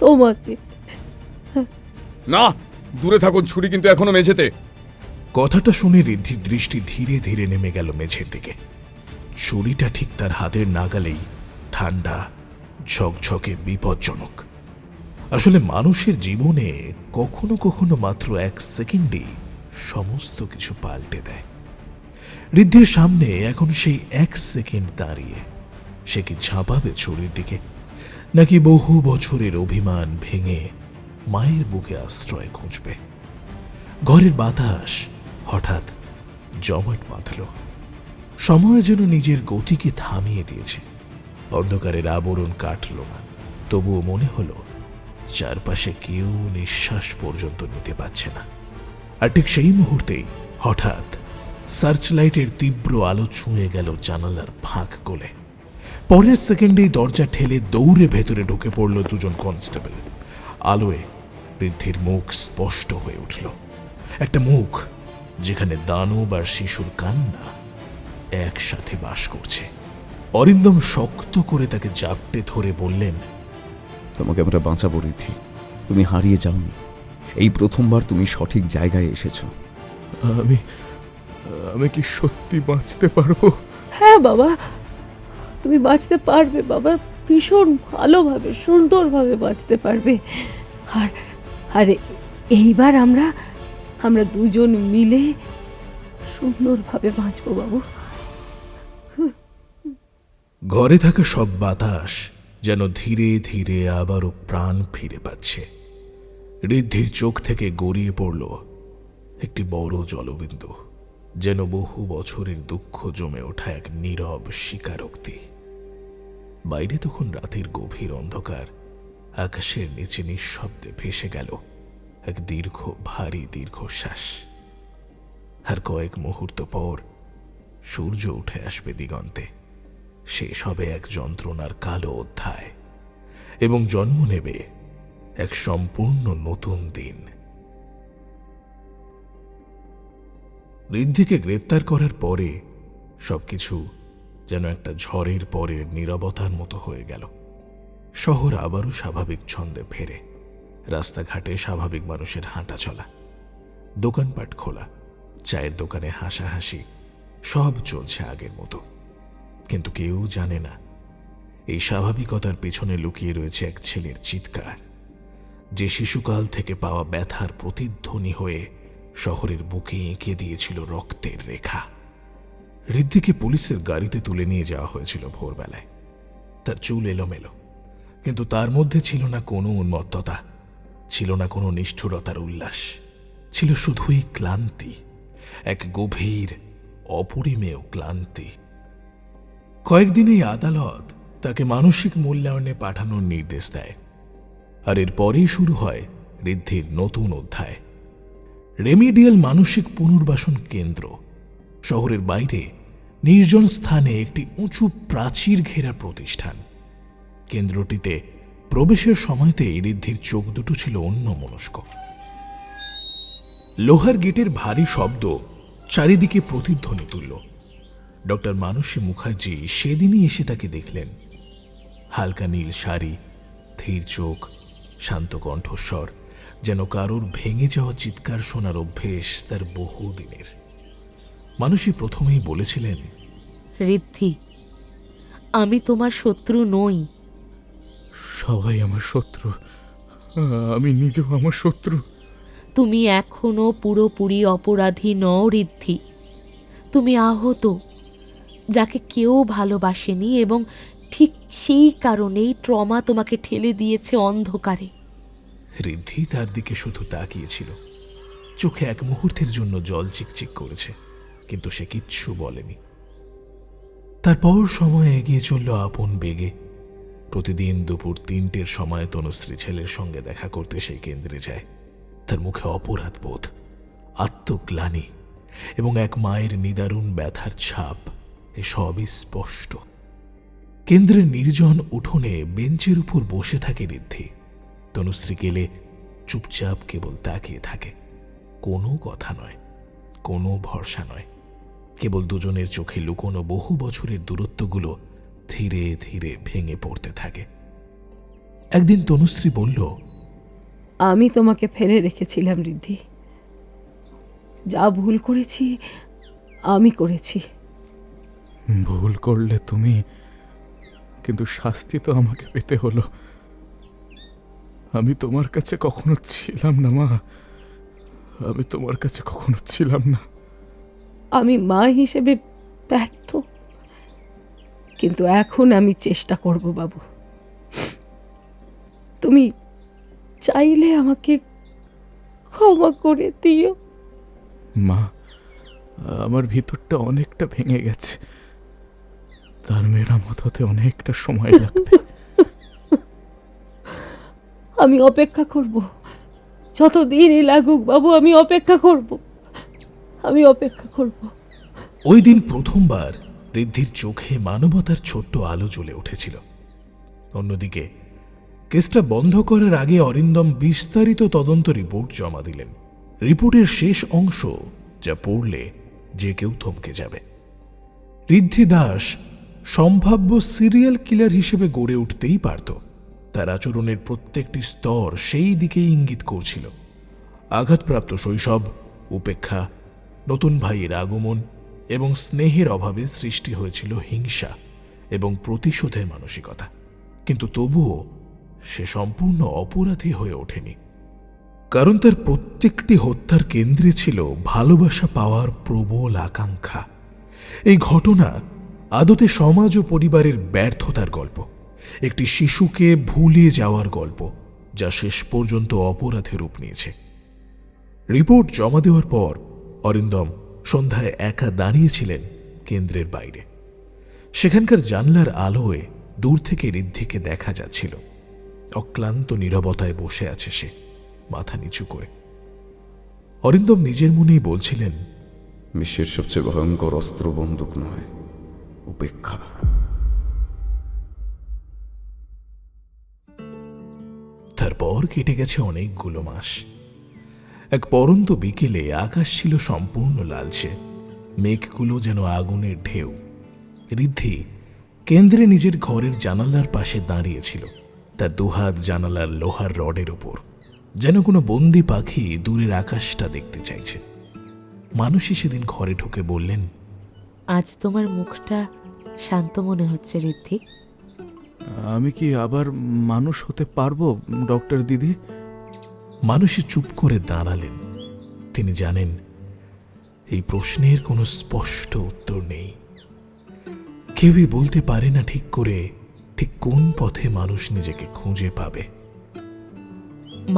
তোমাকে। না, দূরে থাকুন, ছুরি কিন্তু এখনো মেঝেতে। কথাটা শুনে ঋদ্ধির দৃষ্টি ধীরে ধীরে নেমে গেল মেঝের দিকে। ছুরিটা ঠিক তার হাতের নাগালেই ঠান্ডা, ঝকঝকে, বিপজ্জনক। আসলে মানুষের জীবনে কখনো কখনো মাত্র 1 সেকেন্ডেই সমস্ত কিছু পাল্টে দেয়। ঋদ্ধির সামনে এখন সেই 1 সেকেন্ড দাঁড়িয়ে। সে কি ঝাঁপাবে ছুরির দিকে, নাকি বহু বছরের অভিমান ভেঙে মায়ের বুকে আশ্রয় খুঁজবে? ঘরের বাতাস হঠাৎ জমাট বাঁধল। সময় যেন নিজের গতিকে থামিয়ে দিয়েছে। অন্ধকারের আবরণ কাটল না, তবুও মনে হলো চারপাশে কেউ নিঃশ্বাস পর্যন্ত নিতে পারছে না। আর ঠিক সেই মুহূর্তেই হঠাৎ সার্চলাইটের তীব্র আলো ছুঁয়ে গেল জানালার ফাঁক গলে। পরের সেকেন্ডেই দরজা ঠেলে দৌড়ে ভেতরে ঢুকে পড়ল 2 জন কনস্টেবল। আলোয় ঋদ্ধির মুখ স্পষ্ট হয়ে উঠল, একটা মুখ যেখানে দানব আর শিশুর কান্না একসাথে বাস করছে। অরিন্দম শক্ত করে তাকে জাপটে ধরে বললেন, তোমাকে আমরা বাঁচাবো ঋদ্ধি, তুমি হারিয়ে যাওনি। এই প্রথমবার তুমি সঠিক জায়গায় এসেছো। আমি কি সত্যি বাঁচতে পারবো? হ্যাঁ বাবা, তুমি বাঁচতে পারবে বাবা, ভীষণ ভালোভাবে, সুন্দরভাবে বাঁচতে পারবে। আর এইবার আমরা 2 জন মিলে সুন্দরভাবে বাঁচবো বাবু। ঘরে থাকা সব বাতাস যেন ধীরে ধীরে আবারও প্রাণ ফিরে পাচ্ছে। ঋদ্ধির চোখ থেকে গড়িয়ে পড়ল একটি বড় জলবিন্দু, যেন বহু বছরের দুঃখ জমে ওঠা এক নীরব স্বীকারোক্তি। বাইরে তখন রাতের গভীর অন্ধকার। আকাশের নিচে নিঃশব্দে ভেসে গেল এক দীর্ঘ, ভারী দীর্ঘশ্বাস। আর কয়েক মুহূর্ত পর সূর্য উঠে আসবে দিগন্তে। শেষ হবে এক যন্ত্রণার কালো অধ্যায় এবং জন্ম নেবে এক সম্পূর্ণ নতুন দিন। ঋদ্ধিকে গ্রেপ্তার করার পরে সবকিছু যেন একটা ঝড়ের পরের নীরবতার মতো হয়ে গেল। শহর আবারও স্বাভাবিক ছন্দে ফেরে। রাস্তাঘাটে স্বাভাবিক মানুষের হাঁটা চলা, দোকানপাট খোলা, চায়ের দোকানে হাসাহাসি, সব চলছে আগের মতো। কিন্তু কেউ জানে না এই স্বাভাবিকতার পেছনে লুকিয়ে রয়েছে এক ছেলের চিৎকার, যে শিশুকাল থেকে পাওয়া ব্যথার প্রতিধ্বনি হয়ে শহরের বুকে এঁকে দিয়েছিল রক্তের রেখা। ঋদ্ধিকে পুলিশের গাড়িতে তুলে নিয়ে যাওয়া হয়েছিল ভোরবেলায়। তার চুল এলোমেলো, কিন্তু তার মধ্যে ছিল না কোনো উন্মত্ততা, ছিল না কোনো নিষ্ঠুরতার উল্লাস, ছিল শুধুই ক্লান্তি, এক গভীর অপরিমেয় ক্লান্তি। কয়েকদিনেই আদালত তাকে মানসিক মূল্যায়নে পাঠানোর নির্দেশ দেয়। আর এরপরেই শুরু হয় ঋদ্ধির নতুন অধ্যায়। রেমিডিয়াল মানসিক পুনর্বাসন কেন্দ্র। শহরের বাইরে নির্জন স্থানে একটি উঁচু প্রাচীর ঘেরা প্রতিষ্ঠান। কেন্দ্রটিতে প্রবেশের সময়তেই ঋদ্ধির চোখ দুটো ছিল অন্যমনস্ক। লোহার গেটের ভারী শব্দ চারিদিকে প্রতিধ্বনি তুলল। ডক্টর মানসী মুখার্জি সেদিনই এসে তাকে দেখলেন। হালকা নীল শাড়ি, ধীর চোখ, শান্ত কণ্ঠস্বর, যেন কারোর ভেঙে যাওয়া চিৎকার শোনার অভ্যেস তার বহুদিনের। মানসী প্রথমেই বলেছিলেন, ঋদ্ধি, আমি তোমার শত্রু নই। সবাই আমার শত্রু, আমি নিজেও আমার শত্রু। তুমি এখনো পুরোপুরি অপরাধী নও ঋদ্ধি। তুমি আহত, যাকে কেউ ভালোবাসেনি, এবং ঠিক সেই কারণেই ট্রমা তোমাকে ঠেলে দিয়েছে অন্ধকারে। ঋদ্ধি তার দিকে শুধু তাকিয়েছিল। চোখে এক মুহূর্তের জন্য জল চিকচিক করেছে, কিন্তু সে কিচ্ছু বলেনি। তারপর সময় এগিয়ে চলল আপন বেগে। প্রতিদিন দুপুর 3টের সময় তনুশ্রী ছেলের সঙ্গে দেখা করতে সেই কেন্দ্রে যায়। তার মুখে অপরাধ বোধ, আত্মগ্লানি এবং এক মায়ের নিদারুণ ব্যথার ছাপ, এসবই স্পষ্ট। কেন্দ্রের নির্জন উঠোনে বেঞ্চের উপর বসে থাকে ঋদ্ধি। তনুশ্রী গেলে চুপচাপ কেবল তাকিয়ে থাকে। কোনো কথা নয়, কোনো ভরসা নয়, কেবল দুজনের চোখে লুকোনো বহু বছরের দূরত্বগুলো ধীরে ধীরে ভেঙে পড়তে থাকে। একদিন তনুশ্রী বলল, আমি তোমাকে ফেলে রেখেছিলাম ঋদ্ধি। যা ভুল করেছি আমি করেছি। ভুল করলে তুমি, কিন্তু শাস্তি তো আমাকে পেতে হলো। আমি তোমার কাছে কখনো ছিলাম না মা, আমি তোমার কাছে কখনো ছিলাম না। আমি মা হিসেবে ব্যর্থ, কিন্তু এখন আমি চেষ্টা করব বাবু। তুমি চাইলে আমাকে ক্ষমা করে দিও। মা, আমার ভিতরটা অনেকটা ভেঙে গেছে, তার মেরামত হতে অনেকটা সময় লাগবে। আমি অপেক্ষা করব, যতদিনই লাগুক বাবু, আমি অপেক্ষা করব, আমি অপেক্ষা করব। ওই দিন প্রথমবার ঋদ্ধির চোখে মানবতার ছোট্ট আলো জ্বলে উঠেছিল। অন্যদিকে কেসটা বন্ধ করার আগে অরিন্দম বিস্তারিত তদন্ত রিপোর্ট জমা দিলেন। রিপোর্টের শেষ অংশ যা পড়লে যে কেউ থমকে যাবে। ঋদ্ধি দাস সম্ভাব্য সিরিয়াল কিলার হিসেবে গড়ে উঠতেই পারত। তার আচরণের প্রত্যেকটি স্তর সেই দিকেই ইঙ্গিত করছিল। আঘাতপ্রাপ্ত শৈশব, উপেক্ষা, নতুন ভাইয়ের আগমন এবং স্নেহের অভাবে সৃষ্টি হয়েছিল হিংসা এবং প্রতিশোধের মানসিকতা। কিন্তু তবুও সে সম্পূর্ণ অপরাধী হয়ে ওঠেনি, কারণ তার প্রত্যেকটি হত্যার কেন্দ্রে ছিল ভালোবাসা পাওয়ার প্রবল আকাঙ্ক্ষা। এই ঘটনা আদতে সমাজ ও পরিবারের ব্যর্থতার গল্প, একটি শিশুকে ভুলে যাওয়ার গল্প, যা শেষ পর্যন্ত অপরাধে রূপ নিয়েছে। রিপোর্ট জমা দেওয়ার পর অরিন্দম সন্ধ্যায় একা দাঁড়িয়েছিলেন কেন্দ্রের বাইরে। সেখানকার জানলার আলোয় দূর থেকে ঋদ্ধিকে দেখা যাচ্ছিল। অক্লান্ত নীরবতায় বসে আছে সে, মাথা নিচু করে। অরিন্দম নিজের মনেই বলছিলেন, বিশ্বের সবচেয়ে ভয়ঙ্কর অস্ত্র বন্দুক নয়, উপেক্ষা। তারপর কেটে গেছে অনেকগুলো মাস। এক পরন্ত বিকেলে আকাশ ছিল সম্পূর্ণ লালচে, মেঘগুলো যেন আগুনের ঢেউ। ঋদ্ধি কেন্দ্রে নিজের ঘরের জানালার পাশে দাঁড়িয়েছিল, তার দুহাত জানালার লোহার রডের ওপর, যেন কোনো বন্দি পাখি দূরের আকাশটা দেখতে চাইছে। মানুষই সেদিন ঘরে ঢুকে বললেন, আজ তোমার মুখটা শান্ত মনে হচ্ছে ঋদ্ধি। আমি কি আবার মানুষ হতে পারবো ডক্টর দিদি? মানুষই চুপ করে দাঁড়ালেন। তিনি জানেন এই প্রশ্নের কোনো স্পষ্ট উত্তর নেই। কেউই বলতে পারে না ঠিক করে ঠিক কোন পথে মানুষ নিজেকে খুঁজে পাবে।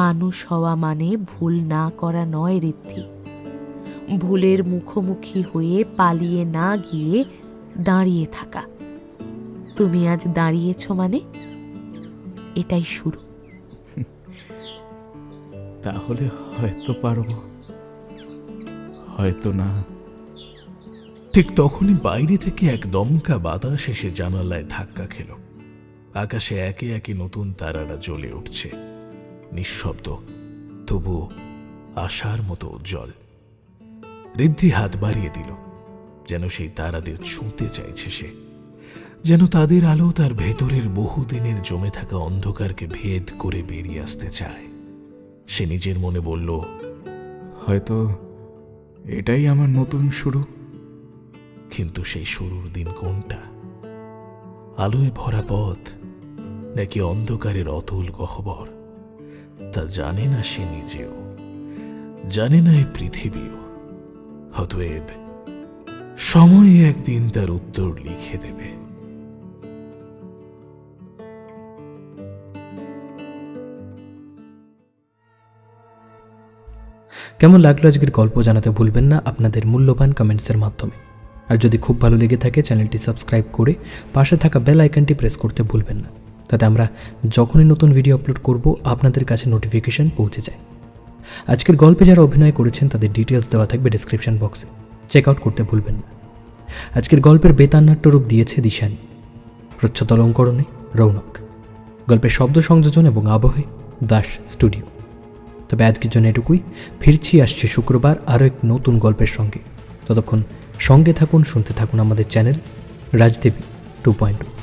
মানুষ হওয়া মানে ভুল না করা নয় ঋদ্ধি, ভুলের মুখোমুখি হয়ে পালিয়ে না গিয়ে দাঁড়িয়ে থাকা। তুমি আজ দাঁড়িয়েছ মানে এটাই শুরু। তাহলে হয়তো পারবো, হয়তো না। ঠিক তখনই বাইরে থেকে এক দমকা বাতাস এসে জানালায় ধাক্কা খেল। আকাশে একে একে নতুন তারারা জ্বলে উঠছে, নিঃশব্দ, তবু আশার মতো উজ্জ্বল। ঋদ্ধি হাত বাড়িয়ে দিল, যেন সেই তারাদের ছুঁতে চাইছে সে, যেন তাদের আলো তার ভেতরের বহুদিনের জমে থাকা অন্ধকারকে ভেদ করে বেরিয়ে আসতে চায়। সে নিজের মনে বলল, হয়তো এটাই আমার নতুন শুরু। কিন্তু সেই শুরুর দিন কোনটা? আলোয় ভরা পথ নাকি অন্ধকারের অতুল গহ্বর? তা জানে না সে নিজেও। জানে না এই পৃথিবীও। অতএব সময় একদিন তার উত্তর লিখে দেবে। কেমন লাগলো আজকের গল্প জানাতে ভুলবেন না আপনাদের মূল্যবান কমেন্টসের মাধ্যমে। আর যদি খুব ভালো লেগে থাকে চ্যানেলটি সাবস্ক্রাইব করে পাশে থাকা বেল আইকনটি প্রেস করতে ভুলবেন না, তাতে আমরা যখনই নতুন ভিডিও আপলোড করব আপনাদের কাছে নোটিফিকেশন পৌঁছে যায়। আজকের গল্পে যারা অভিনয় করেছেন তাদের ডিটেলস দেওয়া থাকবে ডেসক্রিপশন বক্সে, চেক আউট করতে ভুলবেন না। আজকের গল্পের বেতান্নাট্য রূপ দিয়েছে দিশানি, প্রচ্ছদ অলঙ্করণে রৌনক, গল্পের শব্দ সংযোজন এবং আবহে দাস স্টুডিও। তবে আজকের জন্য এটুকুই, ফিরছি আসছে শুক্রবার আরও এক নতুন গল্পের সঙ্গে। ততক্ষণ সঙ্গে থাকুন, শুনতে থাকুন আমাদের চ্যানেল রাজদেবী 2.0।